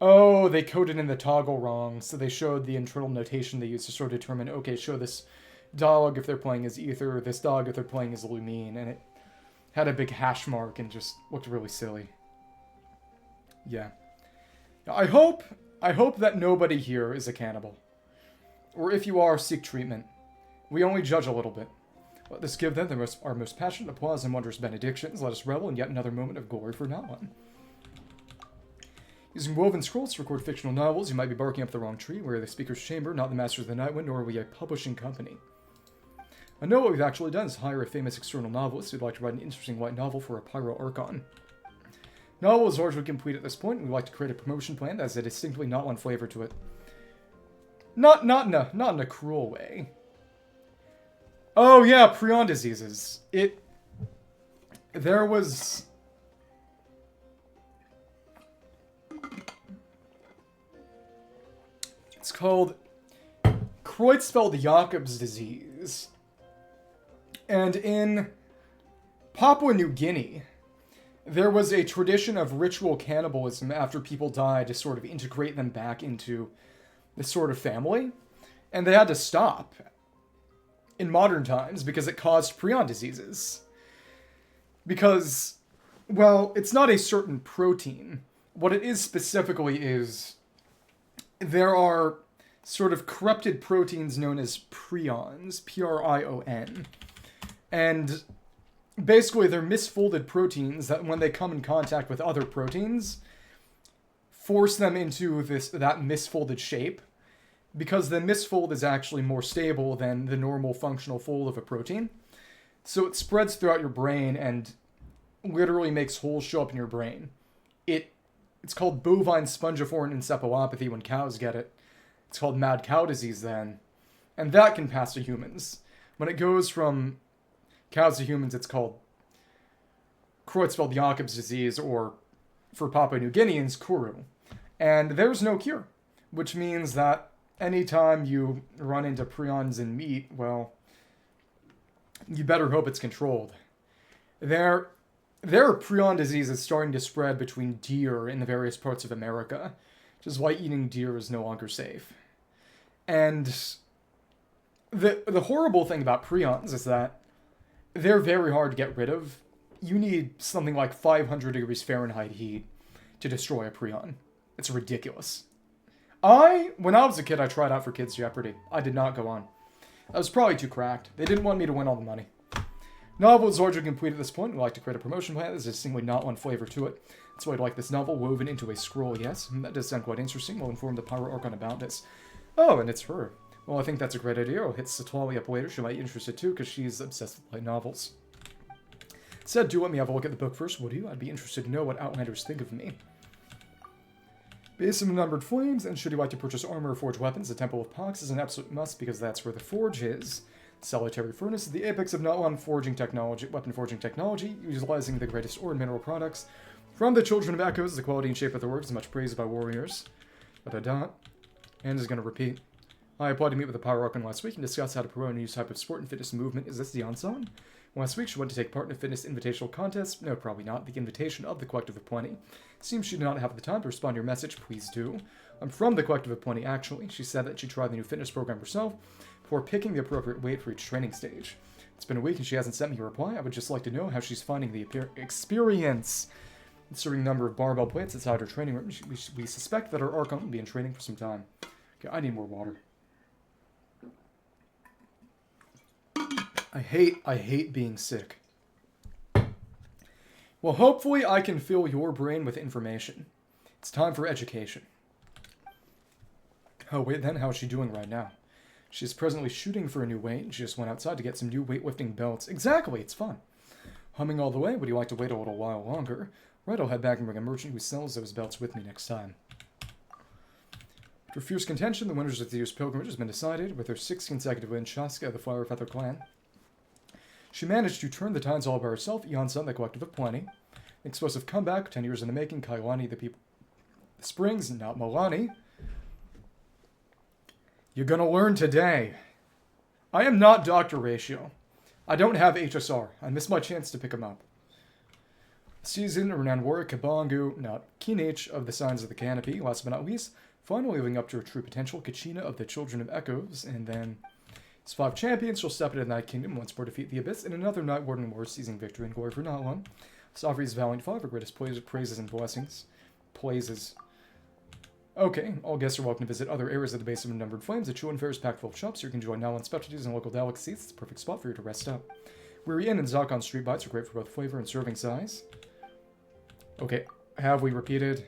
they coded in the toggle wrong, so they showed the internal notation they used to sort of determine, okay, show this dog if they're playing as Ether, this dog if they're playing as Lumine, and it had a big hash mark and just looked really silly. Yeah. I hope that nobody here is a cannibal. Or if you are, seek treatment. We only judge a little bit. Let us give them our most passionate applause and wondrous benedictions. Let us revel in yet another moment of glory for Natlan. Using woven scrolls to record fictional novels, you might be barking up the wrong tree. We're the speaker's chamber, not the masters of the Nightwind, nor are we a publishing company. I know what we've actually done is hire a famous external novelist who'd like to write an interesting light novel for a Pyro Archon. Novel is largely complete at this point, and we'd like to create a promotion plan that has a distinctly Natlan flavor to it. Not in a cruel way. Oh yeah, prion diseases. There was... It's called Creutzfeldt-Jakob's disease. And in Papua New Guinea, there was a tradition of ritual cannibalism after people died to sort of integrate them back into this sort of family. And they had to stop in modern times because it caused prion diseases. Because, well, it's not a certain protein. What it is specifically is there are sort of corrupted proteins known as prions, P-R-I-O-N. And basically they're misfolded proteins that when they come in contact with other proteins, force them into that misfolded shape. Because the misfold is actually more stable than the normal functional fold of a protein. So it spreads throughout your brain and literally makes holes show up in your brain. It's called bovine spongiform encephalopathy when cows get it. It's called mad cow disease then. And that can pass to humans. When it goes from cows to humans, it's called Creutzfeldt-Jakob's disease, or for Papua New Guineans, Kuru. And there's no cure. Which means that anytime you run into prions in meat, well, you better hope it's controlled. There are prion diseases starting to spread between deer in the various parts of America, which is why eating deer is no longer safe. And the horrible thing about prions is that they're very hard to get rid of. You need something like 500 degrees Fahrenheit heat to destroy a prion. It's ridiculous. When I was a kid, I tried out for Kids Jeopardy. I did not go on. I was probably too cracked. They didn't want me to win all the money. Novel is largely complete at this point. We'd like to create a promotion plan. There's distinctly not one flavor to it. That's why I'd like this novel woven into a scroll, yes. That does sound quite interesting. We'll inform the Pyro Archon about this. Oh, and it's her. Well, I think that's a great idea. I'll hit Satwali up later. She might be interested too, because she's obsessed with light novels. Said, do let me have a look at the book first, would you? I'd be interested to know what Outlanders think of me. Base of Numbered Flames, and should you like to purchase armor or forge weapons, the Temple of Pox is an absolute must because that's where the forge is. Solitary Furnace is the apex of Natlan forging technology, weapon forging technology, utilizing the greatest ore and mineral products. From the Children of Echoes, the quality and shape of the work is much praised by warriors. And is going to repeat. I applied to meet with the Pyro Archon last week and discuss how to promote a new type of sport and fitness movement. Is this the Iansan? Last week she went to take part in a fitness invitational contest. No, probably not. The invitation of the Collective of Plenty. Seems she did not have the time to respond to your message. Please do. I'm from the Collective of Plenty, actually. She said that she tried the new fitness program herself before picking the appropriate weight for each training stage. It's been a week and she hasn't sent me a reply. I would just like to know how she's finding the experience. Considering the number of barbell plates inside her training room, we suspect that her Archon will be in training for some time. Okay, I need more water. I hate being sick. Well, hopefully I can fill your brain with information. It's time for education. Oh, wait, then how's she doing right now? She's presently shooting for a new weight, and she just went outside to get some new weightlifting belts. Exactly, it's fun. Humming all the way, would you like to wait a little while longer? Right, I'll head back and bring a merchant who sells those belts with me next time. After fierce contention, the winners of the year's pilgrimage has been decided, with her 6th consecutive win, Shaska of the Flower Feather clan. She managed to turn the tides all by herself, Iansan, the collective of plenty. An explosive comeback, 10 years in the making, Kailani, the people. The Springs, not Milani. You're gonna learn today. I am not Dr. Ratio. I don't have HSR. I missed my chance to pick him up. Season, renowned warrior, Kabangu, not Kinich of the Signs of the Canopy, last but not least, finally living up to her true potential, Kachina of the Children of Echoes, and then his 5 champions shall step into the Night Kingdom once more defeat the Abyss in another Night Warden War seizing victory and glory for Natlan. Safri's valiant 5, her greatest praises and blessings. Plaises. Okay, all guests are welcome to visit other areas of the base of Unnumbered Flames. A chill and fair is packed full of shops. You can enjoy Natlan specialties and local delicacies. It's a perfect spot for you to rest up. Weary Inn and Zakon Street Bites are great for both flavor and serving size. Okay, have we repeated?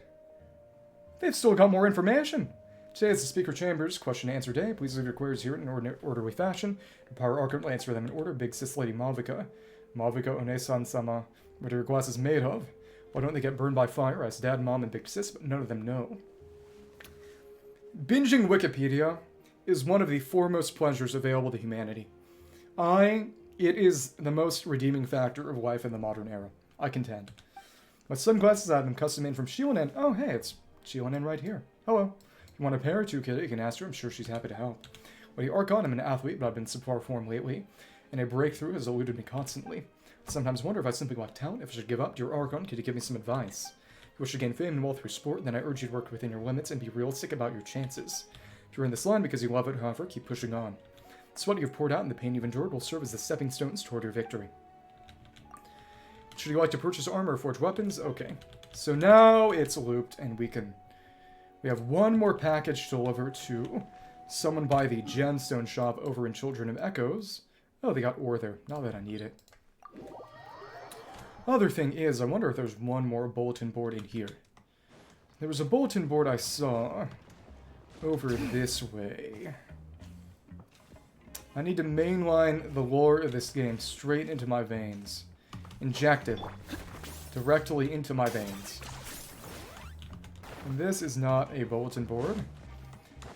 They've still got more information. Today is the Speaker Chambers question and answer day. Please leave your queries here in an orderly fashion. Empower Archon will answer them in order. Big Sis Lady Malvika. Malvika Onesan-sama. What are your glasses made of? Why don't they get burned by fire? Ask Dad, Mom, and Big Sis, but none of them know. Binging Wikipedia is one of the foremost pleasures available to humanity. It is the most redeeming factor of life in the modern era. I contend. My sunglasses, I have them custom made from Shionen. Oh, hey, it's Shionen right here. Hello. If you want a pair or two, kid, you can ask her. I'm sure she's happy to help. Lady Archon, I'm an athlete, but I've been subpar form lately, and a breakthrough has eluded me constantly. I sometimes wonder if I simply lack talent, if I should give up. Dear Archon, could you give me some advice? If you wish to gain fame and wealth through sport, then I urge you to work within your limits and be realistic about your chances. If you're in this line because you love it, however, keep pushing on. The sweat you've poured out and the pain you've endured will serve as the stepping stones toward your victory. Should you like to purchase armor or forge weapons? Okay. So now it's looped, and we have one more package to deliver to someone by the gemstone shop over in Children of Echoes. Oh, they got ore there. Not that I need it. Other thing is, I wonder if there's one more bulletin board in here. There was a bulletin board I saw over this way. I need to mainline the lore of this game straight into my veins. Injected directly into my veins. And this is not a bulletin board.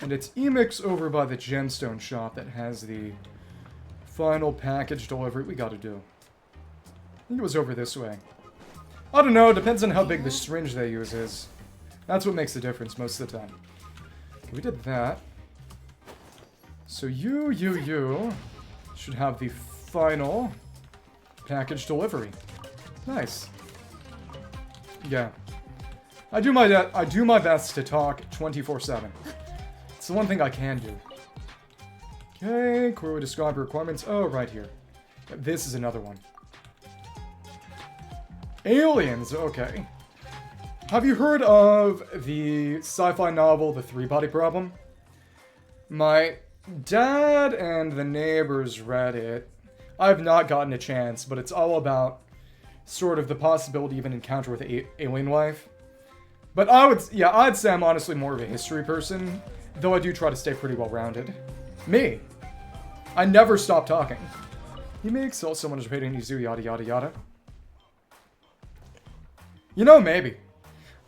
And it's Emix over by the gemstone shop that has the final package delivery we gotta do. I think it was over this way. I don't know, depends on how big the syringe they use is. That's what makes the difference most of the time. Okay, we did that. So you should have the final package delivery. Nice. Yeah. I do my best to talk 24/7. It's the one thing I can do. Okay, clearly describe requirements. Oh, right here. This is another one. Aliens, okay. Have you heard of the sci-fi novel, The Three-Body Problem? My dad and the neighbors read it. I've not gotten a chance, but it's all about sort of the possibility of an encounter with an alien life. But I'd say I'm honestly more of a history person, though I do try to stay pretty well-rounded. Me. I never stop talking. He may excel someone as rating Izu, yada yada yada. You know, maybe.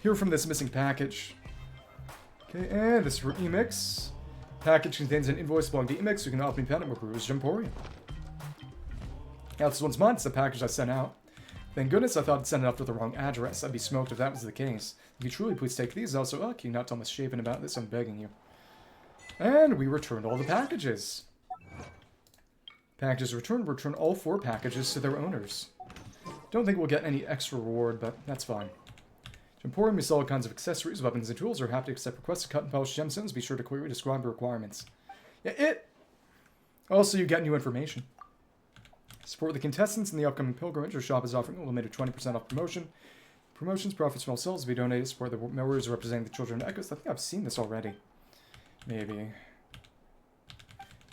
Hear from this missing package. Okay, and this is for Emix. Package contains an invoice belonging to Emix, so you can open pen and peruse Emporium. Now, this one's mine. It's the package I sent out. Thank goodness I thought I'd send it off to the wrong address. I'd be smoked if that was the case. If you truly please take these. Also, can you not tell Miss Shaven about this? I'm begging you. And we returned all the packages. Packages returned. Return all 4 packages to their owners. Don't think we'll get any extra reward, but that's fine. Emporium, we sell all kinds of accessories, weapons, and tools. Are happy to accept requests to cut and polish gemstones. Be sure to clearly describe the requirements. Yeah, Also, you get new information. Support the contestants in the upcoming pilgrimage. Our shop is offering a limited 20% off promotion. Promotions, profits from all sales will be donated to support the members representing the Children of Echoes. I think I've seen this already. Maybe.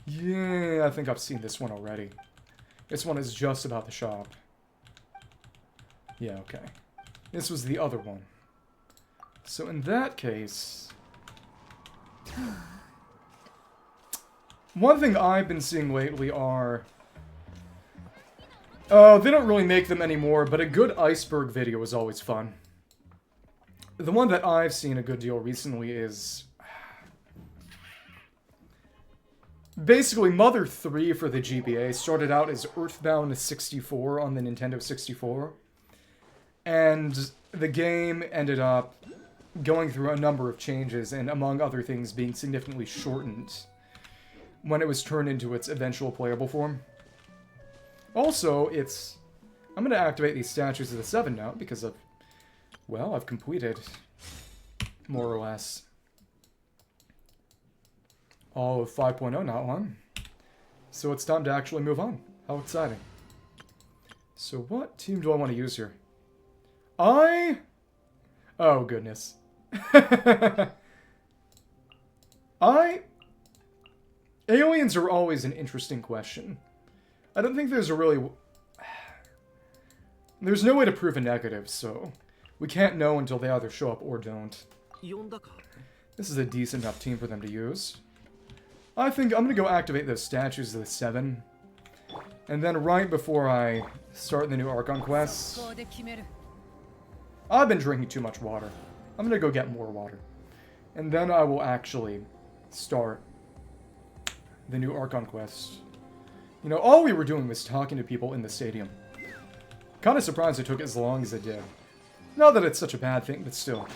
Yeah, I think I've seen this one already. This one is just about the shop. Yeah, okay. This was the other one. So in that case... One thing I've been seeing lately are... they don't really make them anymore, but a good iceberg video is always fun. The one that I've seen a good deal recently is... Basically, Mother 3 for the GBA started out as Earthbound 64 on the Nintendo 64. And the game ended up going through a number of changes, and among other things being significantly shortened when it was turned into its eventual playable form. Also, it's... I'm going to activate these statues of the 7 now, because of... Well, I've completed, more or less, all of 5.0 Natlan. So it's time to actually move on. How exciting. So what team do I want to use here? Oh, goodness. Aliens are always an interesting question. I don't think there's a really... There's no way to prove a negative, so... We can't know until they either show up or don't. This is a decent enough team for them to use. I think I'm going to go activate those statues of the 7. And then right before I start the new Archon Quest... I've been drinking too much water. I'm going to go get more water. And then I will actually start the new Archon Quest. You know, all we were doing was talking to people in the stadium. Kind of surprised it took as long as it did. Not that it's such a bad thing, but still.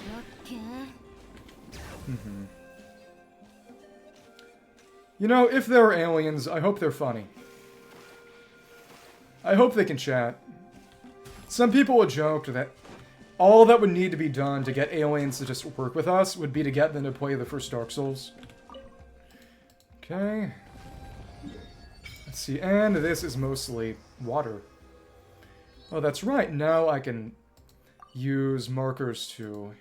You know, if there are aliens, I hope they're funny. I hope they can chat. Some people have joked that all that would need to be done to get aliens to just work with us would be to get them to play the first Dark Souls. Okay. Let's see, and this is mostly water. Oh, that's right, now I can use markers to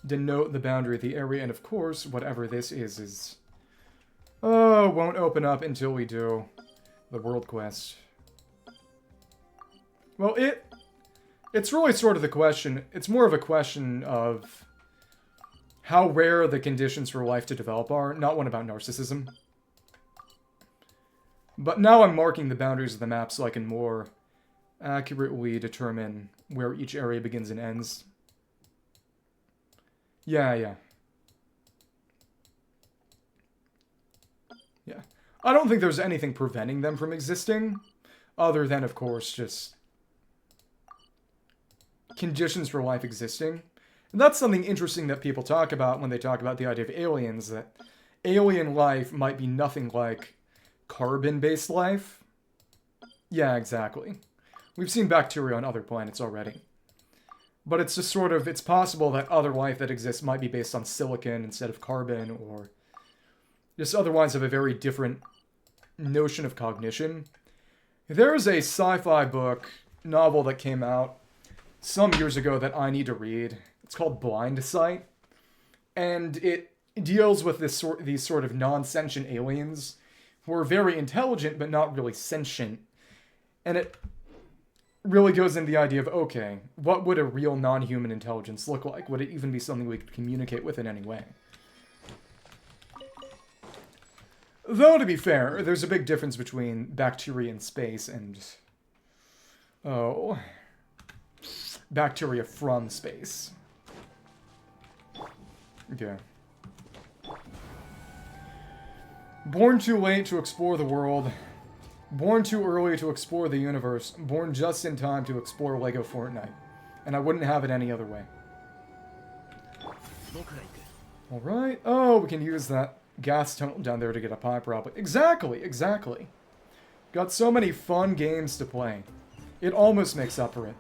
denote the boundary of the area, and of course, whatever this is... Oh, won't open up until we do the world quest. Well, it's really sort of the question. It's more of a question of how rare the conditions for life to develop are, not one about narcissism. But now I'm marking the boundaries of the map so I can more accurately determine where each area begins and ends. Yeah. I don't think there's anything preventing them from existing, other than, of course, just conditions for life existing. And that's something interesting that people talk about when they talk about the idea of aliens, that alien life might be nothing like carbon-based life. Yeah, exactly. We've seen bacteria on other planets already. But it's just sort of, it's possible that other life that exists might be based on silicon instead of carbon, or just otherwise have a very different notion of cognition. There is a sci-fi novel that came out some years ago that I need to read. It's called Blind Sight. And it deals with these sort of non-sentient aliens who are very intelligent but not really sentient. And it really goes into the idea of, okay, what would a real non-human intelligence look like? Would it even be something we could communicate with in any way? Though, to be fair, there's a big difference between bacteria in space and... bacteria from space. Okay. Born too late to explore the world. Born too early to explore the universe. Born just in time to explore LEGO Fortnite. And I wouldn't have it any other way. Alright. Oh, we can use that gas tunnel down there to get a pipe probably. Exactly. Got so many fun games to play. It almost makes up for it.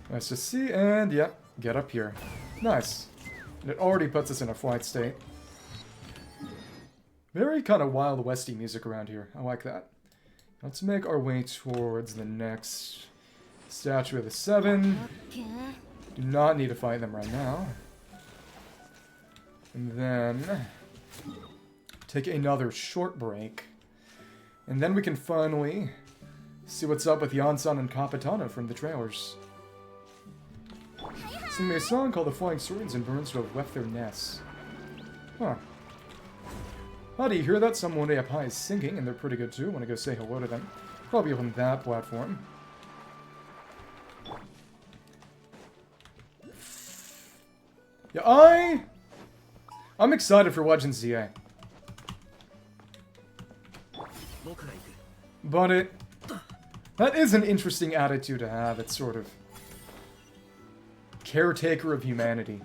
Let's just see, and yeah, get up here. Nice. And it already puts us in a flight state. Very kind of Wild Westy music around here. I like that. Let's make our way towards the next statue of the 7. Do not need to fight them right now. And then take another short break. And then we can finally See what's up with Iansan and Capitano from the trailers. Sing me a song called The Flying Swords and Burns to have left their nests. Huh. How do you hear that? Someone way up high is singing, and they're pretty good too. Want to go say hello to them. Probably on that platform. Yeah, I'm excited for Legends ZA. But that is an interesting attitude to have. It's sort of caretaker of humanity.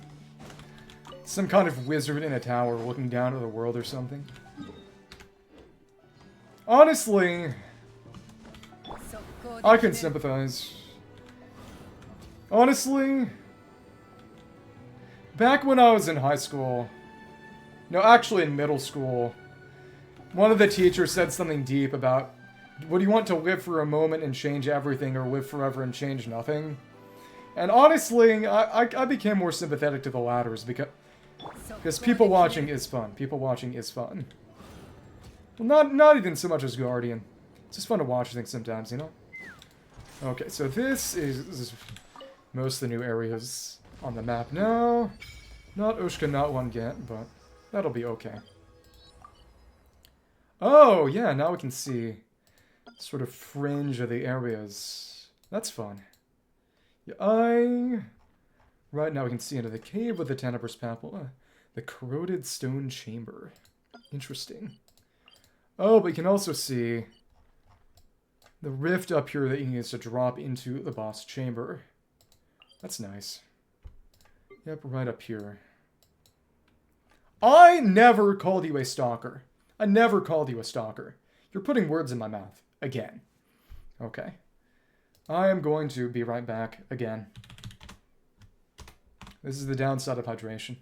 Some kind of wizard in a tower looking down at the world or something. Honestly, I can sympathize. Honestly, back when I was in high school, no, actually in middle school, one of the teachers said something deep about, would you want to live for a moment and change everything, or live forever and change nothing? And honestly, I became more sympathetic to the latters, because people watching is fun. People watching is fun. Well, not even so much as Guardian. It's just fun to watch things sometimes, you know? Okay, so this is most of the new areas on the map now. Not Ushka, not one yet, but that'll be okay. Oh, yeah, now we can see sort of fringe of the areas. That's fun. Yeah, right now we can see into the cave with the Tenebrous Papal. The corroded stone chamber. Interesting. Oh, but you can also see the rift up here that you can use to drop into the boss chamber. That's nice. Yep, right up here. I never called you a stalker. I never called you a stalker. You're putting words in my mouth. Again. Okay. I am going to be right back again. This is the downside of hydration.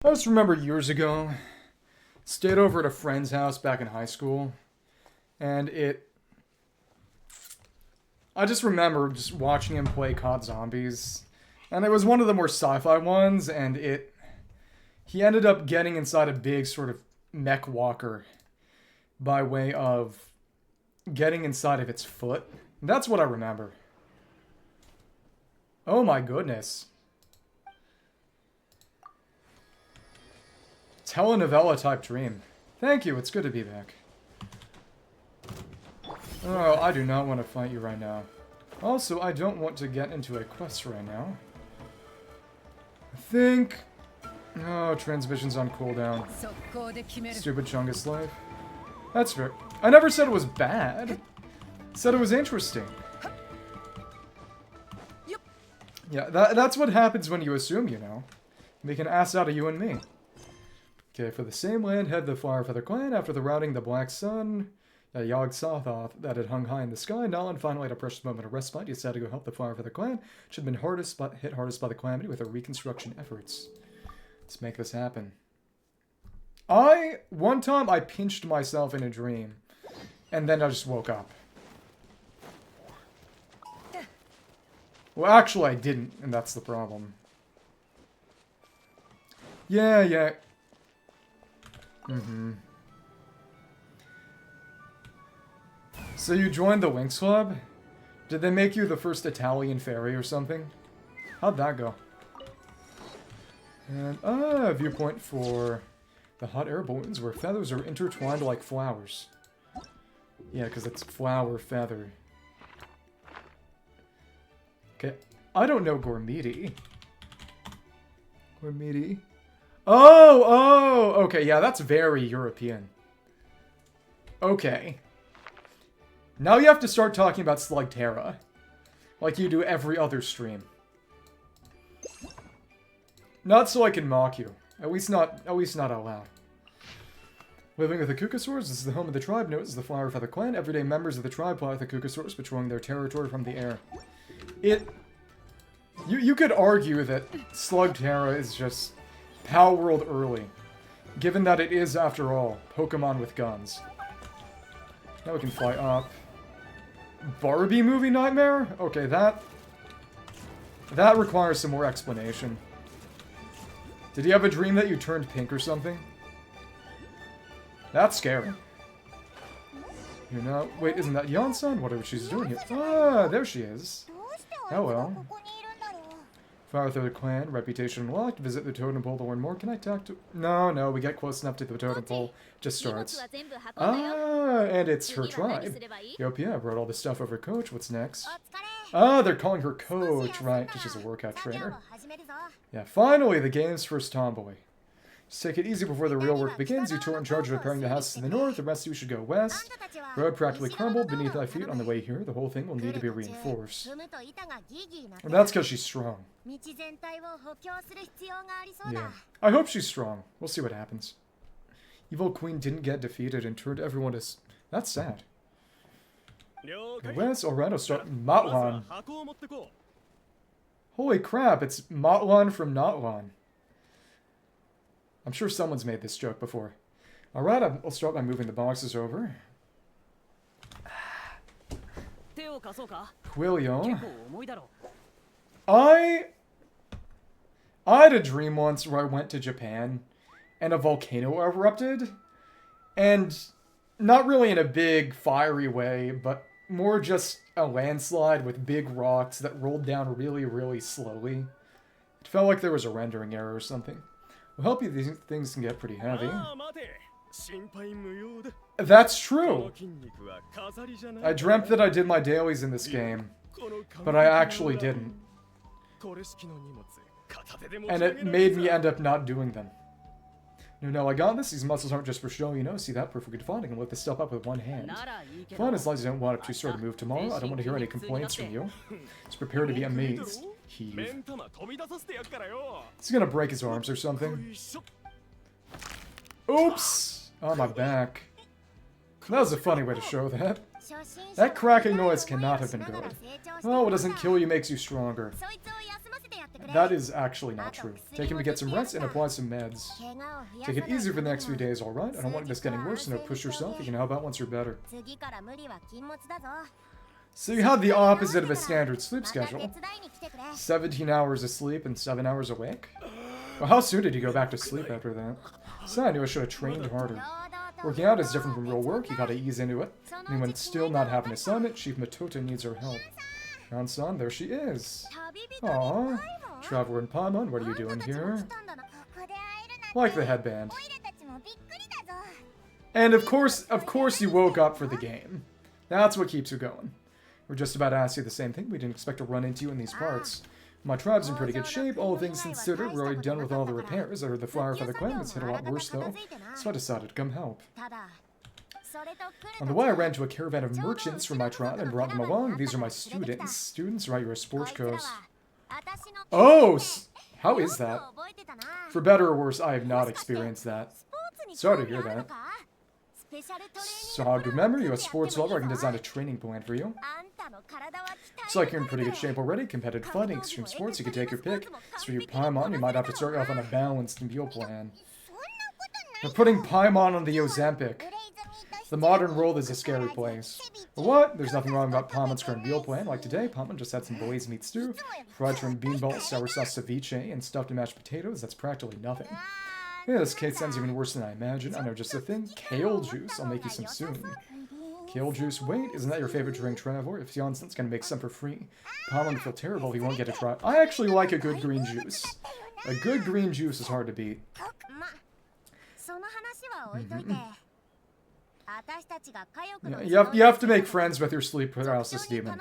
I just remember years ago, stayed over at a friend's house back in high school, and I just remember just watching him play COD Zombies, and it was one of the more sci-fi ones, and he ended up getting inside a big sort of mech walker by way of getting inside of its foot. That's what I remember. Oh my goodness. Telenovela type dream. Thank you, it's good to be back. Oh, I do not want to fight you right now. Also, I don't want to get into a quest right now. I think... Oh, transmission's on cooldown. Stupid Chungus life. That's fair. I never said it was bad. Said it was interesting. Yeah, that's what happens when you assume you know. Make an ass out of you and me. Okay, for the same land, head the Firefeather clan. After the routing the Black Sun, Yogg Sothoth that had hung high in the sky. Natlan finally had a precious moment of respite. He decided to go help the Firefeather clan, which had been hit hardest by the calamity with their reconstruction efforts. Let's make this happen. One time I pinched myself in a dream, and then I just woke up. Well, actually I didn't, and that's the problem. Yeah. So you joined the Winx Club? Did they make you the first Italian fairy or something? How'd that go? And, viewpoint for the hot air balloons where feathers are intertwined like flowers. Yeah, because it's flower feather. Okay, I don't know Gormiti. Gormiti? Oh, okay, yeah, that's very European. Okay. Now you have to start talking about Slugterra. Like you do every other stream. Not so I can mock you. At least not out loud. Living with the Kukasaurs, this is the home of the tribe, known as the Firefeather clan. Everyday members of the tribe fly with the Kukasaurs, patrolling their territory from the air. You could argue that Slugterra is just Power World early, given that it is, after all, Pokemon with guns. Now we can fly up. Barbie movie nightmare? Okay, that requires some more explanation. Did you have a dream that you turned pink or something? That's scary. You know, wait, isn't that Iansan? Whatever she's doing here. Ah, there she is. Hello. Firefeather clan, reputation unlocked. Visit the totem pole to learn more. Can I talk to... No, we get close enough to the totem pole. Just starts. Ah, and it's her tribe. Yup, yeah, I brought all this stuff over to Coach. What's next? Ah, they're calling her Coach, right? Because she's a workout trainer. Yeah, finally, the game's first tomboy. Just take it easy before the real work begins. You two are in charge of repairing the houses in the north. The rest of you should go west. Road practically crumbled beneath thy feet on the way here. The whole thing will need to be reinforced. And that's because she's strong. Yeah. I hope she's strong. We'll see what happens. Evil Queen didn't get defeated and turned everyone to... That's sad. West, alright, I'll start... Natlan. Holy crap, it's Natlan from Natlan. I'm sure someone's made this joke before. Alright, I'll start by moving the boxes over. Quilio. I had a dream once where I went to Japan and a volcano erupted. And not really in a big, fiery way, but more just a landslide with big rocks that rolled down really, really slowly. It felt like there was a rendering error or something. Will help you, these things can get pretty heavy. That's true! I dreamt that I did my dailies in this game, but I actually didn't. And it made me end up not doing them. No, I got this. These muscles aren't just for show, you know. See that? Perfectly defined. I can lift this stuff up with one hand. Fine, as long as you don't want it to start to move tomorrow. I don't want to hear any complaints from you. Just prepare to be amazed. Heave. He's gonna break his arms or something. Oops! Oh, my back. That was a funny way to show that. That cracking noise cannot have been good. Oh, what doesn't kill you makes you stronger. That is actually not true. Take him to get some rest and apply some meds. Take it easy for the next few days, alright? I don't want this getting worse, so don't push yourself. You can help out once you're better. So you have the opposite of a standard sleep schedule. 17 hours of sleep and 7 hours awake? Well, how soon did you go back to sleep after that? So I knew I should have trained harder. Working out is different from real work, you gotta ease into it. And when still not have an assignment, Chief Matota needs our help. Iansan, there she is. Aww. Traveler in Paimon, what are you doing here? Like the headband. And of course you woke up for the game. That's what keeps you going. We're just about to ask you the same thing. We didn't expect to run into you in these parts. My tribe's in pretty good shape, all things considered. We're already done with all the repairs. I heard the flyer for the clan was hit a lot worse, though. So I decided to come help. On the way, I ran to a caravan of merchants from my tribe and brought them along. These are my students. Students, right? You're a sports coast. Oh! How is that? For better or worse, I have not experienced that. Sorry to hear that. So, good memory, you're a sports lover. I can design a training plan for you. Looks like you're in pretty good shape already. Competitive fighting, extreme sports, you can take your pick. As for your Paimon, you might have to start off on a balanced meal plan. We're putting Paimon on the Ozempic. The modern world is a scary place. But what? There's nothing wrong about Paimon's current meal plan. Like today, Paimon just had some blazed meat stew, fried shrimp beanballs, sour sauce ceviche, and stuffed and mashed potatoes. That's practically nothing. Yeah, this cake sounds even worse than I imagined. I know just the thing. Kale juice. I'll make you some soon. Kale juice. Wait, isn't that your favorite drink, Traveler? If Iansan's gonna make some for free, Paimon will feel terrible if he won't get to try. I actually like a good green juice. A good green juice is hard to beat. Yeah, you have to make friends with your sleep paralysis demon.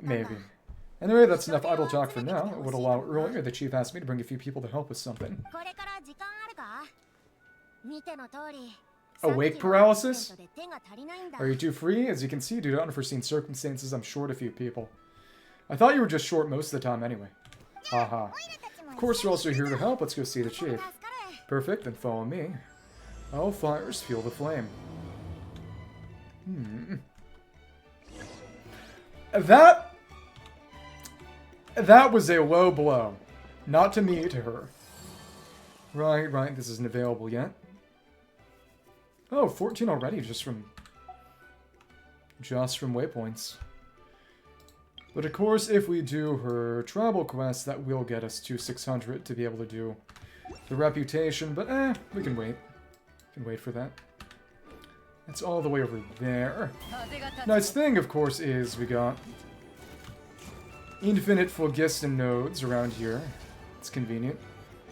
Maybe. Anyway, that's enough idle talk for now. I would allow earlier. The chief asked me to bring a few people to help with something. Awake paralysis? Are you too free? As you can see, due to unforeseen circumstances, I'm short a few people. I thought you were just short most of the time anyway. Haha. Of course, you're also here to help. Let's go see the chief. Perfect, then follow me. All fires fuel the flame. That was a low blow. Not to me, to her. Right, this isn't available yet. Oh, 14 already, just from waypoints. But of course, if we do her tribal quest, that will get us to 600 to be able to do the reputation, but we can wait. We can wait for that. That's all the way over there. Nice thing, of course, is we got infinite phlogiston nodes around here. It's convenient.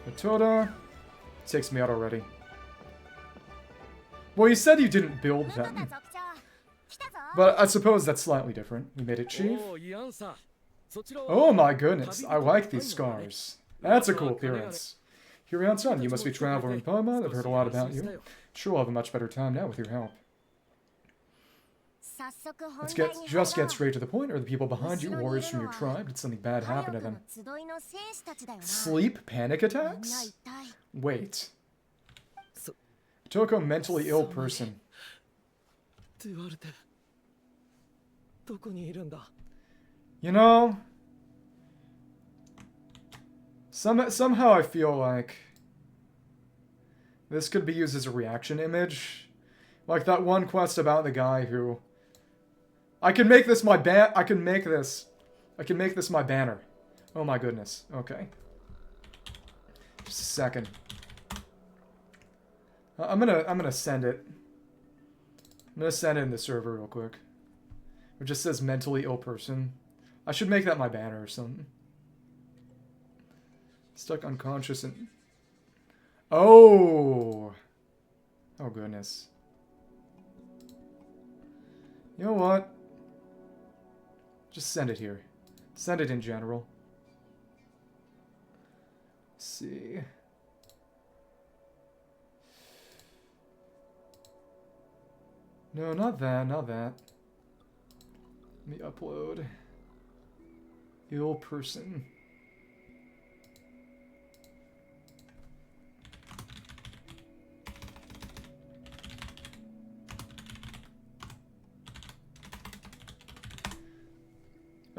Matoda takes me out already. Well, you said you didn't build them. But I suppose that's slightly different. You made it chief? Oh my goodness, I like these scars. That's a cool appearance. Here, Iansan, you must be traveling in Paimon. I've heard a lot about you. Sure, we'll have a much better time now with your help. Let's just get straight to the point. Are the people behind you warriors from your tribe? Did something bad happen to them? Sleep panic attacks? Wait. Toko, mentally ill person. You know, somehow I feel like this could be used as a reaction image. Like that one quest about the guy who... I can make this my I can make this my banner. Oh my goodness. Okay. Just a second. I'm gonna send it. I'm gonna send it in the server real quick. It just says mentally ill person. I should make that my banner or something. Stuck unconscious and... Oh! Oh goodness. You know what? Just send it here. Send it in general. Let's see. No, not that, not that. Let me upload. Ill person.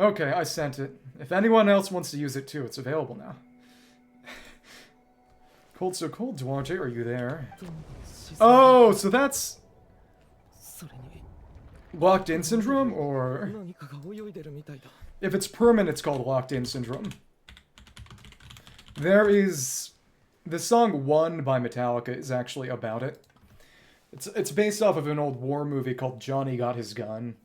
Okay, I sent it. If anyone else wants to use it too, it's available now. Cold So Cold, Duarte, are you there? Oh, so that's... Locked in syndrome, or... If it's permanent, it's called locked in syndrome. There is... The song One by Metallica is actually about it. It's based off of an old war movie called Johnny Got His Gun,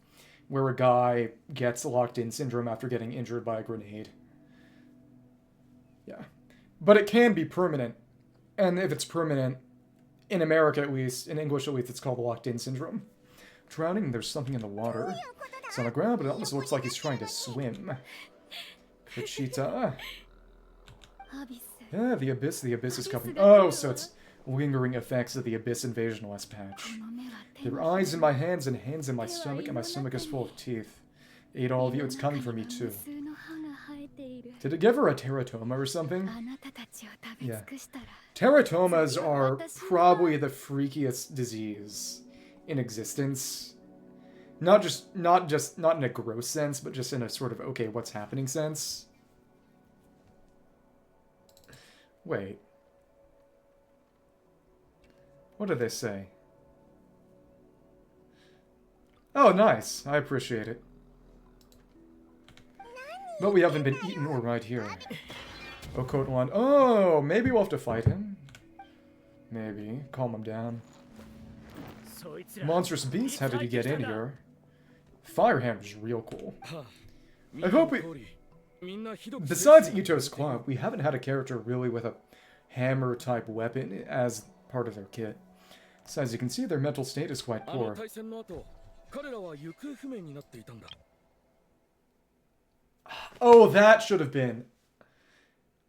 where a guy gets locked in syndrome after getting injured by a grenade. Yeah. But it can be permanent. And if it's permanent, in America at least, in English at least, it's called locked in syndrome. Drowning, there's something in the water. It's on the ground, but it almost looks like he's trying to swim. Kuchita. Yeah, the Abyss is coming. Oh, so it's lingering effects of the Abyss Invasion West patch. There are eyes in my hands and hands in my stomach is full of teeth. Ate all of you, it's coming for me too. Did it give her a teratoma or something? Yeah. Teratomas are probably the freakiest disease in existence. Not in a gross sense, but just in a sort of, okay, what's happening sense. Wait. What did they say? Oh, nice. I appreciate it. But we haven't been eaten or right here. Okotwan. Oh, maybe we'll have to fight him. Maybe. Calm him down. Monstrous beast, how did he get in here? Firehand is real cool. I hope we... Besides Ito's club, we haven't had a character really with a hammer-type weapon as part of their kit. So as you can see, their mental state is quite poor. Oh, that should have been...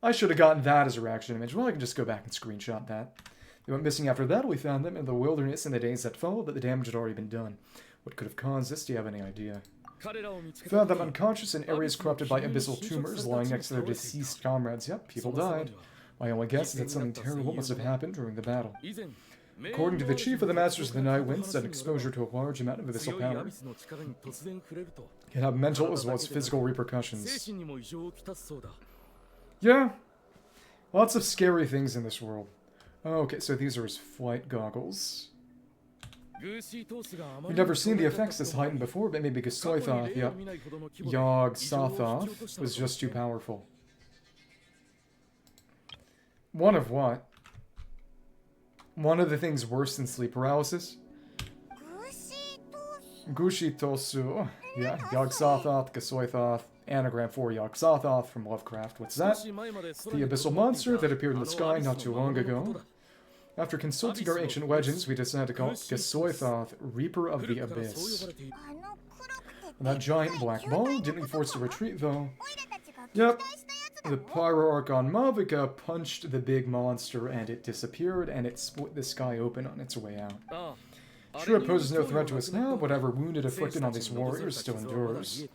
I should have gotten that as a reaction image. Well, I can just go back and screenshot that. They went missing after that. We found them in the wilderness in the days that followed, but the damage had already been done. What could have caused this? Do you have any idea? Found them unconscious in areas corrupted by abyssal tumors lying next to their deceased comrades. Yep, people died. My only guess is that something terrible must have happened during the battle. According to the chief of the Masters of the Night Winds, that exposure to a large amount of abyssal power can have mental as well as physical repercussions. Yeah. Lots of scary things in this world. Okay, so these are his flight goggles. We've never seen the effects this heightened before, but maybe Gasoithoth, yep. Yog-Sothoth was just too powerful. One of what? One of the things worse than sleep paralysis? Gushitosu. Yeah, Yog-Sothoth, Gasoithoth, anagram for Yog-Sothoth from Lovecraft. What's that? The abyssal monster that appeared in the sky not too long ago. After consulting our ancient legends, we decided to call it Gasoithoth, Reaper of the Abyss. And that giant black ball didn't be forced to retreat, though. Yep. The Pyro Archon Mavica punched the big monster and it disappeared, and it split the sky open on its way out. Sure, it poses no threat to us now, whatever wound it inflicted on these warriors still endures.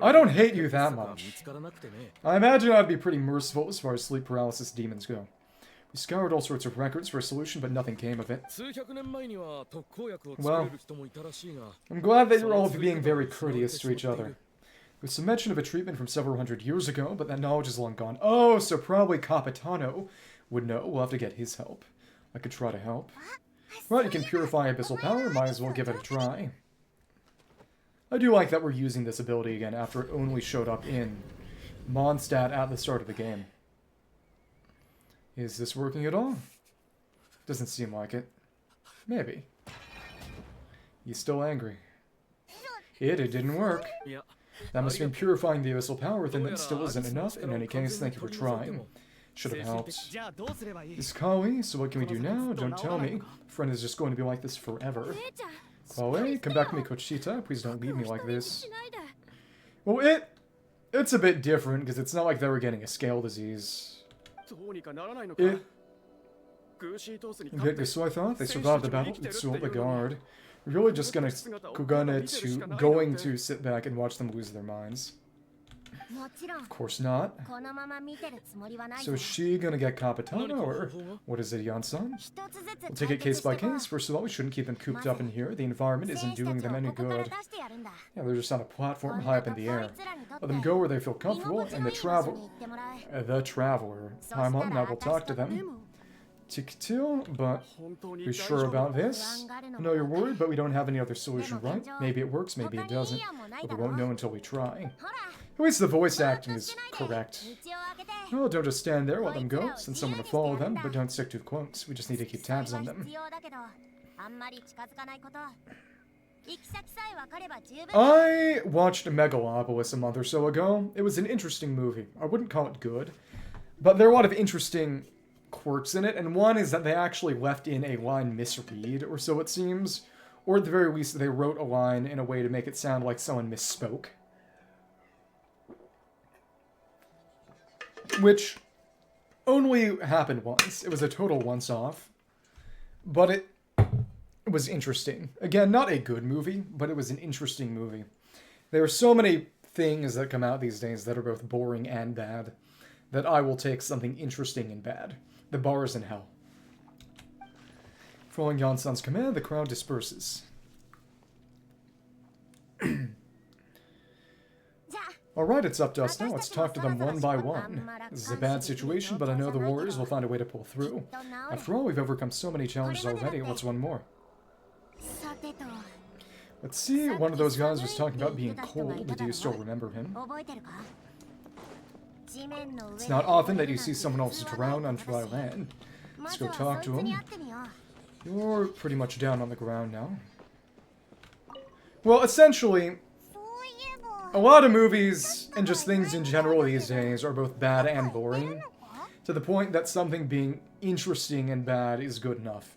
I don't hate you that much. I imagine I'd be pretty merciful as far as sleep paralysis demons go. We scoured all sorts of records for a solution, but nothing came of it. Well, I'm glad that you're all being very courteous to each other. There's some mention of a treatment from several hundred years ago, but that knowledge is long gone. Oh, so probably Capitano would know. We'll have to get his help. I could try to help. Well, you can purify abyssal power, might as well give it a try. I do like that we're using this ability again after it only showed up in Mondstadt at the start of the game. Is this working at all? Doesn't seem like it. Maybe. He's still angry. It didn't work. That must mean purifying the abyssal power within them still isn't enough. In any case, thank you for trying. Should have helped. Is Kawi, so what can we do now? Don't tell me. Friend is just going to be like this forever. Kawi, come back to me, Kochita. Please don't leave me like this. Well, it's a bit different, because it's not like they were getting a scale disease. Get Gasoithoth, they survived the battle, it's all the guard. We're really just going to sit back and watch them lose their minds. Of course not. So is she gonna get Capitano, or what is it, Iansan? We'll take it case by case. First of all, we shouldn't keep them cooped up in here. The environment isn't doing them any good. Yeah, they're just on a platform high up in the air. Let them go where they feel comfortable, and the traveler, Paimon, now we'll talk to them. Tick-till, but be sure about this? I know you're worried, but we don't have any other solution, right? Maybe it works, maybe it doesn't, but we won't know until we try. At least the voice acting is correct. Oh, don't just stand there, let them go. Send someone to follow them, but don't stick to quotes. We just need to keep tabs on them. I watched Megalopolis a month or so ago. It was an interesting movie. I wouldn't call it good, but there are a lot of interesting quirks in it, and one is that they actually left in a line misread, or so it seems. Or at the very least, they wrote a line in a way to make it sound like someone misspoke. Which only happened once. It was a total once-off. But it was interesting. Again, not a good movie, but it was an interesting movie. There are so many things that come out these days that are both boring and bad, that I will take something interesting and bad. The bar is in hell. Following Iansan's command, the crowd disperses. Alright, it's up to us now. Let's talk to them one by one. This is a bad situation, but I know the warriors will find a way to pull through. After all, we've overcome so many challenges already. What's one more? Let's see, one of those guys was talking about being cold. Do you still remember him? It's not often that you see someone else drown on dry land. Let's go talk to him. You're pretty much down on the ground now. Well, essentially, a lot of movies, and just things in general these days, are both bad and boring, to the point that something being interesting and bad is good enough.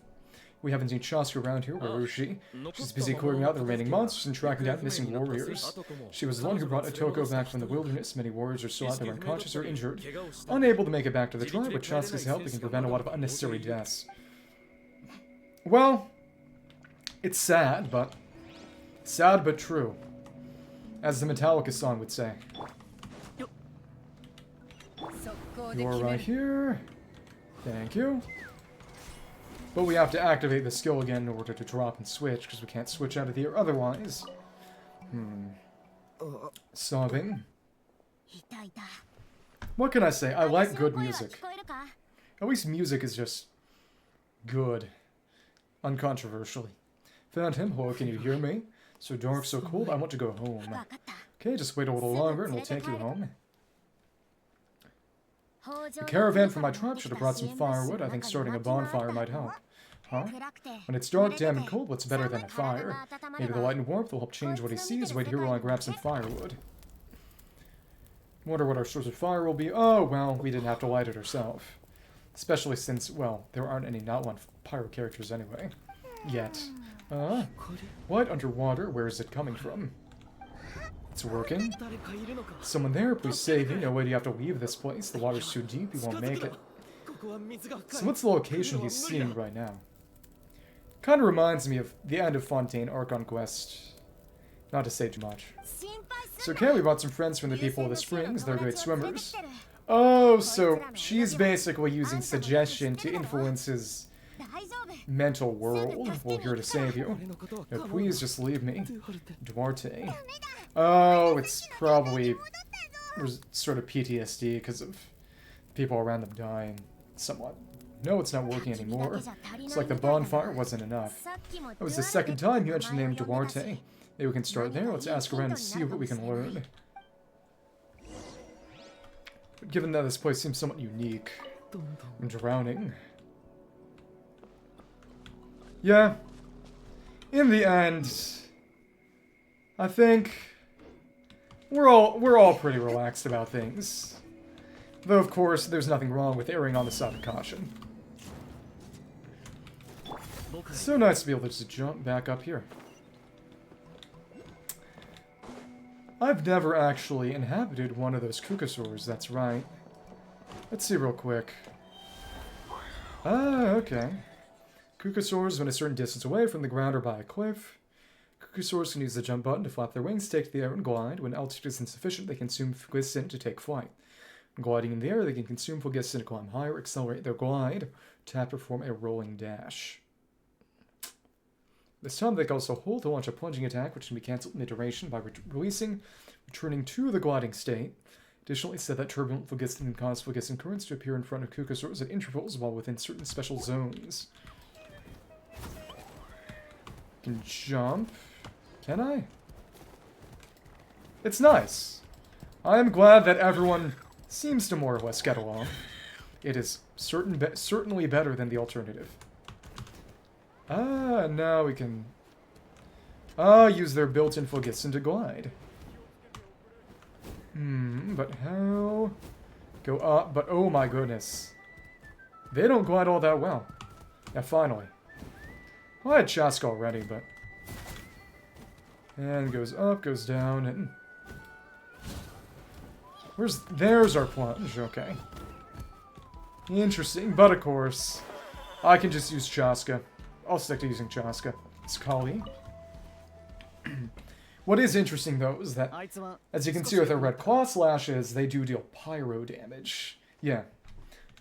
We haven't seen Shaska around here. Where is she? She's busy clearing out the remaining monsters and tracking down missing warriors. She was the one who brought Otoko back from the wilderness. Many warriors are still out there unconscious or injured. Unable to make it back to the tribe, with Shaska's help, we can prevent a lot of unnecessary deaths. Well, it's sad but true. As the Metallica song would say. You're right here. Thank you. But we have to activate the skill again in order to drop and switch, because we can't switch out of here otherwise. Sobbing. What can I say? I like good music. At least music is just good. Uncontroversially. Found him. Hello, can you hear me? So dark, so cold, I want to go home. Okay, just wait a little longer and we'll take you home. The caravan from my tribe should have brought some firewood. I think starting a bonfire might help. Huh? When it's dark, damp, and cold, what's better than a fire? Maybe the light and warmth will help change what he sees. Wait here while I grab some firewood. Wonder what our source of fire will be. Oh, well, we didn't have to light it ourselves. Especially since, well, there aren't any Natlan Pyro characters anyway. Yet. What? Underwater? Where is it coming from? It's working. Someone there, please save me. No way do you have to leave this place. The water's too deep, you won't make it. So what's the location he's seeing right now? Kind of reminds me of the end of Fontaine Archon Quest. Not to say too much. So okay, we brought some friends from the people of the springs. They're great swimmers. Oh, so she's basically using suggestion to influence his mental world. We're here to save you. No, please just leave me. Duarte. Oh, it's probably sort of PTSD because of people around them dying somewhat. No, it's not working anymore. It's like the bonfire wasn't enough. That was the second time you mentioned the name Duarte. Maybe we can start there. Let's ask around and see what we can learn. But given that this place seems somewhat unique, I'm drowning. Yeah. In the end, I think we're all pretty relaxed about things. Though of course, there's nothing wrong with erring on the side of caution. So nice to be able to just jump back up here. I've never actually inhabited one of those Kukasaurs, that's right. Let's see real quick. Ah, okay. Kukasaurs when a certain distance away from the ground or by a cliff. Cucusaurs can use the jump button to flap their wings, take to the air, and glide. When altitude is insufficient, they consume Fugiscent to take flight. When gliding in the air, they can consume Fugiscent to climb higher, accelerate their glide, tap to perform a rolling dash. This time, they can also hold to launch a plunging attack, which can be cancelled mid-duration by returning to the gliding state. Additionally, it said that turbulent Fugiscent can cause Fugiscent currents to appear in front of Cucusaurs at intervals while within certain special zones. Can jump. Can I? It's nice. I am glad that everyone seems to more or less get along. It is certainly better than the alternative. Ah, now we can... use their built-in Fugiscent to glide. But how... Go up, but oh my goodness. They don't glide all that well. Yeah, finally. Well, I had Chask already, but... And goes up, goes down, and... There's our plunge, okay. Interesting, but of course, I can just use Chaska. I'll stick to using Chaska. It's Kali. What is interesting, though, is that, as you can see with their red claw slashes, they do deal pyro damage. Yeah.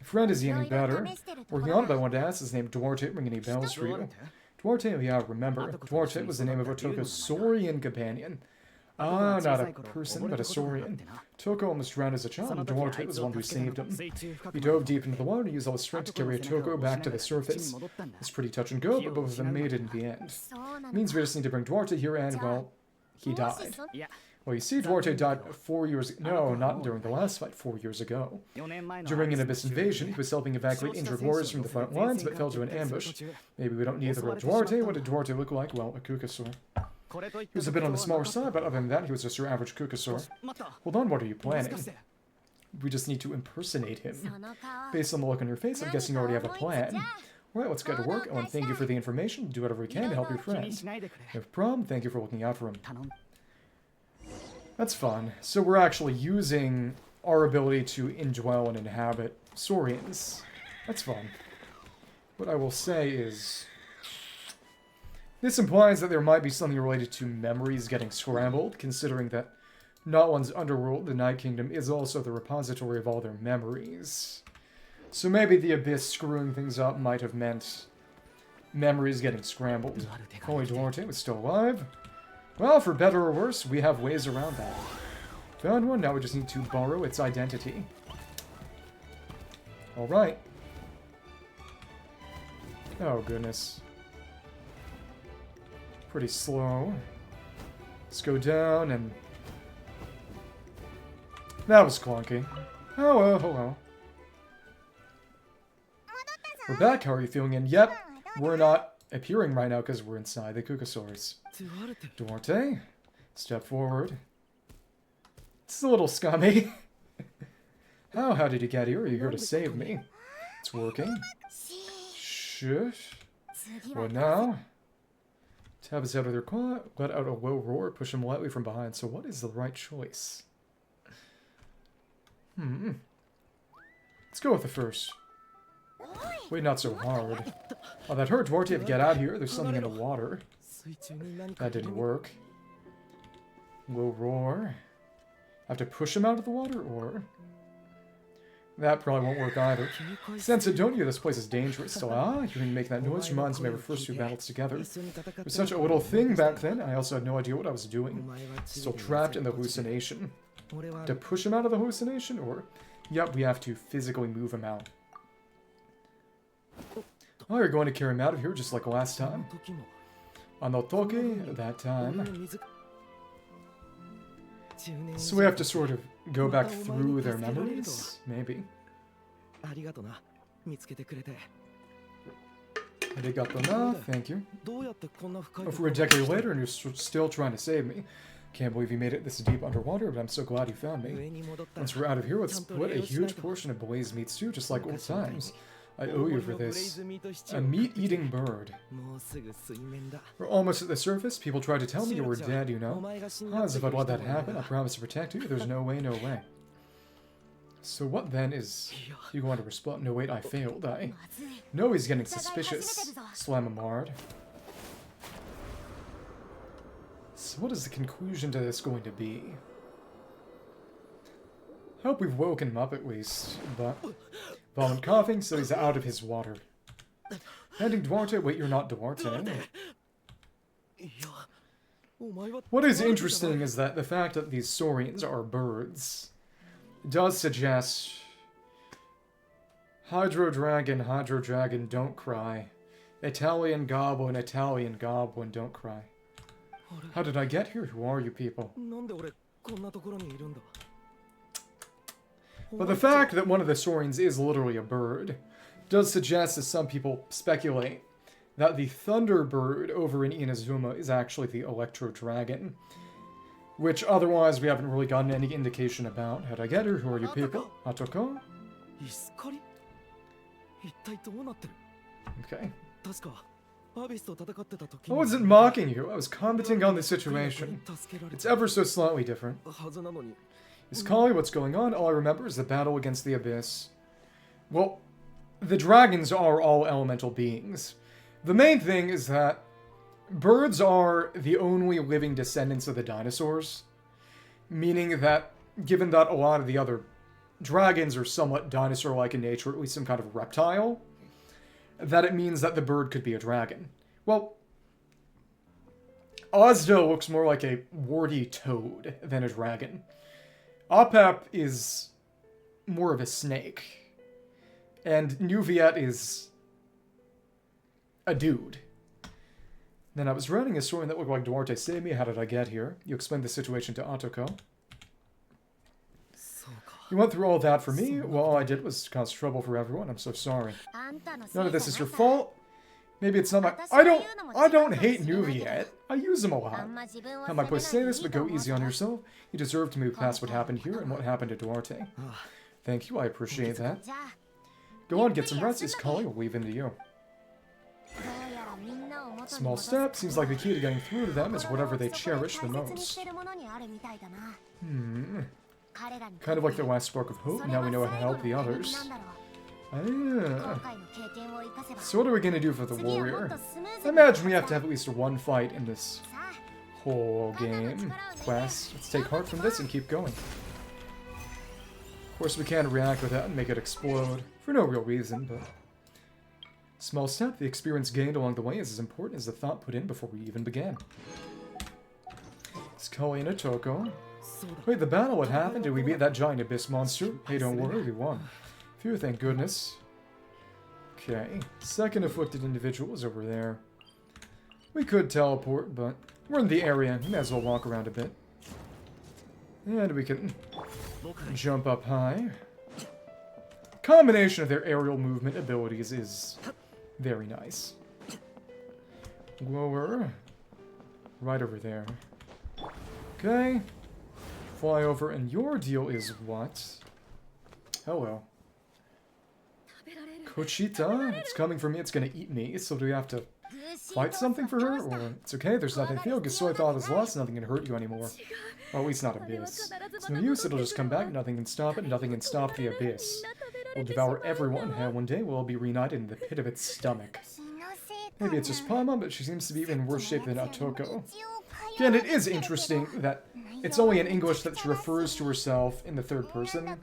If friend is any better, working on it, but I wanted to ask, is named Duarte, ring any bells for you? Duarte, yeah, remember. Duarte was the name of Otoko's Saurian companion. Ah, not a person, but a Saurian. Toko almost drowned as a child, and Duarte was the one who saved him. He dove deep into the water and used all his strength to carry Toko back to the surface. It's pretty touch and go, but both of them made it in the end. It means we just need to bring Duarte here, and, well, he died. Well, you see, Duarte died 4 years... No, not during the last fight, 4 years ago. During an Abyss invasion, he was helping evacuate injured warriors from the front lines, but fell to an ambush. Maybe we don't need the real Duarte. What did Duarte look like? Well, a Cucusaur. He was a bit on the smaller side, but other than that, he was just your average Cucusaur. Hold on, what are you planning? We just need to impersonate him. Based on the look on your face, I'm guessing you already have a plan. Alright, let's get to work. I want to thank you for the information. Do whatever we can to help your friend. No problem. Thank you for looking out for him. That's fun. So we're actually using our ability to indwell and inhabit Saurians. That's fun. What I will say is... This implies that there might be something related to memories getting scrambled, considering that Natlan's underworld, the Night Kingdom, is also the repository of all their memories. So maybe the Abyss screwing things up might have meant memories getting scrambled. Only Duarte was still alive. Well, for better or worse, we have ways around that. Found one, now we just need to borrow its identity. Alright. Oh, goodness. Pretty slow. Let's go down and... That was clunky. Oh well, oh well. We're back, how are you feeling? And yep, we're not appearing right now because we're inside the Cucusaurs. Duarte, step forward. This is a little scummy. How did you get here? Are you here to save me? It's working. Shush. What now? Tap his head with your claw, let out a low roar, push him lightly from behind. So what is the right choice? Let's go with the first. Wait, not so hard. Oh, that hurt, Duarte. Get out here. There's something in the water. That didn't work. Low roar. Have to push him out of the water, or... That probably won't work either. Sense, don't you? This place is dangerous. Still, hearing making that noise reminds me of our first few battles together. It was such a little thing back then. I also had no idea what I was doing. Still trapped in the hallucination. To push him out of the hallucination, or... Yep, we have to physically move him out. Oh, you're going to carry him out of here just like last time. On the Toke, that time. So we have to sort of go back through their memories? Maybe. Arigato, thank you. Over a decade later and you're still trying to save me. Can't believe you made it this deep underwater, but I'm so glad you found me. Once we're out of here, let's split a huge portion of Blaze meat stew, just like old times. I owe you for this. A meat-eating bird. We're almost at the surface. People tried to tell me you were dead, you know. As if I'd let that happen. I promise to protect you. There's no way, no way. So what then is you going to respond? No, wait, I failed. I know he's getting suspicious. Slam him hard. So what is the conclusion to this going to be? I hope we've woken him up at least, but... Vomit coughing, so he's out of his water. Handing Duarte, wait, you're not Duarte. What is interesting is that the fact that these saurians are birds does suggest... Hydro Dragon, don't cry. Italian Goblin, don't cry. How did I get here? Who are you people? But the fact that one of the saurians is literally a bird does suggest, as some people speculate, that the Thunderbird over in Inazuma is actually the Electro Dragon. Which otherwise we haven't really gotten any indication about. How'd I get here? Who are you people? Atoko? Okay. I wasn't mocking you, I was commenting on the situation. It's ever so slightly different. Is Kali, what's going on? All I remember is the battle against the Abyss. Well, the dragons are all elemental beings. The main thing is that birds are the only living descendants of the dinosaurs. Meaning that, given that a lot of the other dragons are somewhat dinosaur-like in nature, or at least some kind of reptile, that it means that the bird could be a dragon. Well, Ozdo looks more like a warty toad than a dragon. Opap is more of a snake. And Nuviet is a dude. Then I was running a story that looked like Duarte saved me. How did I get here? You explained the situation to Atoko. You went through all that for me? Well, all I did was cause trouble for everyone. I'm so sorry. None of this is your fault. Maybe it's not my... I don't hate Nuviet. I use him a lot. How am I supposed to say this, but go easy on yourself? You deserve to move past what happened here and what happened to Duarte. Thank you, I appreciate that. Go on, get some rest. Is calling. We'll leave into you. Small step. Seems like the key to getting through to them is whatever they cherish the most. Kind of like the last spark of hope. Now we know how to help the others. So what are we going to do for the warrior? I imagine we have to have at least one fight in this whole game. Quest. Let's take heart from this and keep going. Of course we can react with that and make it explode. For no real reason, but... Small step. The experience gained along the way is as important as the thought put in before we even began. It's Kali and Atoko. Wait, the battle, what happened? Did we beat that giant abyss monster? Hey, don't worry, we won. Phew, thank goodness. Okay, second afflicted individual is over there. We could teleport, but we're in the area. We may as well walk around a bit. And we can jump up high. Combination of their aerial movement abilities is very nice. Lower. Right over there. Okay. Fly over, and your deal is what? Hello. Cochita? It's coming for me, it's gonna eat me, so do we have to fight something for her? Or it's okay, there's nothing to feel, because so I thought is lost, nothing can hurt you anymore. Well, at least not Abyss. It's no use, it'll just come back, nothing can stop it, nothing can stop the Abyss. We'll devour everyone, and one day we'll all be reunited in the pit of its stomach. Maybe it's just Paimon, but she seems to be in worse shape than Atoko. Again, it is interesting that it's only in English that she refers to herself in the third person,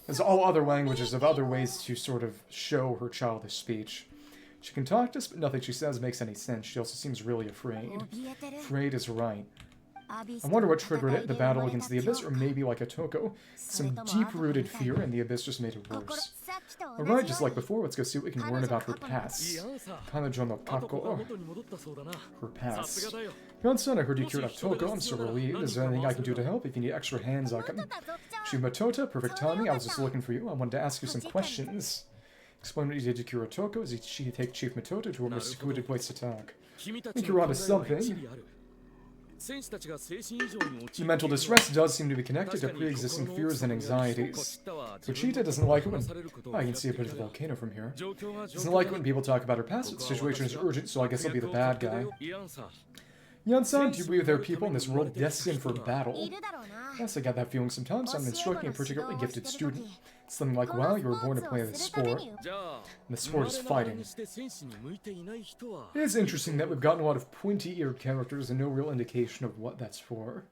as all other languages have other ways to sort of show her childish speech. She can talk to us, but nothing she says makes any sense. She also seems really afraid. Afraid is right. I wonder what triggered it, the battle against the Abyss, or maybe like Atoko, some deep-rooted fear, and the Abyss just made it worse. Alright, just like before, let's go see what we can learn about her past. Kanajo no Kako. Her past. Iansan, I heard you cured Atoko, I'm so relieved. Is there anything I can do to help? If you need extra hands, I can. Chief Matota, perfect timing, I was just looking for you. I wanted to ask you some questions. Explain what you did to cure Atoko. Did she take Chief Matota to a more secluded place to talk? I think you're onto something. The mental distress does seem to be connected to pre-existing fears and anxieties. Cochita doesn't like it when... Oh, I can see a bit of the volcano from here. Doesn't like it when people talk about her past, but the situation is urgent, so I guess I'll be the bad guy. Iansan, do you believe there are people in this world destined for battle? Yes, I got that feeling sometimes. I'm instructing a particularly gifted student. Something like, wow, you were born to play this sport. And the sport is fighting. It is interesting that we've gotten a lot of pointy-eared characters and no real indication of what that's for.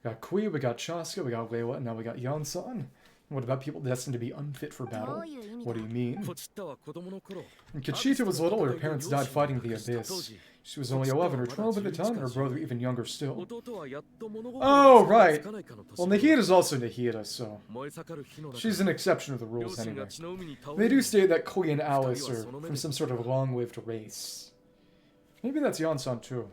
We got Kui, we got Chaska, we got Layla, and now we got Iansan. What about people destined to be unfit for battle? What do you mean? When Kachita was little, her parents died fighting the Abyss. She was only 11 or 12 at the time, and her brother even younger still. Oh, right! Well, Nahida is also Nahida, so... she's an exception to the rules anyway. They do state that Kui and Alice are from some sort of long-lived race. Maybe that's Iansan too.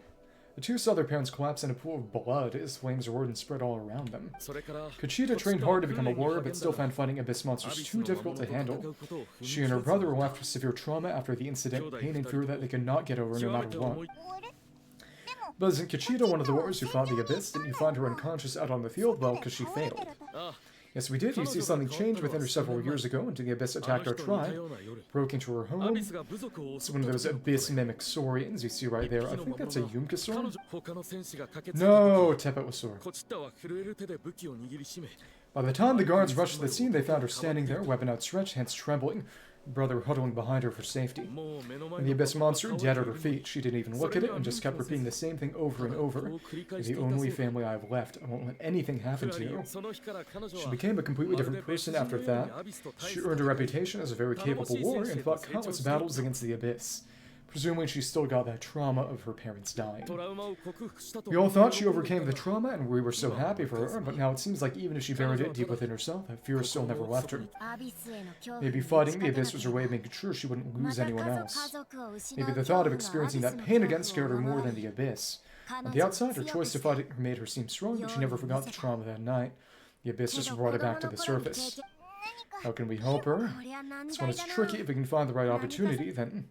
The two saw their parents collapse in a pool of blood as flames roared and spread all around them. Kachita trained hard to become a warrior, but still found fighting Abyss monsters too difficult to handle. She and her brother were left with severe trauma after the incident, pain and fear that they could not get over no matter what. But isn't Kachita one of the warriors who fought the Abyss? Didn't you find her unconscious out on the field? Well, because she failed. Yes, we did. You see, something changed within her several years ago, and the Abyss attacked our tribe, broke into her home. It's one of those Abyss mimic saurians you see right there. I think that's a Yumkasaur. No, Tepewasaur. By the time the guards rushed to the scene, they found her standing there, weapon outstretched, hands trembling, brother huddling behind her for safety. And the Abyss monster, dead at her feet, she didn't even look at it and just kept repeating the same thing over and over. You're the only family I have left. I won't let anything happen to you. She became a completely different person after that. She earned a reputation as a very capable warrior and fought countless battles against the Abyss. Presumably she still got that trauma of her parents dying. We all thought she overcame the trauma and we were so happy for her, but now it seems like even if she buried it deep within herself, that fear still never left her. Maybe fighting the Abyss was her way of making sure she wouldn't lose anyone else. Maybe the thought of experiencing that pain again scared her more than the Abyss. On the outside, her choice to fight it made her seem strong, but she never forgot the trauma that night. The Abyss just brought it back to the surface. How can we help her? This one is tricky. If we can find the right opportunity, then...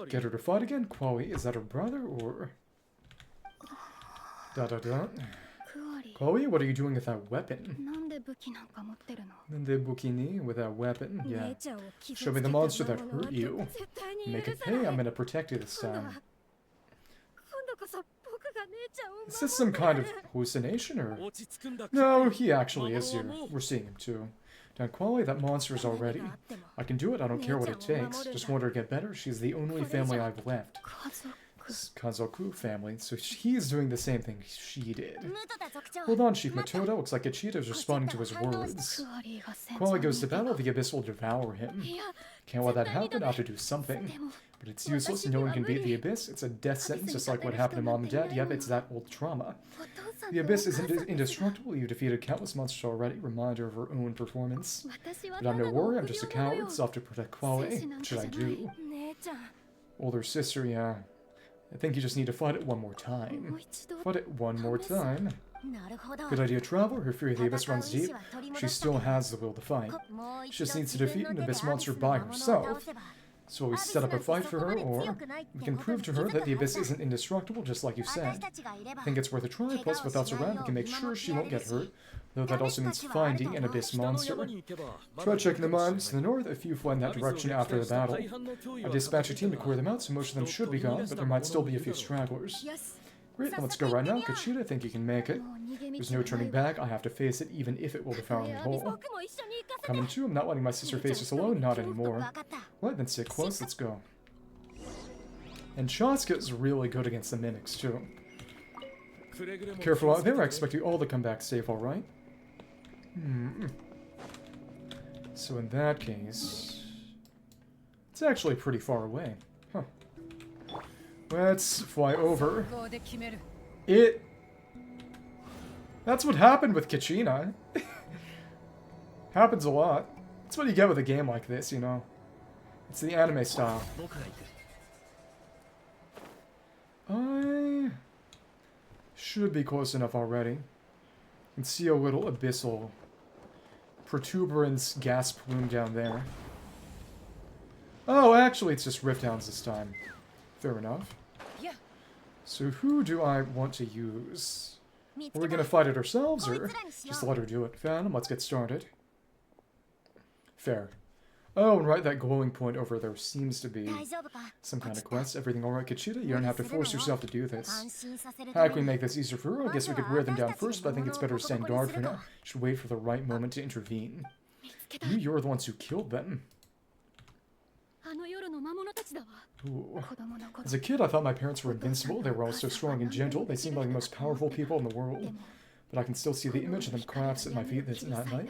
get her to fight again? Chloe, is that her brother, or... Chloe, what are you doing with that weapon? Nande bukini with that weapon? Yeah. Show me the monster that hurt you. Make it pay, I'm gonna protect you this time. Is this some kind of hallucination, or... No, he actually is here. We're seeing him too. Now, Chloe, that monster is all ready. I can do it, I don't care what it takes. Just want her to get better. She's the only family I've left. Kazoku family, so he's doing the same thing she did. Hold on, Chief Matoda. Looks like Kachita is responding to his words. Chloe goes to battle, the Abyss will devour him. Can't let that happen, I have to do something. But it's useless, no one can beat the Abyss. It's a death sentence, just like what happened to Mom and Dad. Yep, it's that old trauma. The Abyss isn't indestructible. You defeated countless monsters already. Reminder of her own performance. But I'm no warrior, I'm just a coward. So I have to protect Chloe. What should I do? Older sister, yeah. I think you just need to fight it one more time. Fight it one more time. Good idea, Traveler. Her fear of the Abyss runs deep. She still has the will to fight. She just needs to defeat an Abyss monster by herself. So will we set up a fight for her, or we can prove to her that the Abyss isn't indestructible, just like you said. I think it's worth a try, plus with us around, we can make sure she won't get hurt, though that also means finding an Abyss monster. Try checking the mines to the north, a few fled in that direction after the battle. I dispatched a team to clear them out, so most of them should be gone, but there might still be a few stragglers. Great, then let's go right now. Kachita, I think you can make it. There's no turning back, I have to face it, even if it will devour me whole. Coming too, I'm not letting my sister face this alone, not anymore. What, then sit close, let's go. And Chaska is really good against the mimics, too. Careful out there, I expect you all to come back safe, alright? So in that case... it's actually pretty far away. Huh. Let's fly over. That's what happened with Kachina. Happens a lot. That's what you get with a game like this, you know. It's the anime style. I should be close enough already. You can see a little abyssal protuberance gas plume down there. Oh, actually it's just Rift Hounds this time. Fair enough. So who do I want to use? Are we gonna fight it ourselves, or just let her do it? Phantom, let's get started. Fair. Oh, and right, that glowing point over there seems to be some kind of quest. Everything alright, Kachita? You don't have to force yourself to do this. How can we make this easier for her? I guess we could wear them down first, but I think it's better to stand guard for now. Should wait for the right moment to intervene. You're the ones who killed them. Ooh. As a kid, I thought my parents were invincible. They were all so strong and gentle. They seemed like the most powerful people in the world. But I can still see the image of them collapse at my feet that night.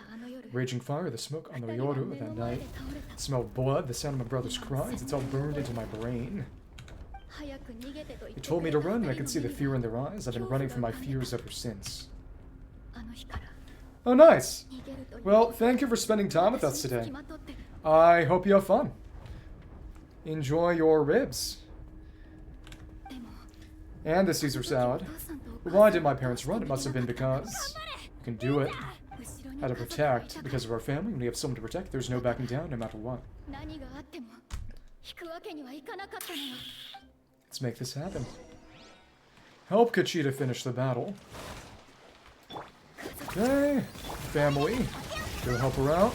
Raging fire, the smoke on the Ryoru that night. The smell of blood, the sound of my brother's cries. It's all burned into my brain. They told me to run, and I could see the fear in their eyes. I've been running from my fears ever since. Oh, nice! Well, thank you for spending time with us today. I hope you have fun. Enjoy your ribs. And the Caesar salad. Why did my parents run? It must have been because we can do it. How to protect. Because of our family, when we have someone to protect, there's no backing down no matter what. Let's make this happen. Help Kachita finish the battle. Okay. Family. Go help her out.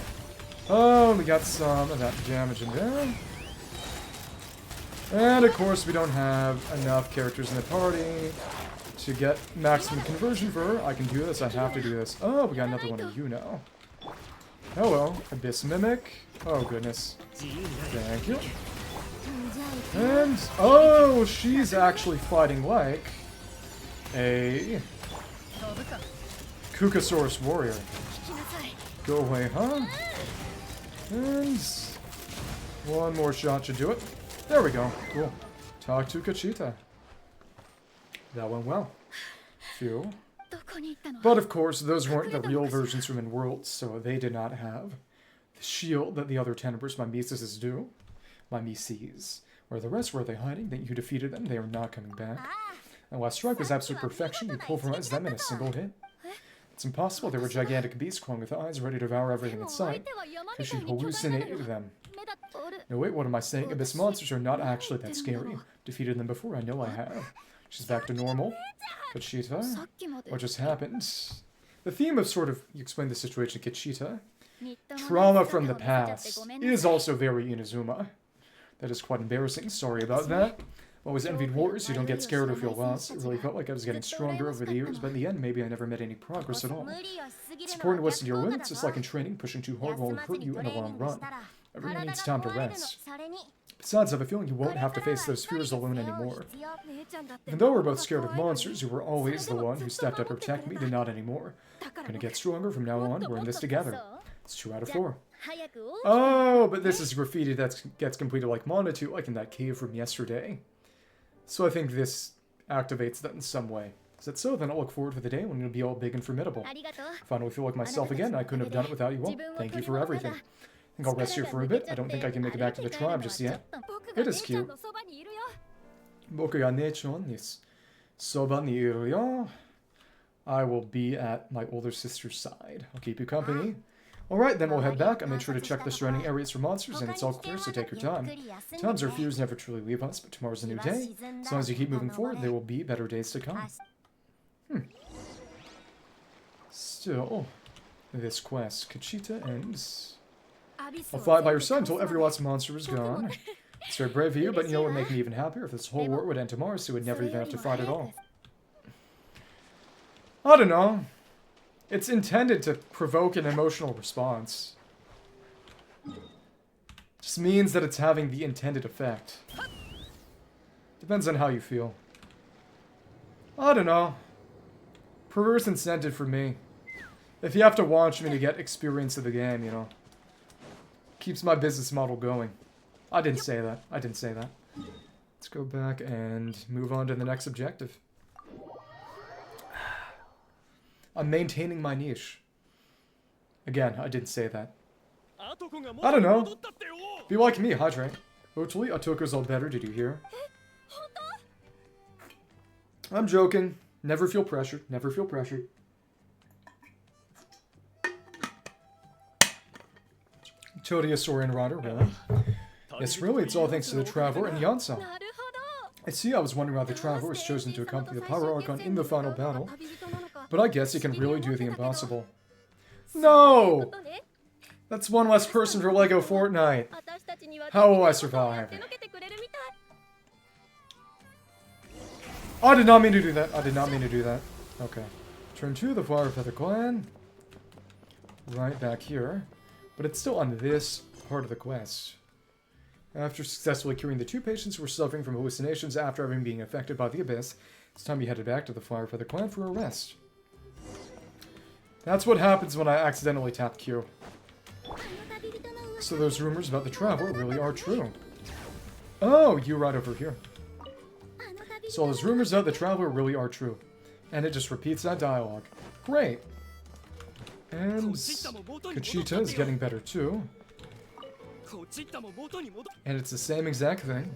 Oh, we got some of that damage in there. And of course, we don't have enough characters in the party to get maximum conversion for her. I can do this. I have to do this. Oh, we got another one of you now. Hello, Abyss Mimic. Oh, goodness. Thank you. And, oh, she's actually fighting like a Kukasaurus warrior. Go away, huh? And one more shot should do it. There we go. Cool. Talk to Kachita. That went well. Phew. But of course, those weren't the real versions from In Worlds, so they did not have the shield that the other Tenebris, my Mises, do. My Mises. Where the rest, were they hiding? That you defeated them? They are not coming back. And last strike was absolute perfection. You pulverized them in a single hit. It's impossible. They were gigantic beasts, glowing with eyes, ready to devour everything in sight. Because she hallucinated them. No, wait, what am I saying? Abyss monsters are not actually that scary. Defeated them before, I know I have. She's back to normal. Kachita? What just happened? The theme of you explained the situation to Kachita. Trauma from the past is also very Inazuma. That is quite embarrassing. Sorry about that. What was envied wars? You don't get scared or feel lost. It really felt like I was getting stronger over the years, but in the end, maybe I never made any progress at all. It's important to listen to your limits. Just like in training, pushing too hard won't hurt you in the long run. Everyone needs time to rest. Besides, I have a feeling you won't have to face those fears alone anymore. Even though we're both scared of monsters, you were always the one who stepped up to protect me, but not anymore. I'm gonna get stronger from now on. We're in this together. It's 2 out of 4. Oh, but this is graffiti that gets completed like Monatu, like in that cave from yesterday. So I think this activates that in some way. Is that so? Then I'll look forward to the day when you'll be all big and formidable. Finally feel like myself again. I couldn't have done it without you all. Thank you for everything. I think I'll rest here for a bit. I don't think I can make it back to the tribe just yet. It is cute. Boku ga nechon desu. Soba ni iru yo. I will be at my older sister's side. I'll keep you company. Alright, then we'll head back. I made sure to check the surrounding areas for monsters, and it's all clear, so take your time. Times our fears never truly leave us, but tomorrow's a new day. As long as you keep moving forward, there will be better days to come. Still, this quest, Kachita ends. I'll fly by your side until every last monster is gone. It's very brave of you, but you know what would make me even happier? If this whole war would end tomorrow, so we'd never even have to fight at all. I don't know. It's intended to provoke an emotional response. Just means that it's having the intended effect. Depends on how you feel. I don't know. Perverse incentive for me. If you have to watch me to get experience of the game, you know. Keeps my business model going. I didn't say that. I didn't say that. Let's go back and move on to the next objective. I'm maintaining my niche. Again, I didn't say that. I don't know. Be like me, hydrate. Hopefully, Otoko's all better, did you hear? I'm joking. Never feel pressured. Never feel pressured. Todiasaurian Rider, really? Yes, really, it's all thanks to the Traveler and Iansan. I see, I was wondering why the Traveler was chosen to accompany the Pyro Archon in the final battle. But I guess he can really do the impossible. No! That's one less person for Lego Fortnite. How will I survive? I did not mean to do that. I did not mean to do that. Okay. Turn to the Fire Feather Clan. Right back here. But it's still on this part of the quest. After successfully curing the 2 patients who were suffering from hallucinations after having been affected by the Abyss, it's time you headed back to the Fire Feather Clan for a rest. That's what happens when I accidentally tap Q. So those rumors about the Traveler really are true. Oh, you right over here. So those rumors about the Traveler really are true. And it just repeats that dialogue. Great. And Kachita is getting better too. And it's the same exact thing.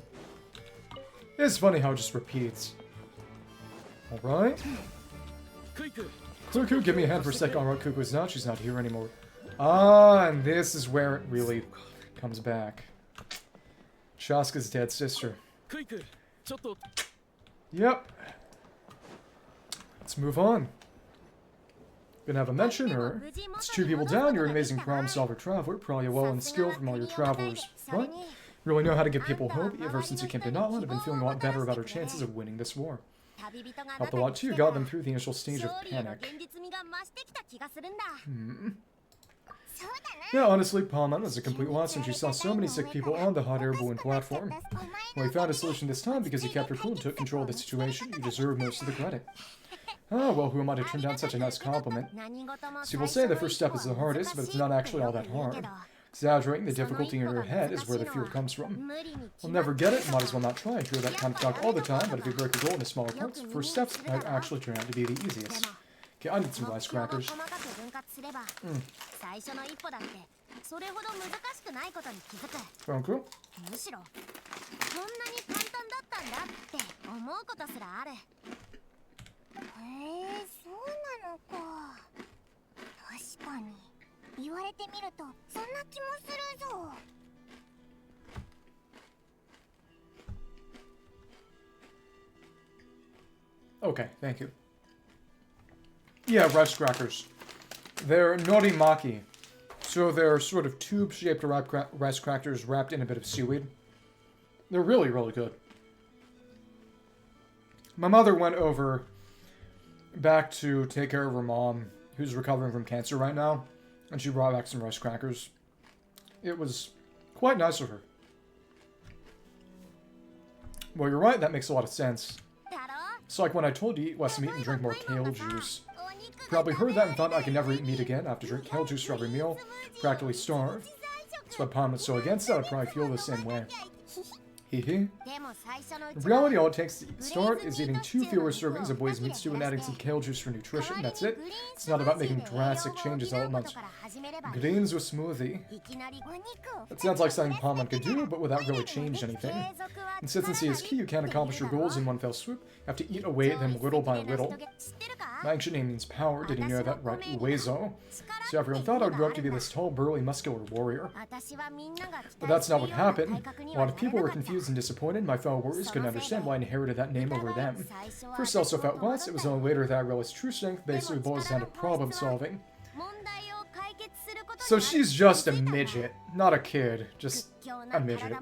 It's funny how it just repeats. Alright. Cuckoo, give me a hand for a second. Alright, Cuckoo's not. She's not here anymore. Ah, and this is where it really comes back. Shaska's dead sister. Yep. Let's move on. Gonna have a mention her. It's 2 people down. You're an amazing problem solver traveler. Probably well and skilled from all your travelers, right? You really know how to give people hope. Ever since you came to Natlan, I've been feeling a lot better about our chances of winning this war. Helped a lot too. Got them through the initial stage of panic. Yeah, honestly, Palman was a complete loss when she saw so many sick people on the hot air balloon platform. Well, we found a solution this time because you kept her cool and took control of the situation. You deserve most of the credit. Oh, well, who am I to turn down such a nice compliment? So people say the first step is the hardest, but it's not actually all that hard. Exaggerating the difficulty in your head is where the fear comes from. We'll never get it, might as well not try. I hear that kind of talk all the time, but if you break a goal into smaller parts, first steps might actually turn out to be the easiest. Okay, I need some rice crackers. Thank you. Okay, thank you. Yeah, rice crackers. They're norimaki. So they're sort of tube-shaped rice crackers wrapped in a bit of seaweed. They're really, really good. My mother went over back to take care of her mom, who's recovering from cancer right now, and she brought back some rice crackers. It was quite nice of her. Well, you're right, that makes a lot of sense. It's like when I told you to eat less meat and drink more kale juice. You probably heard that and thought I could never eat meat again after drink kale juice for every meal, practically starved. That's why Palm was so against that. I probably feel the same way. Hehe. In reality, all it takes to start is eating 2 fewer servings of boy's meat stew and adding some kale juice for nutrition. That's it. It's not about making drastic changes all at once. Greens or smoothie. That sounds like something Palman could do, but without really changing anything. Consistency is key. You can't accomplish your goals in one fell swoop. You have to eat away at them little by little. My ancient name means power. Did you know that right? Uezo. So everyone thought I would grow up to be this tall, burly, muscular warrior. But that's not what happened. A lot of people were confused and disappointed. My fellow warriors couldn't understand why I inherited that name over them. First I also felt lost. It was only later that I realized true strength basically boils down to problem solving. So she's just a midget, not a kid, just a midget.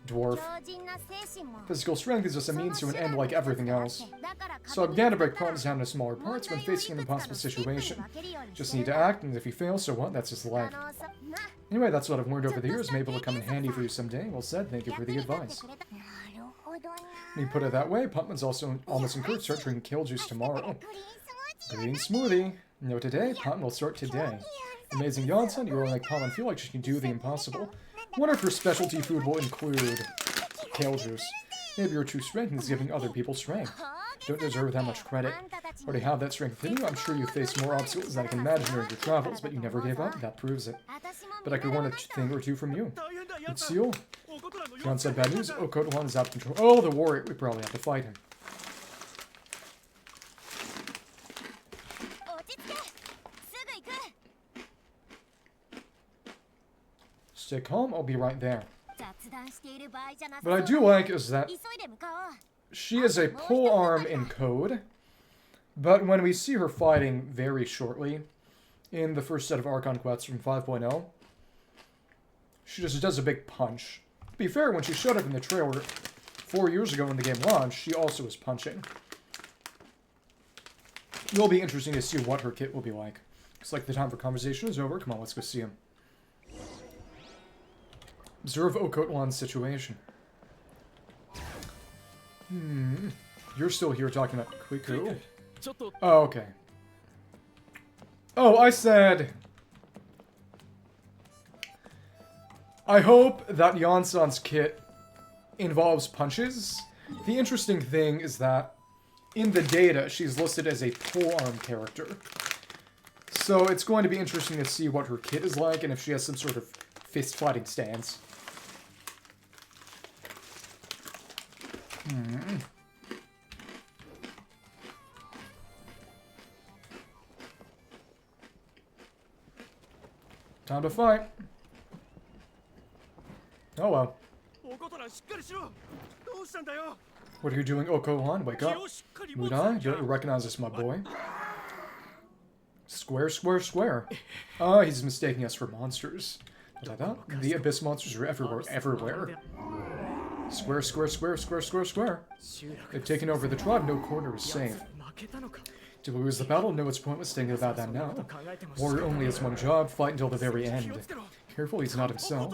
Dwarf. Physical strength is just a means to an end like everything else. So I began to break problems down into smaller parts when facing an impossible situation. Just need to act, and if you fail, so what? That's just life. Anyway, that's what I've learned over the years. Maybe it'll come in handy for you someday. Well said, thank you for the advice. When you put it that way, Putman's also almost encouraged to start drinking kale juice tomorrow. Green smoothie. No, today, Putman will start today. Amazing Iansan, you really make Putman feel like she can do the impossible. I wonder if her specialty food will include kale juice. Maybe your true strength is giving other people strength. Don't deserve that much credit. Already have that strength in you. I'm sure you faced more obstacles than I can imagine during your travels, but you never gave up. That proves it. But I could learn a thing or two from you. It's Seal. John said bad news. Oh, Kotolan is out of control. Oh, the warrior. We probably have to fight him. Stay calm, I'll be right there. What I do like is that she is a polearm in code, but when we see her fighting very shortly in the first set of Archon Quests from 5.0, She just does a big punch. To be fair, when she showed up in the trailer 4 years ago when the game launched, she also was punching. It'll be interesting to see what her kit will be like. Looks like the time for conversation is over. Come on, let's go see him. Observe Okotlan's situation. You're still here talking about Quiku? Oh, okay. Oh, I said... I hope that Iansan's kit involves punches. The interesting thing is that in the data, she's listed as a polearm character. So it's going to be interesting to see what her kit is like and if she has some sort of fist-fighting stance. Time to fight. Oh well. What are you doing, Okolan? Wake up. Mudai, don't you recognize this, my boy? Square, square, square. He's mistaking us for monsters. The abyss monsters are everywhere. Square, square, square, square, square, square. They've taken over the tribe, no corner is safe. To lose the battle, no, it's pointless thinking about that now. Warrior only has one job, fight until the very end. Careful, he's not himself.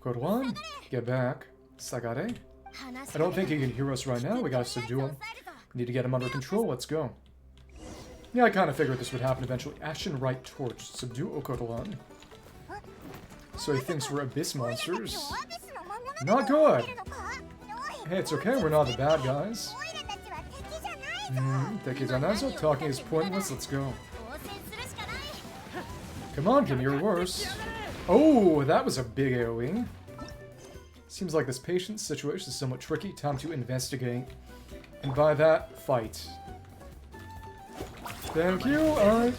Kodoan, get back. Sagare? I don't think he can hear us right now, we gotta subdue him. We need to get him under control, let's go. Yeah, I kinda figured this would happen eventually. Ashen Right Torch, subdue Okotolan. So he thinks we're abyss monsters. Not good! Hey, it's okay, we're not the bad guys. Tekizanazo, talking is pointless, let's go. Come on, give me your worst. Oh, that was a big AoE. Seems like this patient's situation is somewhat tricky. Time to investigate. And by that, fight. Thank you, alright.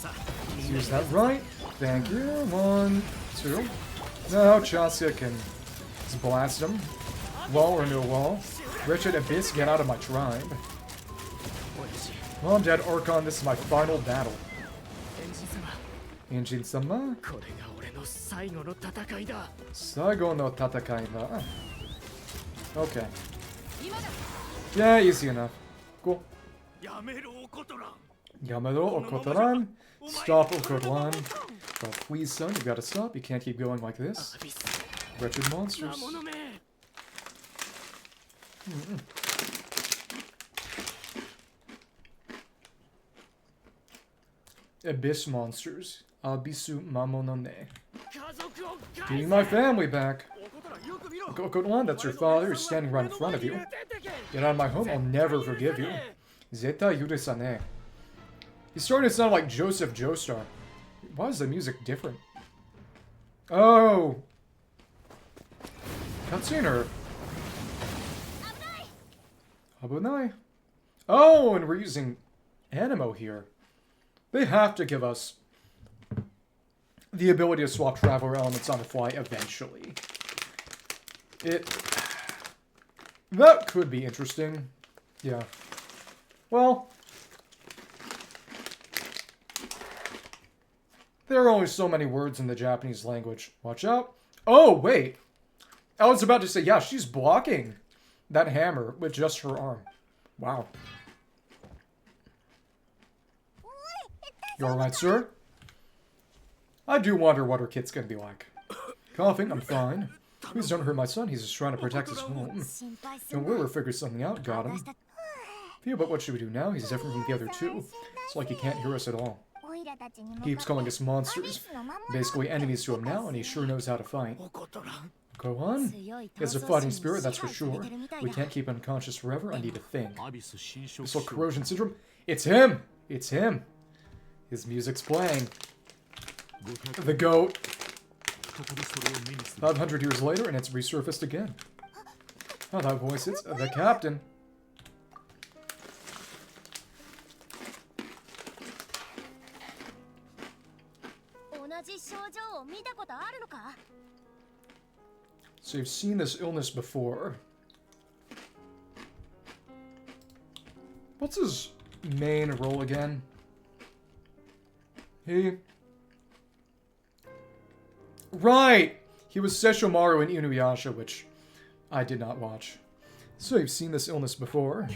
Let's use that right. Thank you. 1, 2. Now Chaska can just blast him. Wall or no wall. Wretched Abyss, get out of my tribe. Well, I'm dead, Archon. This is my final battle. Enjin-sama? Saigo no tatakai da. Okay. Yeah, easy enough. Cool. Yamero Okotoran. Stop Okotlan. Oh, please, son, you gotta stop. You can't keep going like this. Wretched monsters. Abyss monsters. Abisu Mamonone. Getting my family back. Okotlan, that's your father. He's standing right in front of you. Get out of my home, I'll never forgive you. Zeta Yurisane. He's starting to sound like Joseph Joestar. Why is the music different? Oh! Cutscene or... Abunai. Oh, and we're using Animo here. They have to give us the ability to swap traveler elements on the fly eventually. That could be interesting. Yeah. Well, there are only so many words in the Japanese language. Watch out. Oh, wait. I was about to say, yeah, she's blocking that hammer with just her arm. Wow. You alright, sir? I do wonder what her kit's gonna be like. Coughing, I'm fine. Please don't hurt my son, he's just trying to protect his home. Don't worry, we'll figure something out, got him. Phew, but what should we do now? He's different from the other two. It's like he can't hear us at all. He keeps calling us monsters. Basically enemies to him now, and he sure knows how to fight. Go on. He has a fighting spirit, that's for sure. We can't keep him unconscious forever, I need to think. This whole corrosion syndrome. It's him! It's him! His music's playing. The goat. 500 years later, and it's resurfaced again. Oh, that voice is the captain. So you've seen this illness before. What's his main role again? Right! He was Sesshomaru in Inuyasha, which I did not watch. So you've seen this illness before.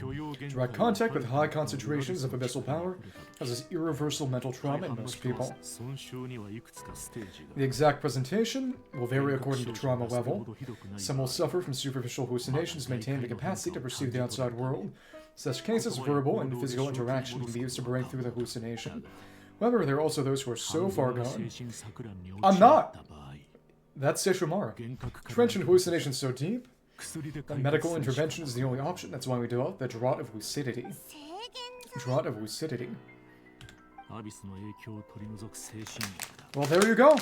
Direct contact with high concentrations of abyssal power causes irreversible mental trauma in most people. The exact presentation will vary according to trauma level. Some will suffer from superficial hallucinations, maintain the capacity to perceive the outside world. In such cases, verbal and physical interaction can be used to break through the hallucination. However, there are also those who are so far gone. I'm not! That's Sesshomaru. Trench in hallucinations so deep that medical intervention is the only option. That's why we developed the Draught of Lucidity. Draught of Lucidity. Well, there you go.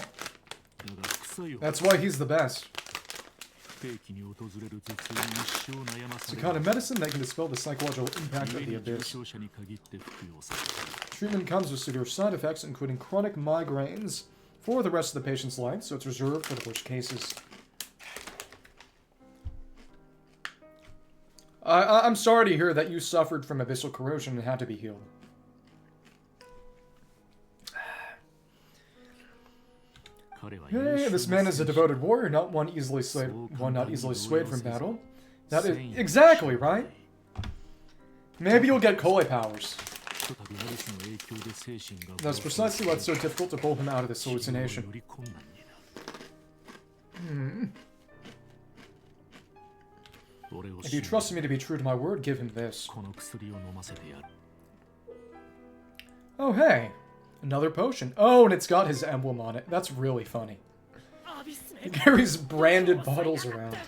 That's why he's the best. It's a kind of medicine that can dispel the psychological impact of the abyss. Treatment comes with severe side effects, including chronic migraines for the rest of the patient's life, so it's reserved for the worst cases. I'm sorry to hear that you suffered from abyssal corrosion and had to be healed. Hey, this man is a devoted warrior, not one not easily swayed from battle. That is exactly right. Maybe you'll get Kole powers. That's precisely what's so difficult to pull him out of this hallucination. If you trust me to be true to my word, give him this. Oh, hey. Another potion. Oh, and it's got his emblem on it. That's really funny. He carries branded bottles around.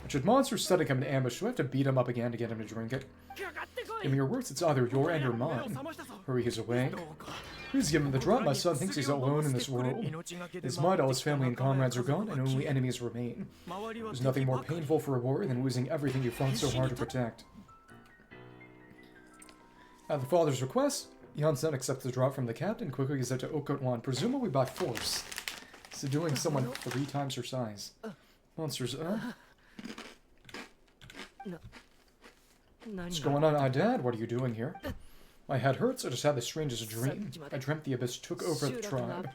Should monsters suddenly come to ambush, do I have to beat him up again to get him to drink it? Give me your words, it's either your end or mine. Hurry, he's awake. Please give him the drop. My son thinks he's alone in this world. His mind, all his family and comrades are gone, and only enemies remain. There's nothing more painful for a warrior than losing everything you fought so hard to protect. At the father's request, Iansan accepts the drop from the captain, quickly gets out to Okotwan, presumably by force, subduing someone 3 times her size. Monsters, What's going on, Dad? What are you doing here? My head hurts. I just had the strangest dream. I dreamt the abyss took over the tribe.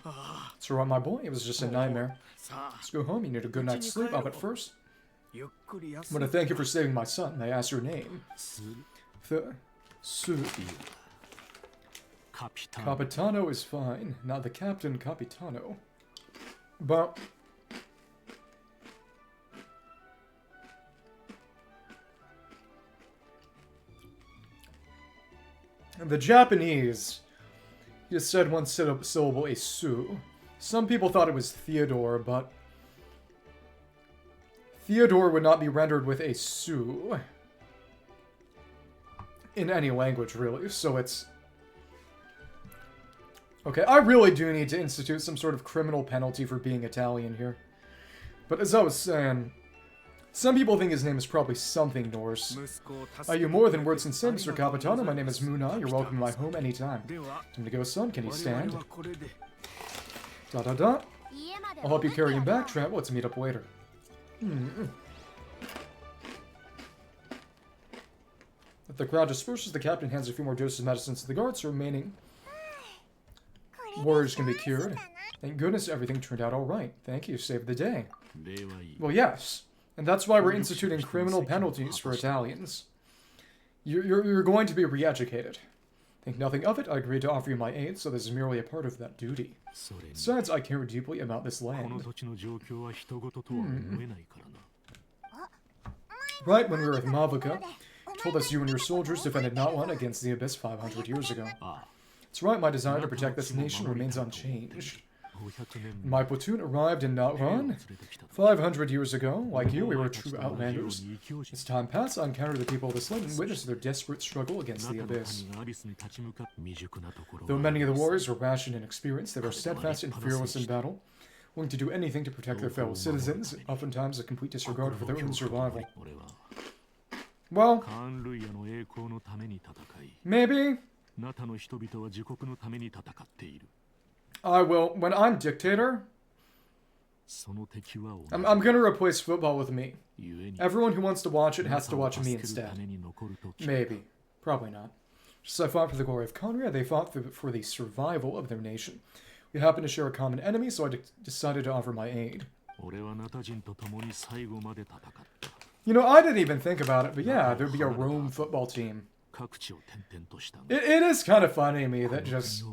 So what, my boy? It was just a nightmare. Let's go home. You need a good night's sleep. But first, I want to thank you for saving my son. May I ask your name? Capitano is fine. Not the captain, Capitano. But the Japanese just said one syllable, a su. Some people thought it was Theodore, but Theodore would not be rendered with a su in any language, really, so it's... Okay, I really do need to institute some sort of criminal penalty for being Italian here. But as I was saying, some people think his name is probably something Norse. Are you more than words can say, Mr. Capitano? My name is Muna. You're welcome to my home anytime. Time to go, son. Can you stand? Da-da-da. I'll help you carry him back, Trent. Let's meet up later. If the crowd disperses, the captain hands a few more doses of medicines to the guards, so remaining warriors can be cured. Thank goodness everything turned out alright. Thank you, saved the day. Well, yes. And that's why we're instituting criminal penalties for Italians. You're going to be re-educated. Think nothing of it, I agreed to offer you my aid, so this is merely a part of that duty. Besides, I care deeply about this land. Right when we were with Mavuka, you told us you and your soldiers defended Natlan against the Abyss 500 years ago. It's right, my desire to protect this nation remains unchanged. My platoon arrived in Natlan 500 years ago. Like you, we were true outlanders. As time passed, I encountered the people of this land and witnessed their desperate struggle against the Abyss. Though many of the warriors were rash and inexperienced, they were steadfast and fearless in battle, willing to do anything to protect their fellow citizens, oftentimes a complete disregard for their own survival. Well, maybe I will, when I'm dictator, I'm gonna replace football with me. Everyone who wants to watch it has to watch me instead. Maybe. Probably not. Just as I fought for the glory of Conria, they fought for the survival of their nation. We happen to share a common enemy, so I decided to offer my aid. You know, I didn't even think about it, but yeah, there'd be a Rome football team. It is kind of funny to me that just...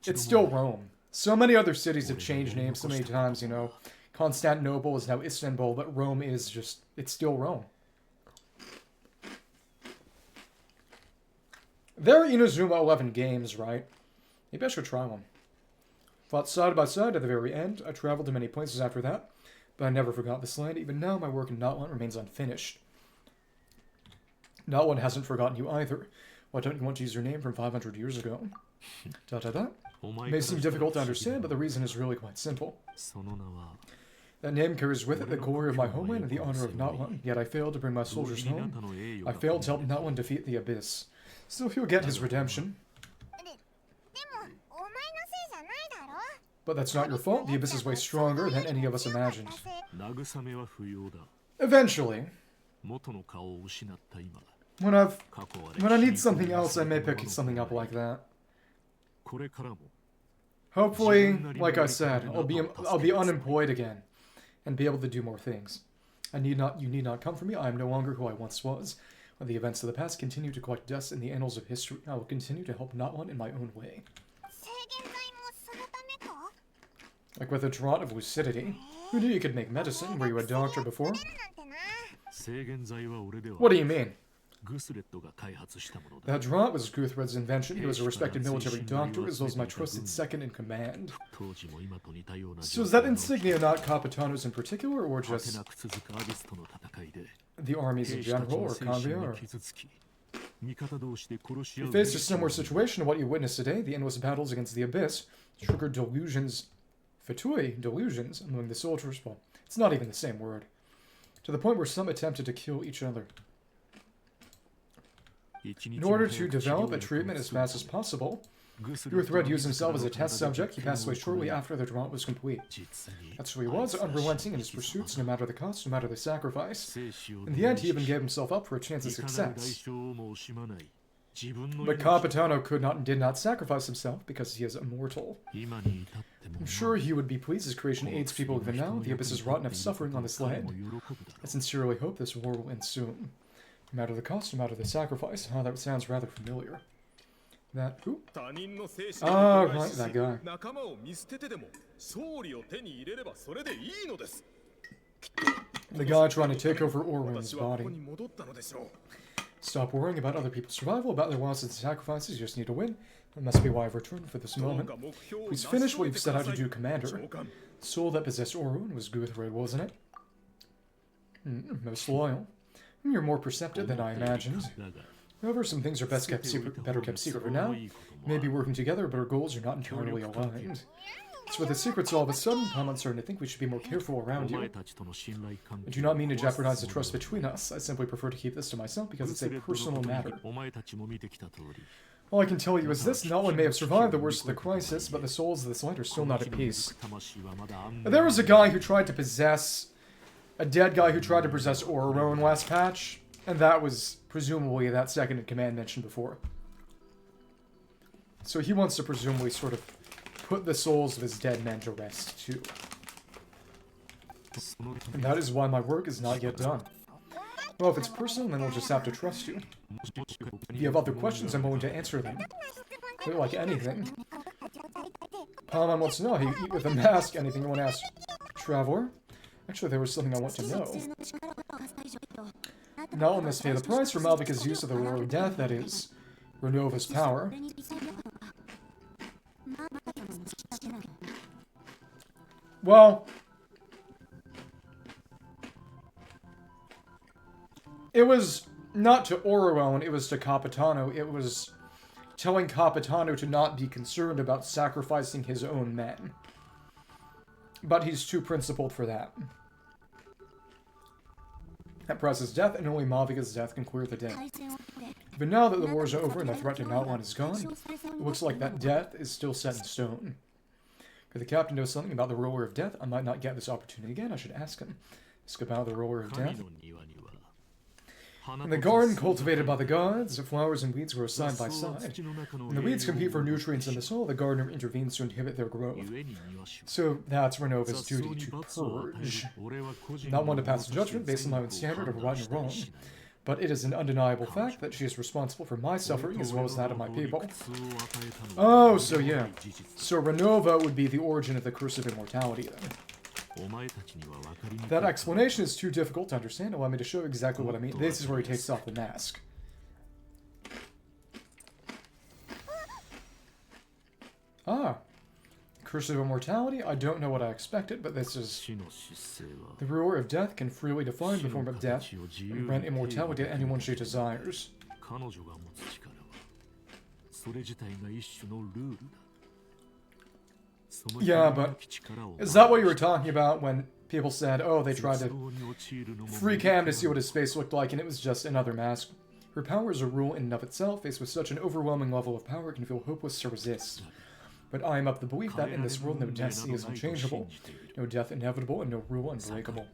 It's still Rome. So many other cities have changed names so many times, you know. Constantinople is now Istanbul, but Rome is just... It's still Rome. There are Inazuma 11 games, right? Maybe I should try one. Fought side by side at the very end. I traveled to many places after that, but I never forgot this land. Even now, my work in Natlan remains unfinished. Natlan hasn't forgotten you either. Why don't you want to use your name from 500 years ago? It may seem difficult to understand, but the reason is really quite simple. That name carries with it the glory of my homeland and the honor of Natlan, yet I failed to bring my soldiers home. I failed to help Natlan defeat the Abyss. Still, he'll get his redemption. But that's not your fault. The Abyss is way stronger than any of us imagined. Eventually. When I need something else, I may pick something up like that. Hopefully, like I said, I'll be unemployed again and be able to do more things. You need not come for me. I am no longer who I once was. When the events of the past continue to collect dust in the annals of history, I will continue to help Natlan in my own way. Like with a draught of lucidity. Who knew you could make medicine? Were you a doctor before? What do you mean? That draught was Guthred's invention. He was a respected military doctor, as well as my trusted second-in-command. So is that insignia not Capitano's in particular, or just the armies in general, or Convoy? You faced a similar situation to what you witnessed today. The endless battles against the Abyss triggered delusions, delusions among the soldiers. Well, it's not even the same word. To the point where some attempted to kill each other. In order to develop a treatment as fast as possible, Guthred used himself as a test subject. He passed away shortly after the draught was complete. That's who he was, unrelenting in his pursuits, no matter the cost, no matter the sacrifice. In the end, he even gave himself up for a chance of success. But Capitano did not sacrifice himself because he is immortal. I'm sure he would be pleased his creation aids people even now. The Abyss has wrought enough suffering on this land. I sincerely hope this war will end soon. No matter the cost, no matter the sacrifice. Ah, that sounds rather familiar. That who? Ah, right, that guy. The guy trying to take over Orwin's body. Stop worrying about other people's survival, about their losses and sacrifices. You just need to win. That must be why I've returned for this moment. Please finish what you've set out to do, Commander. The soul that possessed Orwin was Guthred, wasn't it? Most loyal. You're more perceptive than I imagined. However, some things are better kept secret for now. Maybe working together, but our goals are not entirely aligned. So with the secrets all of a sudden, I'm starting to think we should be more careful around you. I do not mean to jeopardize the trust between us. I simply prefer to keep this to myself because it's a personal matter. All I can tell you is this: Natlan may have survived the worst of the crisis, but the souls of this land are still not at peace. There was a guy who tried to possess... a dead guy who tried to possess Ororo last patch, and that was presumably that second-in-command mentioned before. So he wants to presumably sort of put the souls of his dead men to rest, too. And that is why my work is not yet done. Well, if it's personal, then I'll just have to trust you. If you have other questions, I'm willing to answer them. They're like anything. Paimon wants to know how you eat with a mask. Anything you want to ask? Traveler? Actually, there was something I want to know. Natlan must pay the price for Malvika's use of the Roar of Death, that is, Renova's power. Well, it was not to Orwin, it was to Capitano. It was telling Capitano to not be concerned about sacrificing his own men. But he's too principled for that. That price is death, and only Malvika's death can clear the debt. But now that the war is over and the threat to Natlan is gone, it looks like that death is still set in stone. If the captain knows something about the Roller of Death, I might not get this opportunity again. I should ask him. Ask about the Roller of Death. In the garden cultivated by the gods, flowers and weeds grow side by side. When the weeds compete for nutrients in the soil, the gardener intervenes to inhibit their growth. So that's Renova's duty to purge. Not one to pass judgment based on my own standard of right and wrong, but it is an undeniable fact that she is responsible for my suffering as well as that of my people. Oh, so yeah. So Renova would be the origin of the Curse of Immortality then. That explanation is too difficult to understand. Allow me to show you exactly what I mean. This is where he takes off the mask. Ah. Curse of Immortality? I don't know what I expected, but this is... The ruler of death can freely define the form of death and grant immortality to anyone she desires. Yeah, but is that what you were talking about when people said, oh, they tried to free Cam to see what his face looked like, and it was just another mask? Her power is a rule in and of itself. Faced with such an overwhelming level of power, it can feel hopeless to resist. But I am of the belief that in this world, no destiny is unchangeable, no death inevitable, and no rule unbreakable.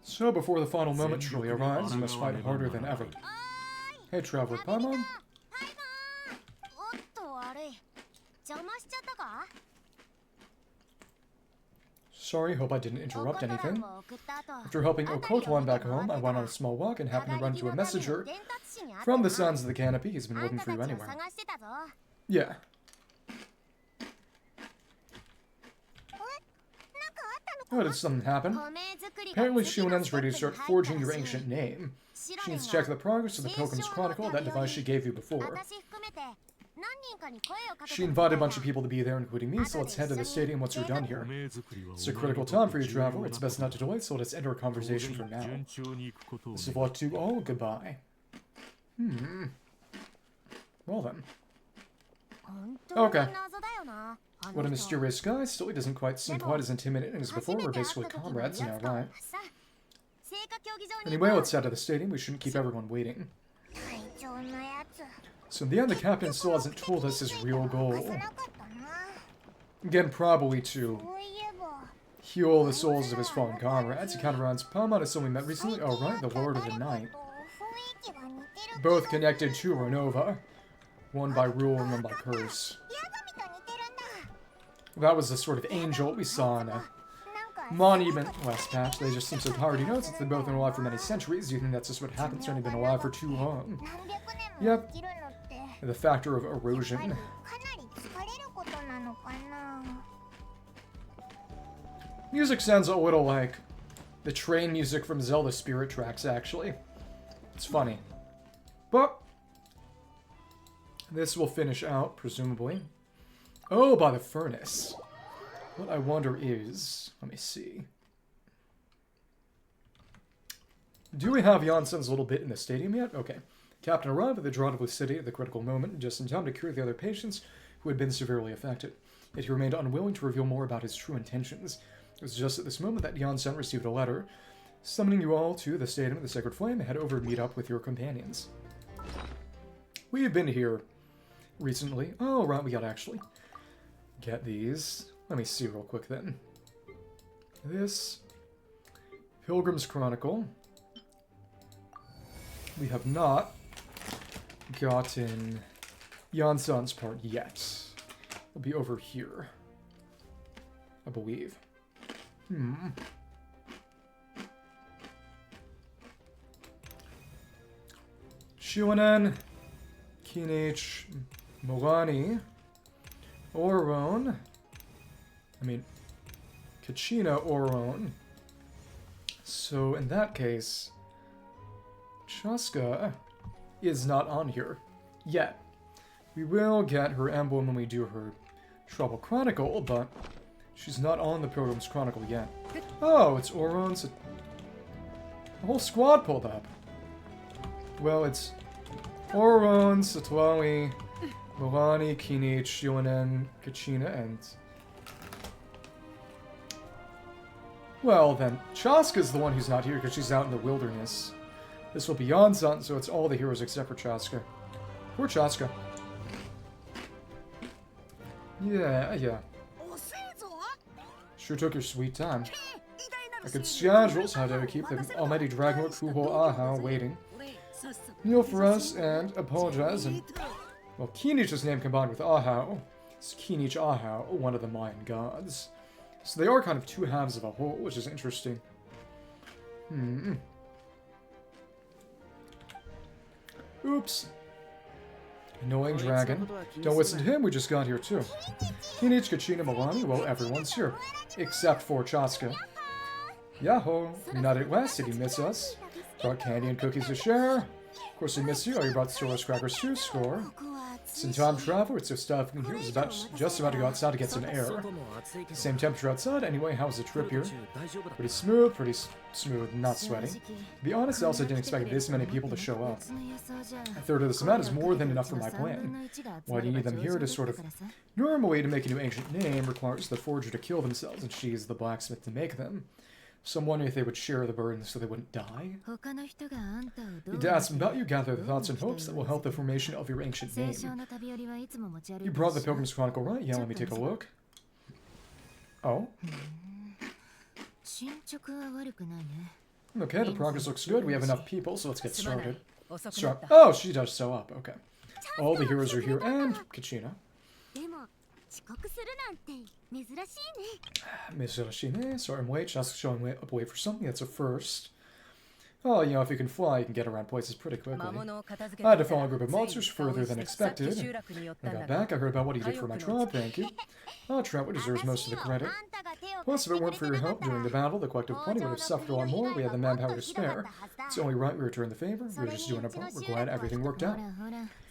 So before the final moment truly arrives, we must fight harder than ever. Hey, Traveler Paimon. Sorry, hope I didn't interrupt anything. After helping Okotwan back home, I went on a small walk and happened to run into a messenger from the Sons of the Canopy. He's been looking for you anywhere. Yeah. Oh, did something happen? Apparently Shionen's ready to start forging your ancient name. She needs to check the progress of the Pilgrim's Chronicle, that device she gave you before. She invited a bunch of people to be there, including me, so let's head to the stadium once you're done here. It's a critical time for you, Traveler. It's best not to delay, so let's end our conversation for now. Best of luck to you all. Goodbye. Well then. Okay. What a mysterious guy. Still, he doesn't quite seem quite as intimidating as before. We're basically comrades now, right? Anyway, let's head to the stadium. We shouldn't keep everyone waiting. So in the end, the captain still hasn't told us his real goal. Again, probably to heal the souls of his fallen comrades. He counterruns Paimon as someone we met recently. Oh, right, the Lord of the Night. Both connected to Renova. One by rule and one by curse. That was the sort of angel we saw in a monument last patch. They just seem so powered. You know, since they've both been alive for many centuries, do you think that's just what happens when they've been alive for too long? Yep. The factor of erosion. Music sounds a little like the train music from Zelda Spirit Tracks, actually. It's funny. But this will finish out, presumably. Oh, by the furnace. What I wonder is... Let me see. Do we have Iansan's little bit in the stadium yet? Okay. Captain arrived at the Draughtively city at the critical moment, just in time to cure the other patients who had been severely affected. Yet he remained unwilling to reveal more about his true intentions. It was just at this moment that Iansan received a letter, summoning you all to the stadium of the Sacred Flame. Head over and meet up with your companions. We have been here recently. Oh, right, we gotta actually get these. Let me see real quick then. This Pilgrim's Chronicle. We have not gotten Iansan's part yet. It'll be over here, I believe. Shionen, Kinich, Milani, Oron. Kachina Oron. So in that case, Chaska is not on here yet. We will get her emblem when we do her Trouble Chronicle, but she's not on the Pilgrim's Chronicle yet. Oh, it's Oron's. A whole squad pulled up. Well, it's Oron, Satwali, Milani, Kinich, Shionen, Kachina, and... Well, then, Chaska's the one who's not here because she's out in the wilderness. This will be Iansan, so it's all the heroes except for Chaska. Poor Chaska. Yeah. Sure took your sweet time. I could schedules, how do I keep the almighty Dragon Kuho Aha waiting? Kneel for us and apologize and... Well, Kinich's name combined with Ahau. It's Kinich Ahau, one of the Mayan gods. So they are kind of two halves of a whole, which is interesting. Oops. Annoying dragon. Don't listen to him, we just got here too. Kinich, Kachina, Milani, well, everyone's here. Except for Chaska. Yahoo! You're not at West, did you miss us? Brought candy and cookies to share. Of course we miss you, oh, you brought Store's crackers too, score. Since time travel, it's so stuff in here was just about to go outside to get some air. Same temperature outside, anyway, how was the trip here? Pretty smooth, not sweating. To be honest, I also didn't expect this many people to show up. A third of this amount is more than enough for my plan. Why do you need them here to sort of... Normally, to make a new ancient name requires the forger to kill themselves, and she is the blacksmith to make them. So I'm wondering if they would share the burden so they wouldn't die. Need to ask them about you, gather the thoughts and hopes that will help the formation of your ancient name. You brought the Pilgrim's Chronicle, right? Yeah, let me take a look. Oh? Okay, the progress looks good. We have enough people, so let's get started. Oh, she does show up. Okay. All the heroes are here, and Kachina. Mizurashine, sorry I'm late, just showing up wait for something, that's a first. Oh, you know, if you can fly, you can get around places pretty quickly. I had to follow a group of monsters further than expected. When I got back, I heard about what you did for my tribe, thank you. Oh, Trentwood deserves most of the credit. Plus, if it weren't for your help during the battle, the collective party would have suffered a lot more. We had the manpower to spare. It's only right we returned the favor. We were just doing our part. We're glad everything worked out.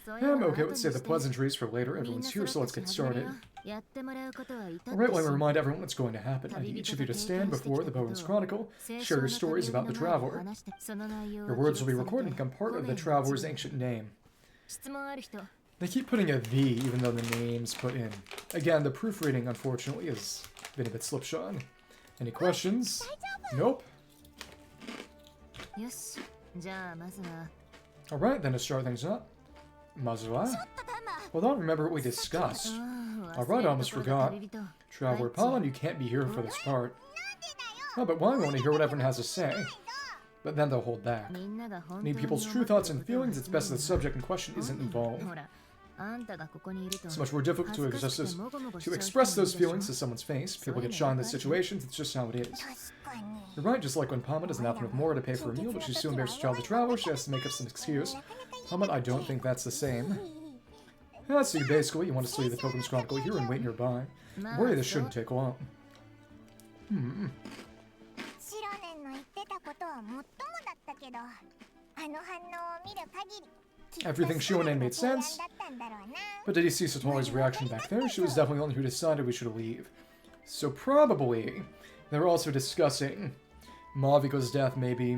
Okay, let's save the pleasantries for later. Everyone's here, so let's get started. Alright, let me remind everyone what's going to happen. I need each of you to stand before the Pilgrim's Chronicle, share your stories about the Traveler. Your words will be recorded and become part of the Traveler's ancient name. They keep putting a "the" even though the name's put in. Again, the proofreading, unfortunately, has been a bit slipshod. Any questions? Nope. Alright, then to start things up. Mazua? Hold on, remember what we discussed. Alright, I almost forgot. Traveler Palan, you can't be here for this part. Oh, but why? I want to hear what everyone has to say. But then they'll hold back. Need people's true thoughts and feelings, it's best that the subject in question isn't involved. It's much more difficult to express those feelings to someone's face. People get shy in those situations, it's just how it is. You're right, just like when Pama doesn't have enough more to pay for a meal, but she's too embarrassed to tell the traveler, she has to make up some excuse. Pama, I don't think that's the same. Yeah, so basically, you want to study the Pilgrim's Chronicle here and wait nearby. Worry, this shouldn't take long. Everything Shionen made sense. But did you see Satori's reaction back there? She was definitely the one who decided we should leave. So probably, they were also discussing Maviko's death, maybe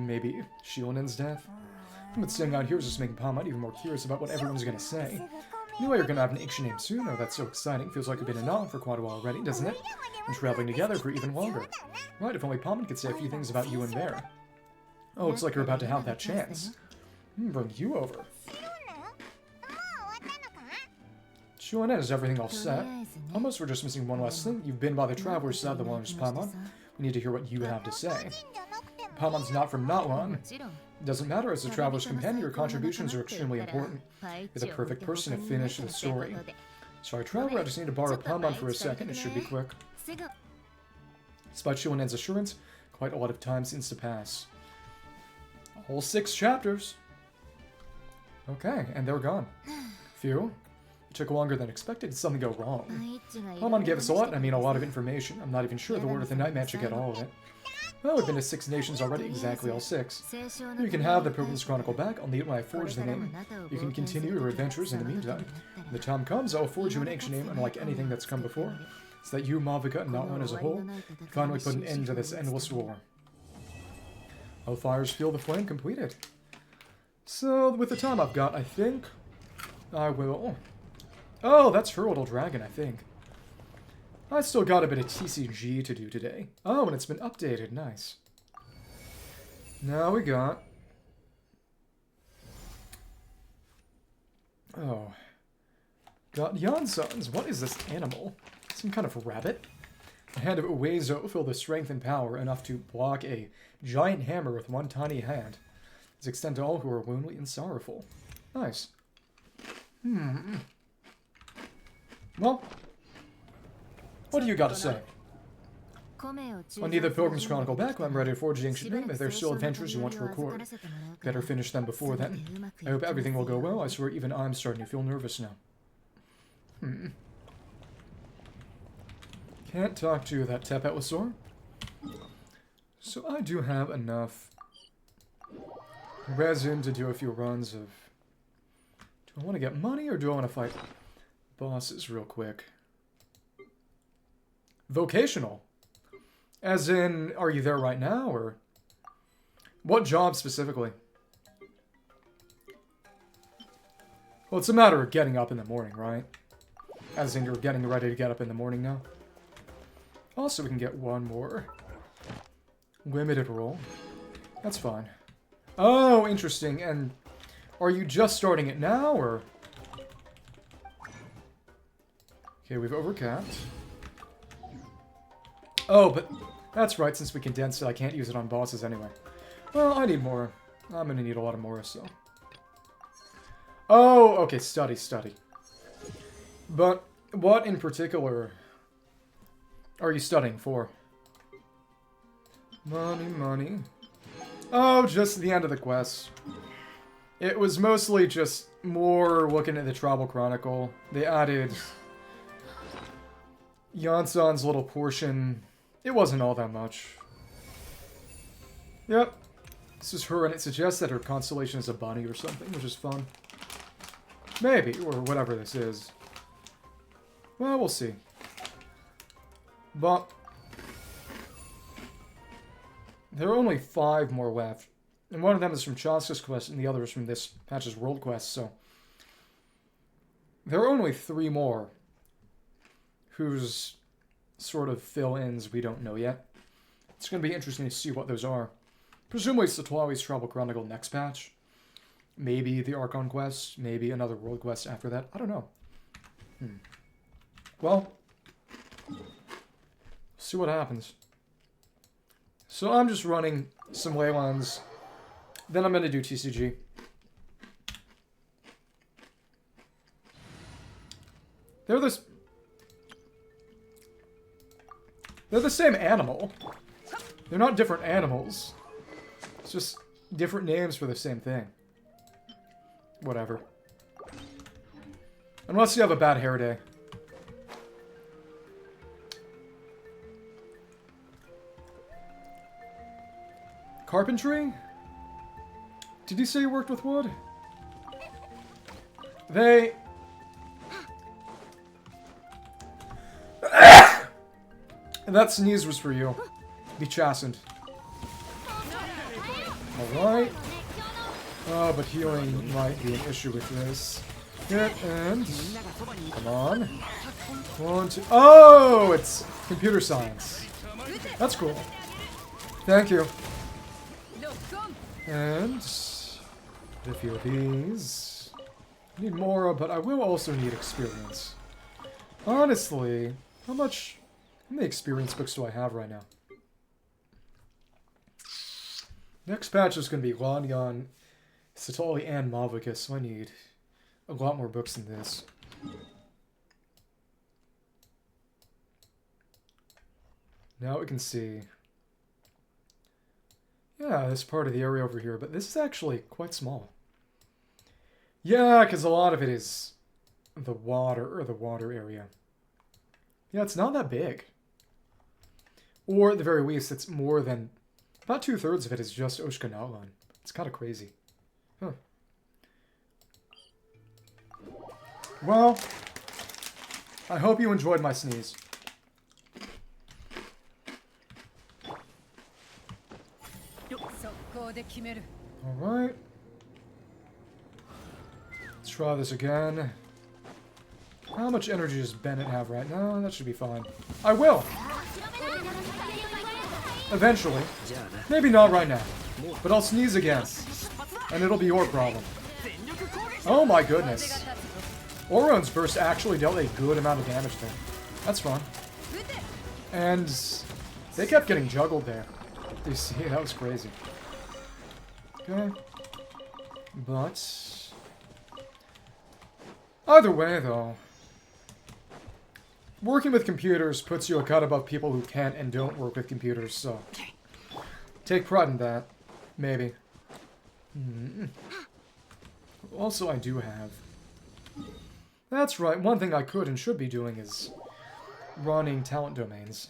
Shionen's death. But staying out here is just making Palmite even more curious about what everyone's gonna say. Anyway, you're gonna have an ancient name soon. Oh, that's so exciting. Feels like we've been anon for quite a while already, doesn't it? And traveling together for even longer. Right, if only Palmite could say a few things about you and there. Oh, looks like you're about to have that chance. Bring you over. Shionen, is everything all set? Almost, we're just missing one last thing. You've been by the traveler's side, the one's Paimon. We need to hear what you have to say. Paimon's not from Natlan. It doesn't matter, as a traveler's companion, your contributions are extremely important. You're the perfect person to finish the story. Sorry, Traveler, I just need to borrow Paimon for a second. It should be quick. Despite Shionen's assurance, quite a lot of time seems to pass. A whole 6 chapters. Okay, and they're gone. Phew. It took longer than expected. Did something go wrong? Paimon gave us a lot, and I mean a lot of information. I'm not even sure the Lord of the Nightman should get all of it. Well, we've been to 6 nations already, exactly all 6. You can have the Pilgrim's Chronicle back. I'll need it when I forge the name. You can continue your adventures in the meantime. When the time comes, I'll forge you an ancient name unlike anything that's come before, so that you, Mavika, and Natlan as a whole, can finally put an end to this endless war. Hellfires feel the flame completed. So, with the time I've got, I think I will... Oh, that's her little dragon, I think. I still got a bit of TCG to do today. Oh, and it's been updated. Nice. Now we got... Oh. Got Iansan's. What is this animal? Some kind of rabbit? The hand of Uezo filled with strength and power enough to block a giant hammer with one tiny hand. Its extend to all who are lonely and sorrowful. Nice. Well, what do you got to say? I need the Pilgrim's Chronicle back when I'm ready to forge the ancient name. If there's still adventures you want to record, better finish them before then. I hope everything will go well. I swear even I'm starting to feel nervous now. Can't talk to that Tepetlosaur. So I do have enough resin to do a few runs of... Do I want to get money or do I want to fight bosses real quick? Vocational. As in, are you there right now, or... What job specifically? Well, it's a matter of getting up in the morning, right? As in, you're getting ready to get up in the morning now. Also, we can get one more limited roll. That's fine. Oh, interesting. And are you just starting it now, or... Okay, we've overcapped. Oh, but that's right, since we condensed it, I can't use it on bosses anyway. Well, I need more. I'm gonna need a lot of more, so... Oh, okay, study. But what in particular are you studying for? Money. Oh, just the end of the quest. It was mostly just more looking at the Tribal Chronicle. They added Iansan's little portion. It wasn't all that much. Yep. This is her, and it suggests that her constellation is a bunny or something, which is fun. Maybe, or whatever this is. Well, we'll see. But there are only 5 more left. And one of them is from Chaska's quest, and the other is from this patch's world quest, so... There are only 3 more whose sort of fill-ins we don't know yet. It's going to be interesting to see what those are. Presumably Satwawi's Tribal Chronicle next patch. Maybe the Archon Quest. Maybe another world quest after that. I don't know. Well, see what happens. So I'm just running some Leylons. Then I'm going to do TCG. They're the same animal. They're not different animals. It's just different names for the same thing. Whatever. Unless you have a bad hair day. Carpentry? Did you say you worked with wood? They... That sneeze was for you. Be chastened. Alright. Oh, but healing might be an issue with this. Hit and... Come on. 1, 2... Oh! It's computer science. That's cool. Thank you. And... a few of these. I need more, but I will also need experience. Honestly, how many experience books do I have right now? Next patch is going to be Lanyan, Satali, and Mavlicus, so I need a lot more books than this. Now we can see... Yeah, this part of the area over here, but this is actually quite small. Yeah, because a lot of it is the water area. Yeah, it's not that big. Or at the very least, it's more than... About 2/3 of it is just Oshka Natlan. It's kind of crazy. Huh. Well, I hope you enjoyed my sneeze. Alright. Let's try this again. How much energy does Bennett have right now? That should be fine. I will! Eventually. Maybe not right now. But I'll sneeze again. And it'll be your problem. Oh my goodness. Auron's burst actually dealt a good amount of damage there. That's fun. And they kept getting juggled there. You see, that was crazy. Okay. But either way, though, working with computers puts you a cut above people who can't and don't work with computers, so take pride in that. Maybe. Also, I do have... That's right, one thing I could and should be doing is running talent domains.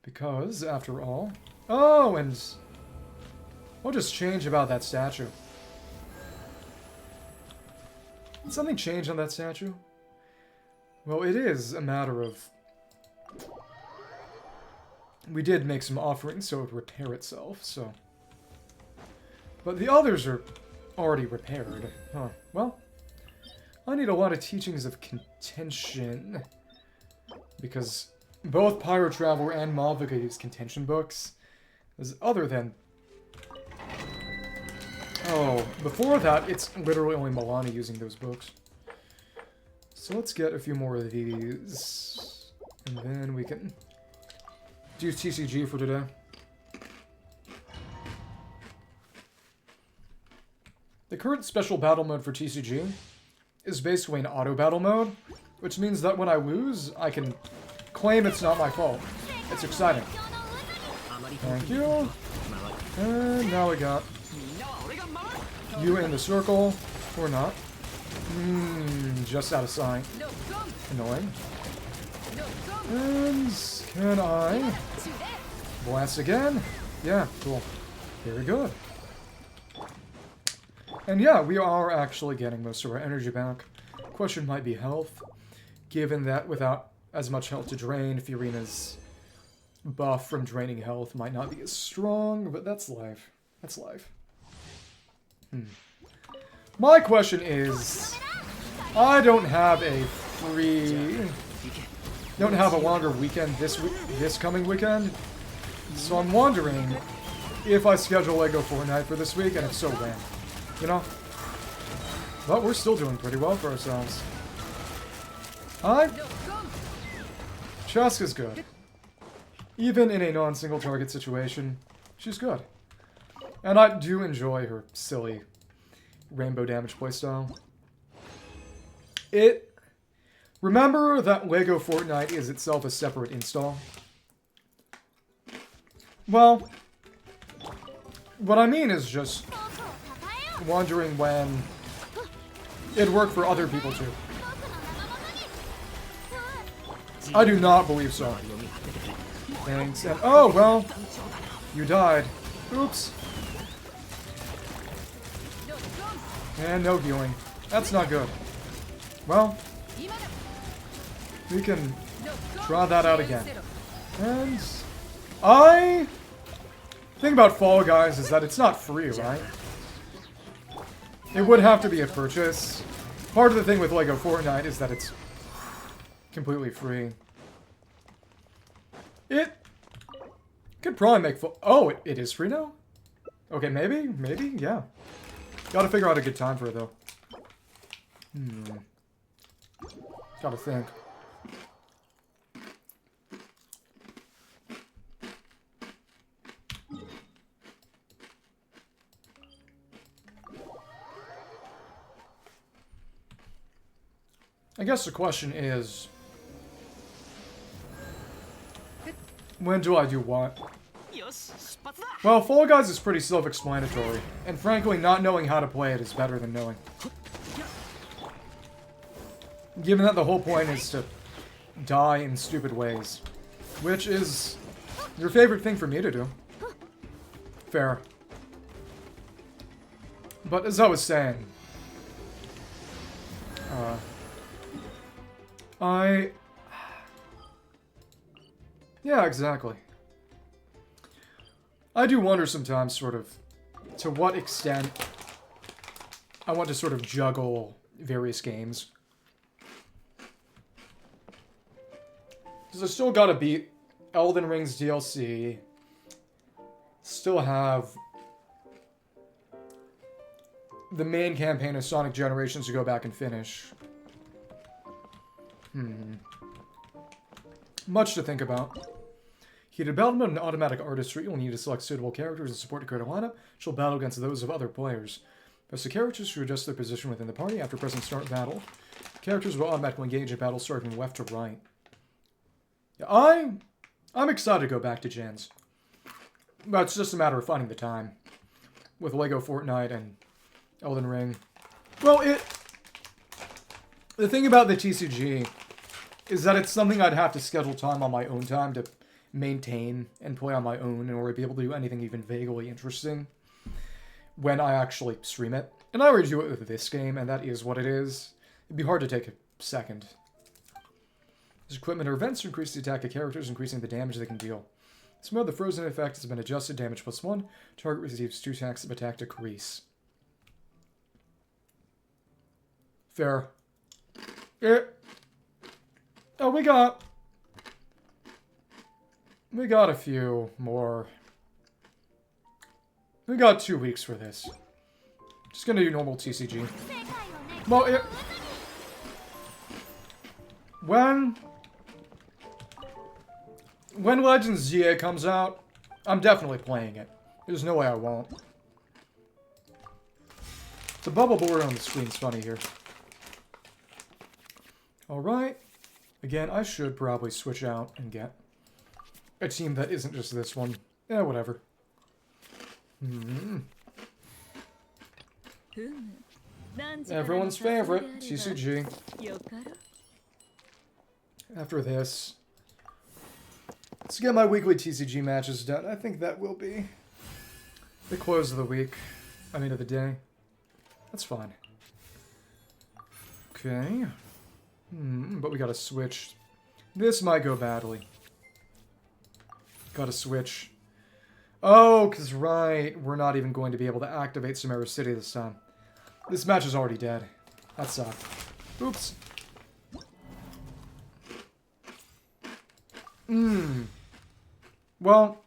Because, after all... Oh, and... What just changed about that statue? Did something change on that statue? Well, it is a matter of... We did make some offerings so it would repair itself, so... But the others are already repaired. Huh. Well, I need a lot of teachings of contention. Because both Pyro Traveler and Malvika use contention books. As other than... Oh, before that, it's literally only Milani using those books. So let's get a few more of these. And then we can do TCG for today. The current special battle mode for TCG is basically an auto battle mode, which means that when I lose, I can claim it's not my fault. It's exciting. Thank you. And now we got you in the circle, or not. Just out of sight. Annoying. And can I blast again? Yeah, cool. Very good. And yeah, we are actually getting most of our energy back. Question might be health, given that without as much health to drain, Fiorina's buff from draining health might not be as strong, but that's life. That's life. My question is, I don't have a longer weekend this coming weekend, so I'm wondering if I schedule Lego Fortnite for this week, and if so, when. You know? But we're still doing pretty well for ourselves. Hi. Cheska's good. Even in a non-single target situation, she's good. And I do enjoy her silly rainbow damage playstyle. Remember that Lego Fortnite is itself a separate install? Well, what I mean is just wondering when it'd work for other people too. I do not believe so. Thanks. And, oh, well, you died. Oops. And no healing. That's not good. Well, we can try that out again. And the thing about Fall Guys is that it's not free, right? It would have to be a purchase. Part of the thing with Lego Fortnite is that it's completely free. It could probably make oh, it is free now? Okay, maybe, yeah. Gotta figure out a good time for it, though. Gotta think. I guess the question is, when do I do what? Well, Fall Guys is pretty self-explanatory, and frankly, not knowing how to play it is better than knowing. Given that the whole point is to die in stupid ways, which is your favorite thing for me to do. Fair. But as I was saying, yeah, exactly. I do wonder sometimes, sort of, to what extent I want to sort of juggle various games. Because I still gotta beat Elden Ring's DLC. Still have the main campaign of Sonic Generations to go back and finish. Much to think about. Heated battle mode and automatic artistry. You'll need to select suitable characters and support to create a lineup. She'll battle against those of other players. Press the characters to adjust their position within the party. After pressing start battle, characters will automatically engage in battle starting from left to right. Yeah, I'm excited to go back to Gens. But it's just a matter of finding the time. With Lego Fortnite and Elden Ring. Well, the thing about the TCG is that it's something I'd have to schedule time on my own time to maintain and play on my own in order to be able to do anything even vaguely interesting when I actually stream it. And I already do it with this game, and that is what it is. It'd be hard to take a second. There's equipment or events to increase the attack of characters, increasing the damage they can deal. This mode, the frozen effect has been adjusted. Damage +1. Target receives 2 attacks of attack decrease. Fair. Oh, we got a few more. We got 2 weeks for this. Just gonna do normal TCG. Well, when Legends ZA comes out, I'm definitely playing it. There's no way I won't. The bubble board on the screen's funny here. Alright. Again, I should probably switch out and get a team that isn't just this one. Yeah, whatever. Everyone's favorite, TCG. After this, let's get my weekly TCG matches done. I think that will be the close of the week. I mean, of the day. That's fine. Okay. But we gotta switch. This might go badly. Gotta switch. Oh, because right, we're not even going to be able to activate Samara City this time. This match is already dead. That sucked. Oops. Well,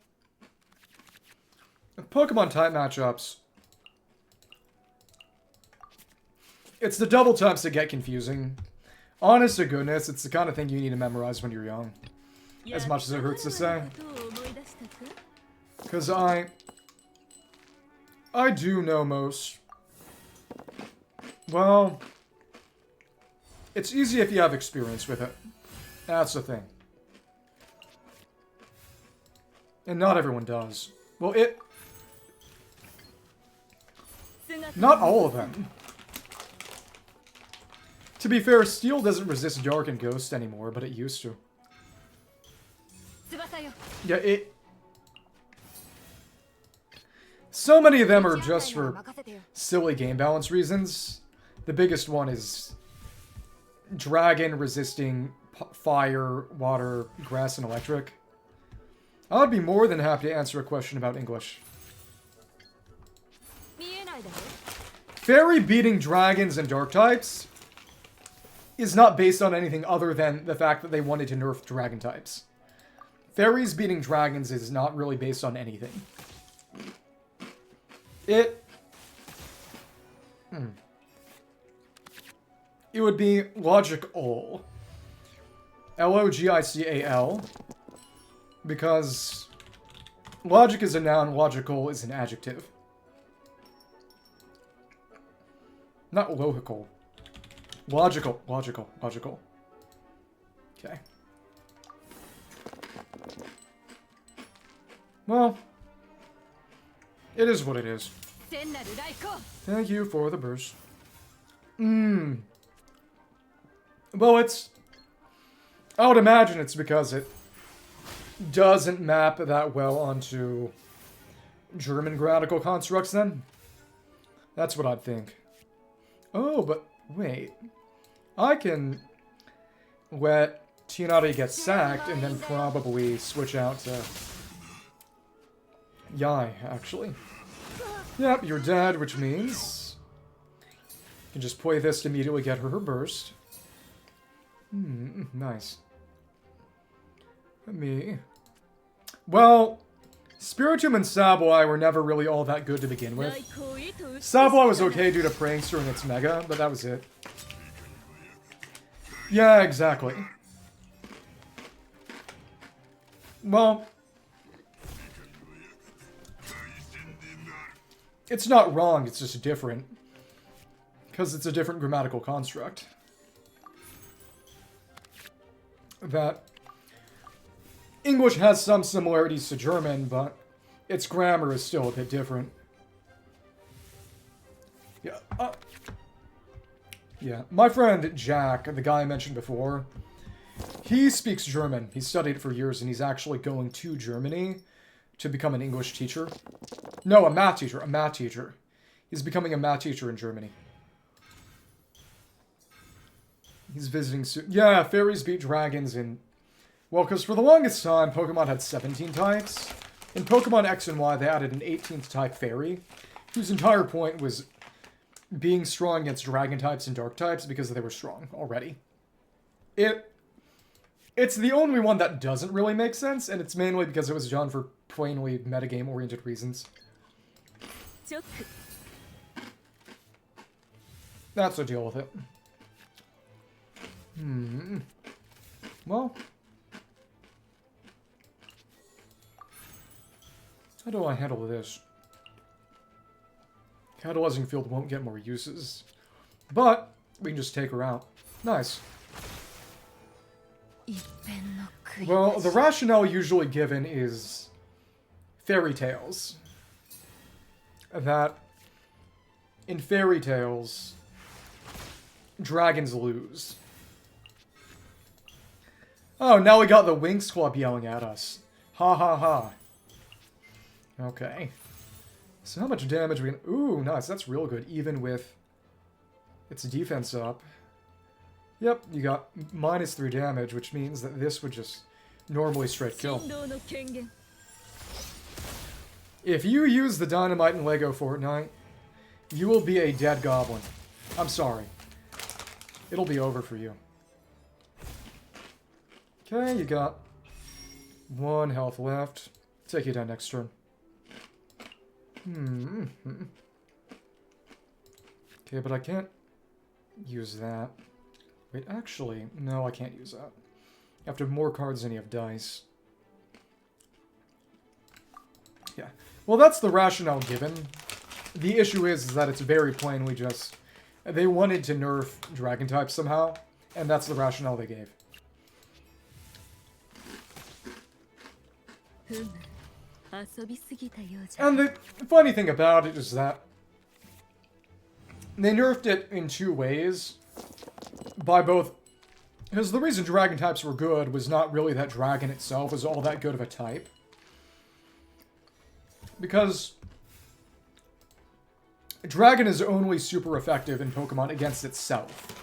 Pokemon type matchups, it's the double types that get confusing. Honest to goodness, it's the kind of thing you need to memorize when you're young. As much as it hurts to say. Because I do know most. Well, it's easy if you have experience with it. That's the thing. And not everyone does. Well, not all of them. To be fair, Steel doesn't resist Dark and Ghost anymore, but it used to. Yeah, so many of them are just for silly game balance reasons. The biggest one is Dragon resisting fire, water, grass, and electric. I would be more than happy to answer a question about English. Fairy beating dragons and dark types is not based on anything other than the fact that they wanted to nerf dragon types. Fairies beating dragons is not really based on anything. It would be logical. Logical. Because logic is a noun, logical is an adjective. Not logical. Logical. Okay. Well, it is what it is. Thank you for the burst. Well, I would imagine it's because it doesn't map that well onto German grammatical constructs, then? That's what I'd think. Oh, but wait. I can let Tianari get sacked and then probably switch out to Yai, actually. Yep, you're dead, which means you can just play this to immediately get her burst. Nice. Well, Spiritomb and Sableye were never really all that good to begin with. Sableye was okay due to Prankster and its Mega, but that was it. Yeah, exactly. Well, It's not wrong, it's just different. Because it's a different grammatical construct. That English has some similarities to German, but its grammar is still a bit different. Yeah. Yeah. My friend Jack, the guy I mentioned before, he speaks German. He studied it for years, and he's actually going to Germany to become an English teacher. No, a math teacher. A math teacher. He's becoming a math teacher in Germany. He's visiting soon. Yeah, fairies beat dragons in... Well, because for the longest time, Pokemon had 17 types. In Pokemon X and Y, they added an 18th type fairy, whose entire point was being strong against dragon types and dark types because they were strong already. It's the only one that doesn't really make sense, and it's mainly because it was done for plainly metagame-oriented reasons. That's the deal with it. Well, how do I handle this? Catalyzing field won't get more uses, but we can just take her out. Nice. Well, the rationale usually given is fairy tales. That in fairy tales, dragons lose. Oh, now we got the Winx Club yelling at us. Ha ha ha. Okay. So how much damage we can... Ooh, nice. That's real good, even with its defense up. Yep, you got -3 damage, which means that this would just normally straight kill. If you use the Dynamite in Lego Fortnite, you will be a dead goblin. I'm sorry. It'll be over for you. Okay, you got 1 health left. Take you down next turn. Okay, but I can't use that. Wait, actually, no, I can't use that. You have to have more cards than you have dice. Yeah. Well, that's the rationale given. The issue is that it's very plainly just... They wanted to nerf dragon types somehow, and that's the rationale they gave. And the funny thing about it is that they nerfed it in 2 ways. By both... Because the reason dragon types were good was not really that dragon itself was all that good of a type. Because dragon is only super effective in Pokemon against itself.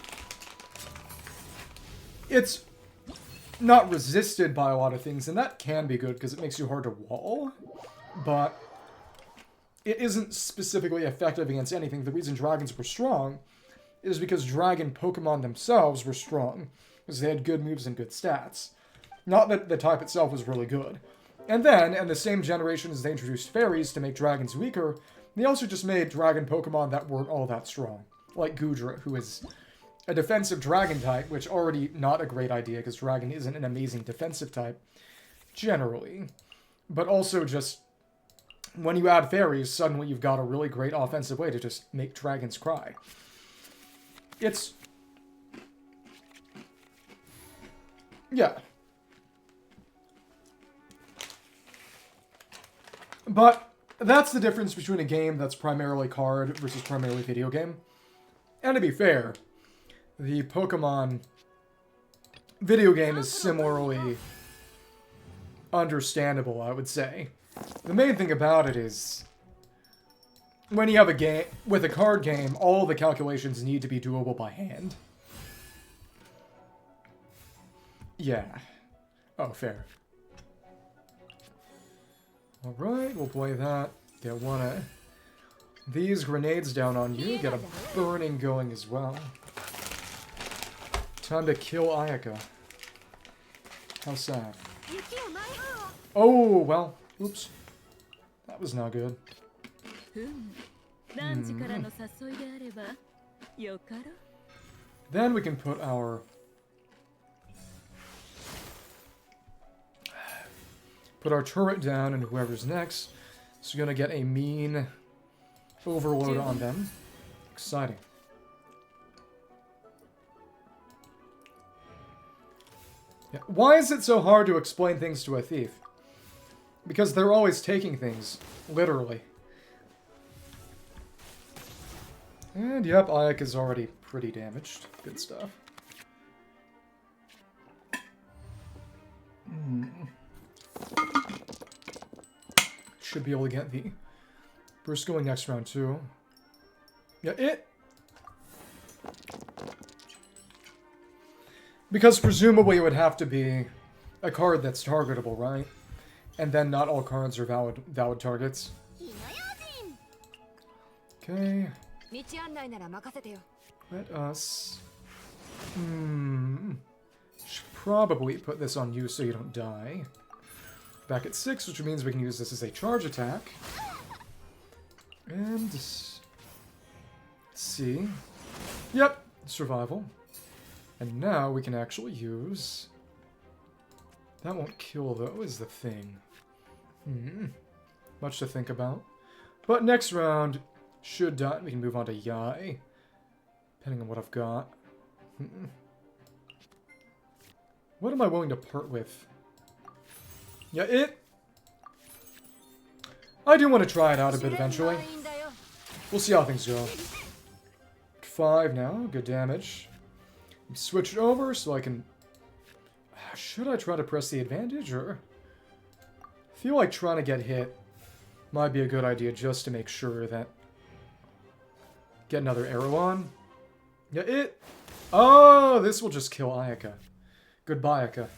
It's not resisted by a lot of things, and that can be good because it makes you hard to wall. But it isn't specifically effective against anything. The reason dragons were strong is because dragon Pokemon themselves were strong. Because they had good moves and good stats. Not that the type itself was really good. And then, in the same generation as they introduced fairies to make dragons weaker, they also just made dragon Pokemon that weren't all that strong. Like Goodra, who is a defensive dragon type, which already not a great idea because dragon isn't an amazing defensive type, generally. But also just, when you add fairies, suddenly you've got a really great offensive way to just make dragons cry. It's... Yeah. But that's the difference between a game that's primarily card versus primarily video game. And to be fair, the Pokemon video game is similarly understandable, I would say. The main thing about it is, when you have a game, with a card game, all the calculations need to be doable by hand. Yeah. Oh, fair. Alright, we'll play that. Get one of these grenades down on you. Get a burning going as well. Time to kill Ayaka. How sad. Oh, well. Oops. That was not good. Then we can put our... Put our turret down and whoever's next is going to get a mean overload on them. Exciting. Yeah. Why is it so hard to explain things to a thief? Because they're always taking things, literally. And yep, Ayek is already pretty damaged. Good stuff. Should be able to get the burst going next round too. Yeah, because presumably it would have to be a card that's targetable, right? And then not all cards are valid targets. Okay. Let us... should probably put this on you so you don't die. Back at 6, which means we can use this as a charge attack. And... let's see. Yep, survival. And now we can actually use... that won't kill, though, is the thing. Much to think about. But next round should die. We can move on to Yai. Depending on what I've got. What am I willing to part with? Yeah, I do want to try it out a bit eventually. We'll see how things go. 5 now. Good damage. Switch it over so I can... should I try to press the advantage, or... I feel like trying to get hit might be a good idea just to make sure that... get another arrow on. Yeah, oh, this will just kill Ayaka. Goodbye, Ayaka.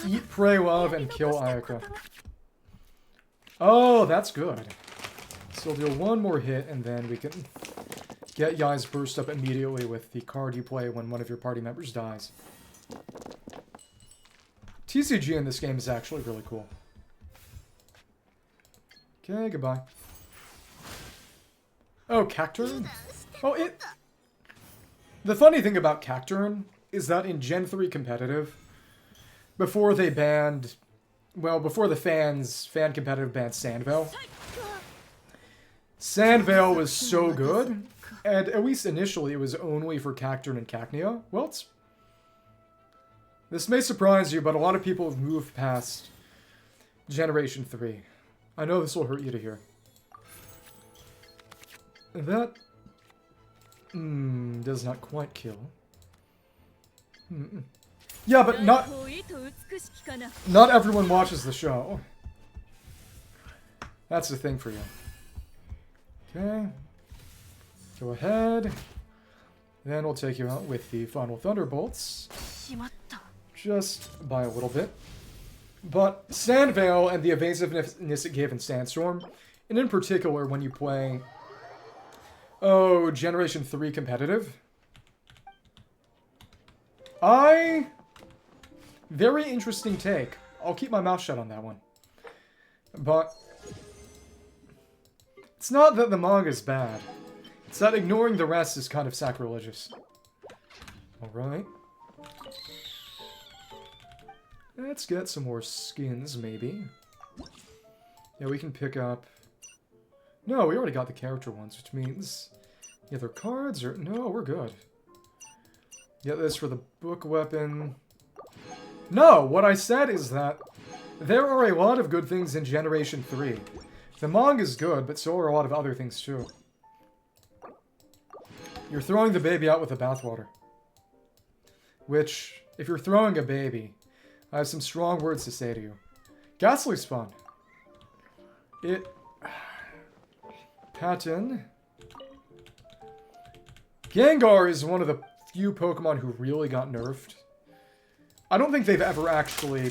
Eat, pray, love, and kill Ayaka. Oh, that's good. So we'll do one more hit, and then we can get Yai's burst up immediately with the card you play when one of your party members dies. TCG in this game is actually really cool. Okay, goodbye. Oh, Cacturn? Oh, the funny thing about Cacturn is that in Gen 3 competitive, before they banned... well, before the fan competitive banned Sandvale, Sandvale was so good, and at least initially it was only for Cacturn and Cacnea. Well, this may surprise you, but a lot of people have moved past Generation 3. I know this will hurt you to hear. That does not quite kill. Yeah, but not everyone watches the show. That's the thing for you. Okay. Go ahead. Then we'll take you out with the final Thunderbolts. Just by a little bit. But Sandvale and the evasiveness it gave in Sandstorm, and in particular when you play... oh, Generation 3 competitive. Very interesting take. I'll keep my mouth shut on that one. But... it's not that the manga's bad. It's that ignoring the rest is kind of sacrilegious. Alright. Let's get some more skins, maybe. Yeah, we can pick up... no, we already got the character ones, which means... either cards or... no, we're good. Get this for the book weapon. No, what I said is that there are a lot of good things in Generation 3. The manga's good, but so are a lot of other things too. You're throwing the baby out with the bathwater. Which, if you're throwing a baby, I have some strong words to say to you. Ghastly's fun. Patton. Gengar is one of the few Pokemon who really got nerfed. I don't think they've ever actually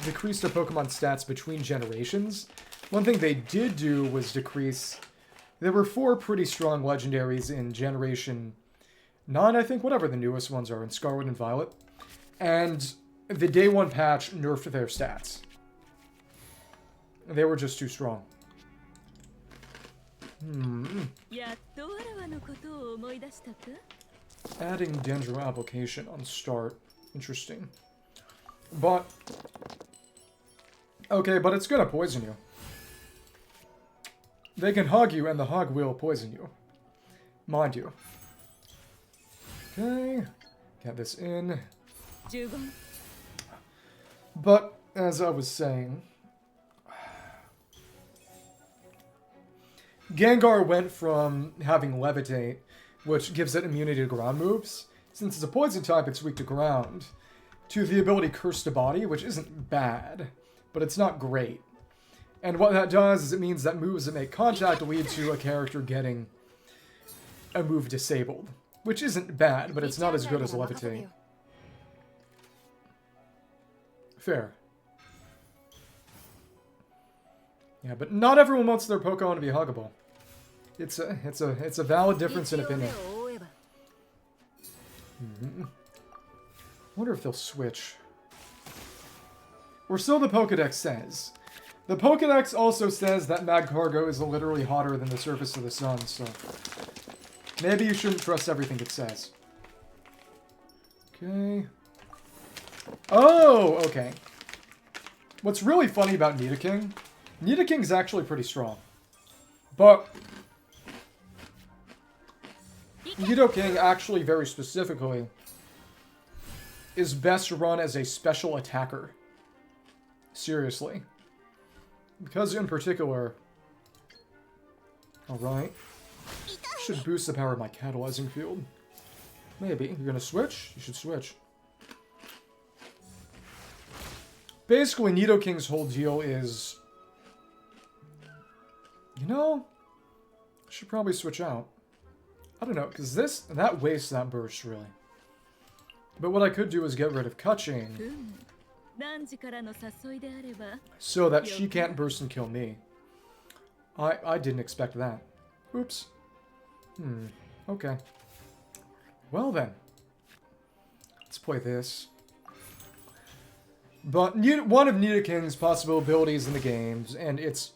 decreased their Pokemon stats between generations. One thing they did do was decrease... there were 4 pretty strong legendaries in Generation 9, I think, whatever the newest ones are, in Scarlet and Violet. And the Day 1 patch nerfed their stats. They were just too strong. Adding Dendro application on start. Interesting. But... okay, but it's gonna poison you. They can hug you, and the hug will poison you. Mind you. Okay. Get this in. But, as I was saying... Gengar went from having Levitate, which gives it immunity to ground moves. Since it's a poison type, it's weak to ground. To the ability Curse to Body, which isn't bad, but it's not great. And what that does is it means that moves that make contact lead to a character getting a move disabled. Which isn't bad, but it's not as good as Levitate. Fair. Yeah, but not everyone wants their Pokemon to be huggable. It's a valid difference in opinion. Wonder if they'll switch. Or so the Pokedex says. The Pokedex also says that Magcargo is literally hotter than the surface of the sun, so... Maybe you shouldn't trust everything it says. Okay. Oh, okay. What's really funny about Nidoking... Nidoking's actually pretty strong. But... Nidoking, actually very specifically, is best run as a special attacker. Seriously. Because in particular... Alright. Should boost the power of my catalyzing field. Maybe. You're gonna switch? You should switch. Basically, Nidoking's whole deal is... You know... I should probably switch out. I don't know, because that wastes that burst, really. But what I could do is get rid of Kaching. So that she can't burst and kill me. I didn't expect that. Oops. Okay. Well then. Let's play this. But one of Nidoking's possible abilities in the games, and its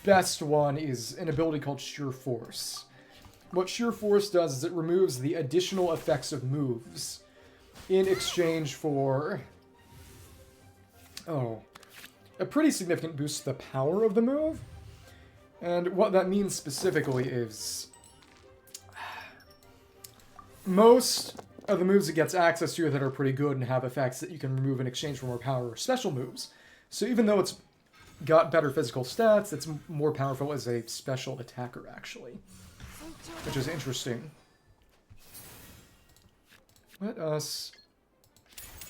best one, is an ability called Sheer Force. What Sheer Force does is it removes the additional effects of moves in exchange for... a pretty significant boost to the power of the move. And what that means specifically is... Most of the moves it gets access to that are pretty good and have effects that you can remove in exchange for more power are special moves. So even though it's got better physical stats, it's more powerful as a special attacker, actually. Which is interesting. Let us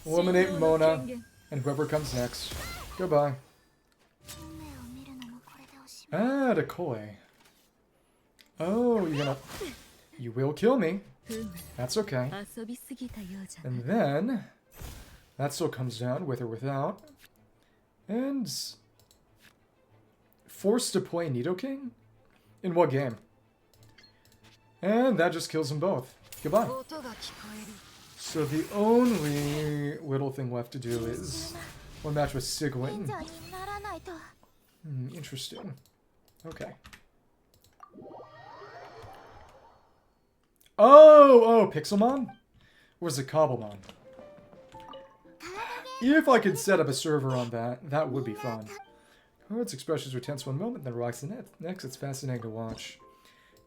eliminate Mona and whoever comes next. Goodbye. Ah, Decoy. Oh, you're gonna... You will kill me. That's okay. And then... That still comes down, with or without. And... Forced to play Nidoking? In what game? And that just kills them both. Goodbye. So the only little thing left to do is... One match with Sigwin. Interesting. Okay. Oh, Pixelmon? Or is it Cobblemon? If I could set up a server on that, that would be fun. Its expressions are tense one moment, then relax the next. It's fascinating to watch.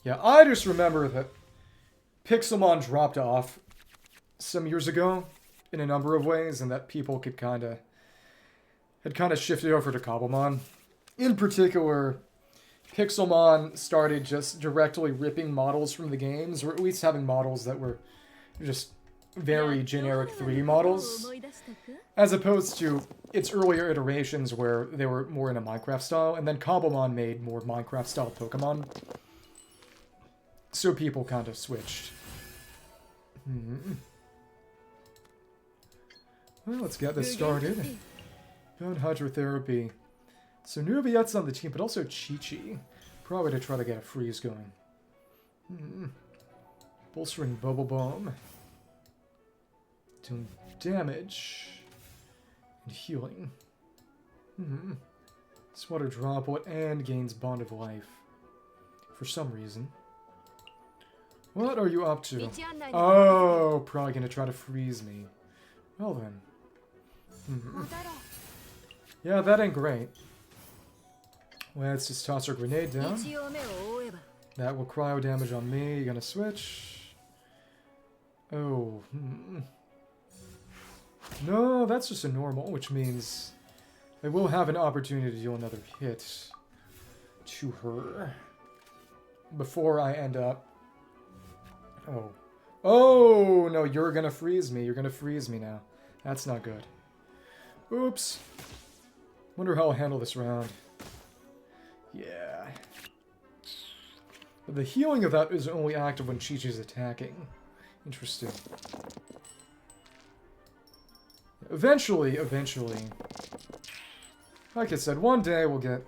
Yeah, I just remember that Pixelmon dropped off some years ago in a number of ways, and that people had kind of shifted over to Cobblemon. In particular, Pixelmon started just directly ripping models from the games, or at least having models that were just very generic 3D models, as opposed to its earlier iterations where they were more in a Minecraft style, and then Cobblemon made more Minecraft style Pokemon. So people kind of switched. Well, let's get this started. Good hydrotherapy. So Nuviette's on the team, but also Chi-Chi. Probably to try to get a freeze going. Bolstering Bubble Bomb. Doing damage. And healing. This water droplet and gains Bond of Life. For some reason. What are you up to? Oh, probably gonna try to freeze me. Well then. Yeah, that ain't great. Let's just toss our grenade down. That will cryo damage on me. You gonna switch? Oh. No, that's just a normal, which means I will have an opportunity to deal another hit to her before I end up... Oh. Oh, no, you're gonna freeze me. You're gonna freeze me now. That's not good. Oops. Wonder how I'll handle this round. Yeah. But the healing of that is only active when Chi-Chi's attacking. Interesting. Eventually, like I said, one day we'll get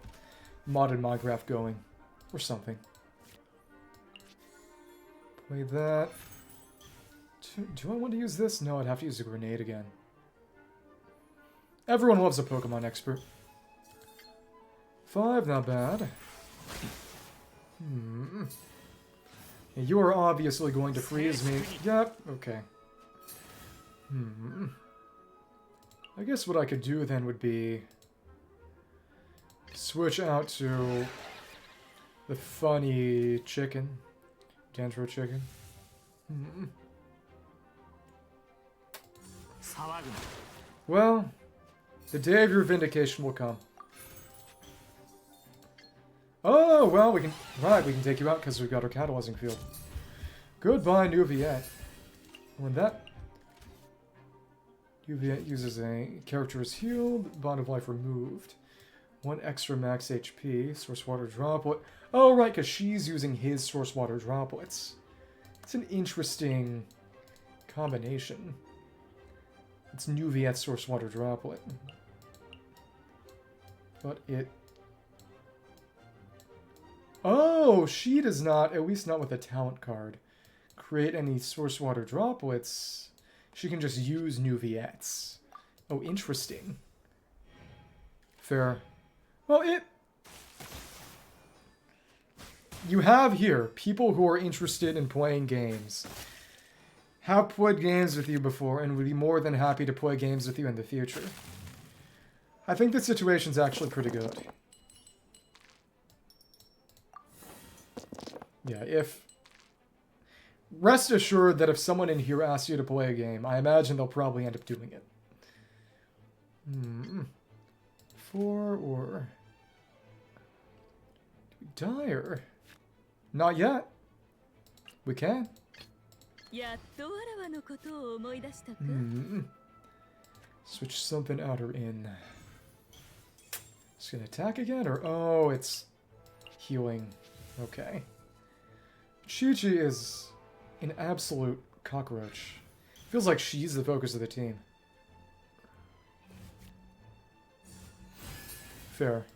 modded Minecraft going. Or something. Play that. Do I want to use this? No, I'd have to use a grenade again. Everyone loves a Pokemon expert. 5, not bad. You are obviously going to freeze me. Yep, okay. I guess what I could do then would be switch out to the funny chicken. Dendro chicken. Well, the day of your vindication will come. Oh, well, we can... Right, we can take you out because we've got our catalyzing field. Goodbye, new Viet. When that... Uviet uses a character is healed, bond of life removed. 1 extra max HP, source water droplet. Oh, right, because she's using his source water droplets. It's an interesting combination. It's Nuviet's source water droplet. But it... Oh, she does not, at least not with a talent card, create any source water droplets. She can just use Nuviet's. Oh, interesting. Fair. Well, you have here people who are interested in playing games. Have played games with you before and would be more than happy to play games with you in the future. I think the situation's actually pretty good. Yeah, rest assured that if someone in here asks you to play a game, I imagine they'll probably end up doing it. 4 or... Do we die or... Not yet. We can. Switch something out or in. Just gonna attack again or... Oh, it's healing. Okay. Chi-Chi is an absolute cockroach. Feels like she's the focus of the team. Fair.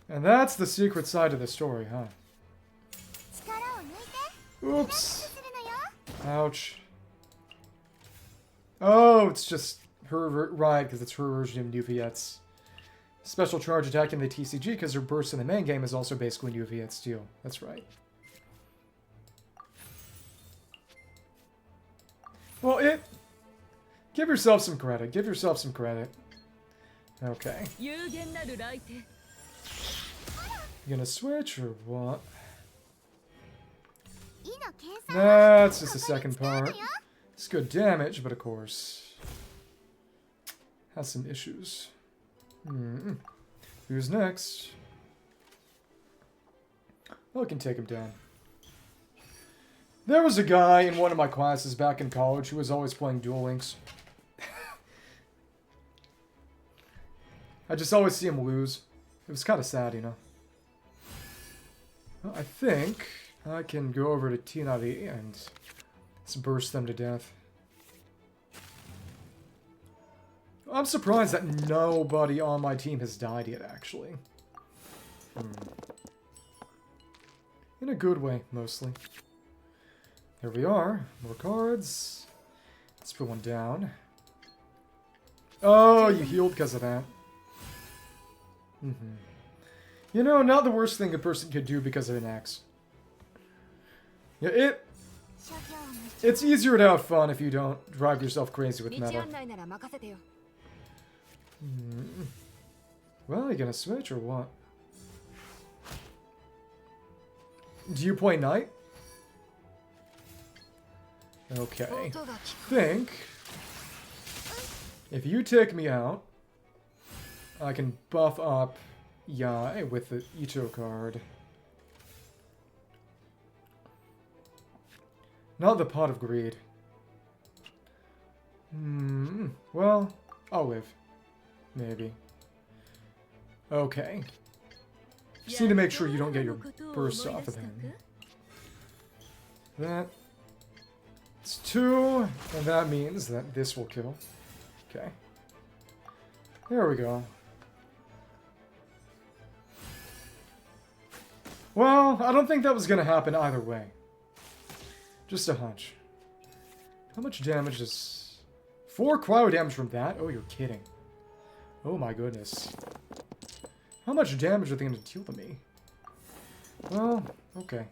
And that's the secret side of the story, huh? Oops. Ouch. Oh, it's just her... Right, because it's her version of Nuviet's special charge attack in the TCG, because her burst in the main game is also basically Nuviet's Steel. That's right. Well, give yourself some credit. Give yourself some credit. Okay. You gonna switch or what? That's just the second part. It's good damage, but of course has some issues. Who's next? Well, I can take him down. There was a guy in one of my classes back in college who was always playing Duel Links. I just always see him lose. It was kind of sad, you know. Well, I think I can go over to Tinari and just burst them to death. I'm surprised that nobody on my team has died yet, actually. In a good way, mostly. There we are. More cards. Let's put one down. Oh, you healed because of that. You know, not the worst thing a person could do because of an axe. Yeah, it's easier to have fun if you don't drive yourself crazy with meta. Well, you gonna switch or what? Do you play knight? Okay. Think if you take me out, I can buff up Yai with the Ito card. Not the Pot of Greed. Well, I'll live. Maybe. Okay. Just need to make sure you don't get your burst off of him. That's 2, and that means that this will kill. Okay. There we go. Well, I don't think that was going to happen either way. Just a hunch. How much damage is... 4 cryo damage from that? Oh, you're kidding. Oh my goodness. How much damage are they going to deal to me? Well, okay.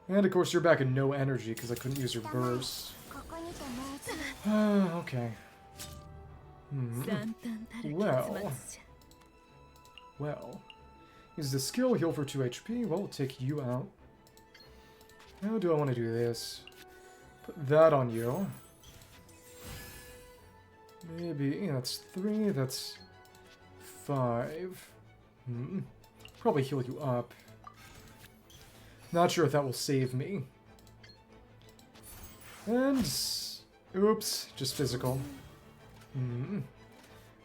And of course you're back in no energy because I couldn't use your burst. Okay. Well. Is the skill heal for 2 HP? Well, we'll take you out. How do I want to do this? Put that on you. Maybe, that's 3, that's 5. Probably heal you up. Not sure if that will save me. And... oops, just physical.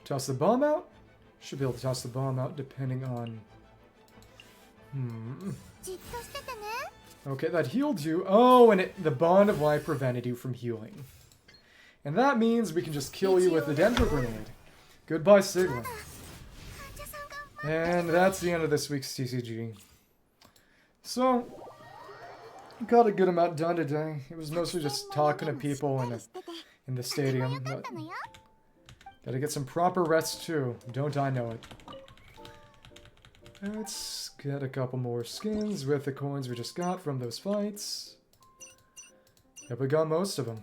Toss the bomb out? Should be able to toss the bomb out depending on... Okay, that healed you. Oh, and the Bond of Life prevented you from healing. And that means we can just kill you with the Dendro Grenade. Goodbye, Sigma. And that's the end of this week's TCG. So, got a good amount done today. It was mostly just talking to people in the stadium. But gotta get some proper rest too. Don't I know it. Let's get a couple more skins with the coins we just got from those fights. Yep, we got most of them.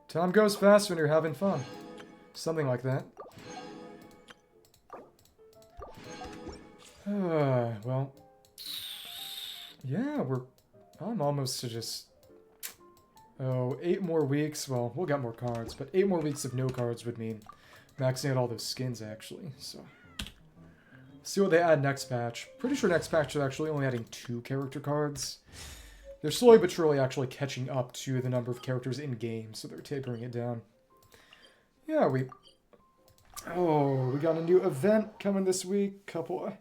Time goes fast when you're having fun. Something like that. Well. Yeah, I'm almost to just... Oh, 8 more weeks. Well, we'll get more cards, but 8 more weeks of no cards would mean maxing out all those skins, actually, so... See what they add next patch. Pretty sure next patch is actually only adding 2 character cards. They're slowly but surely actually catching up to the number of characters in game, so they're tapering it down. Yeah, we got a new event coming this week. Couple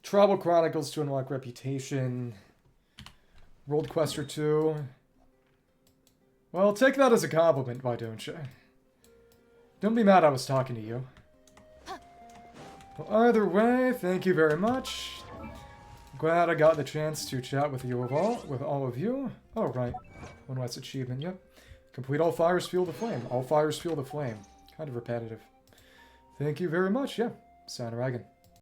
Travel Chronicles to unlock Reputation. World Quest or 2. Well, take that as a compliment, why don't you? Don't be mad I was talking to you. Well, either way, thank you very much. Glad I got the chance to chat with all of you. Oh, right. One last achievement, yep. Complete all fires fuel the flame. All fires fuel the flame. Kind of repetitive. Thank you very much, yeah. Sound Dragon.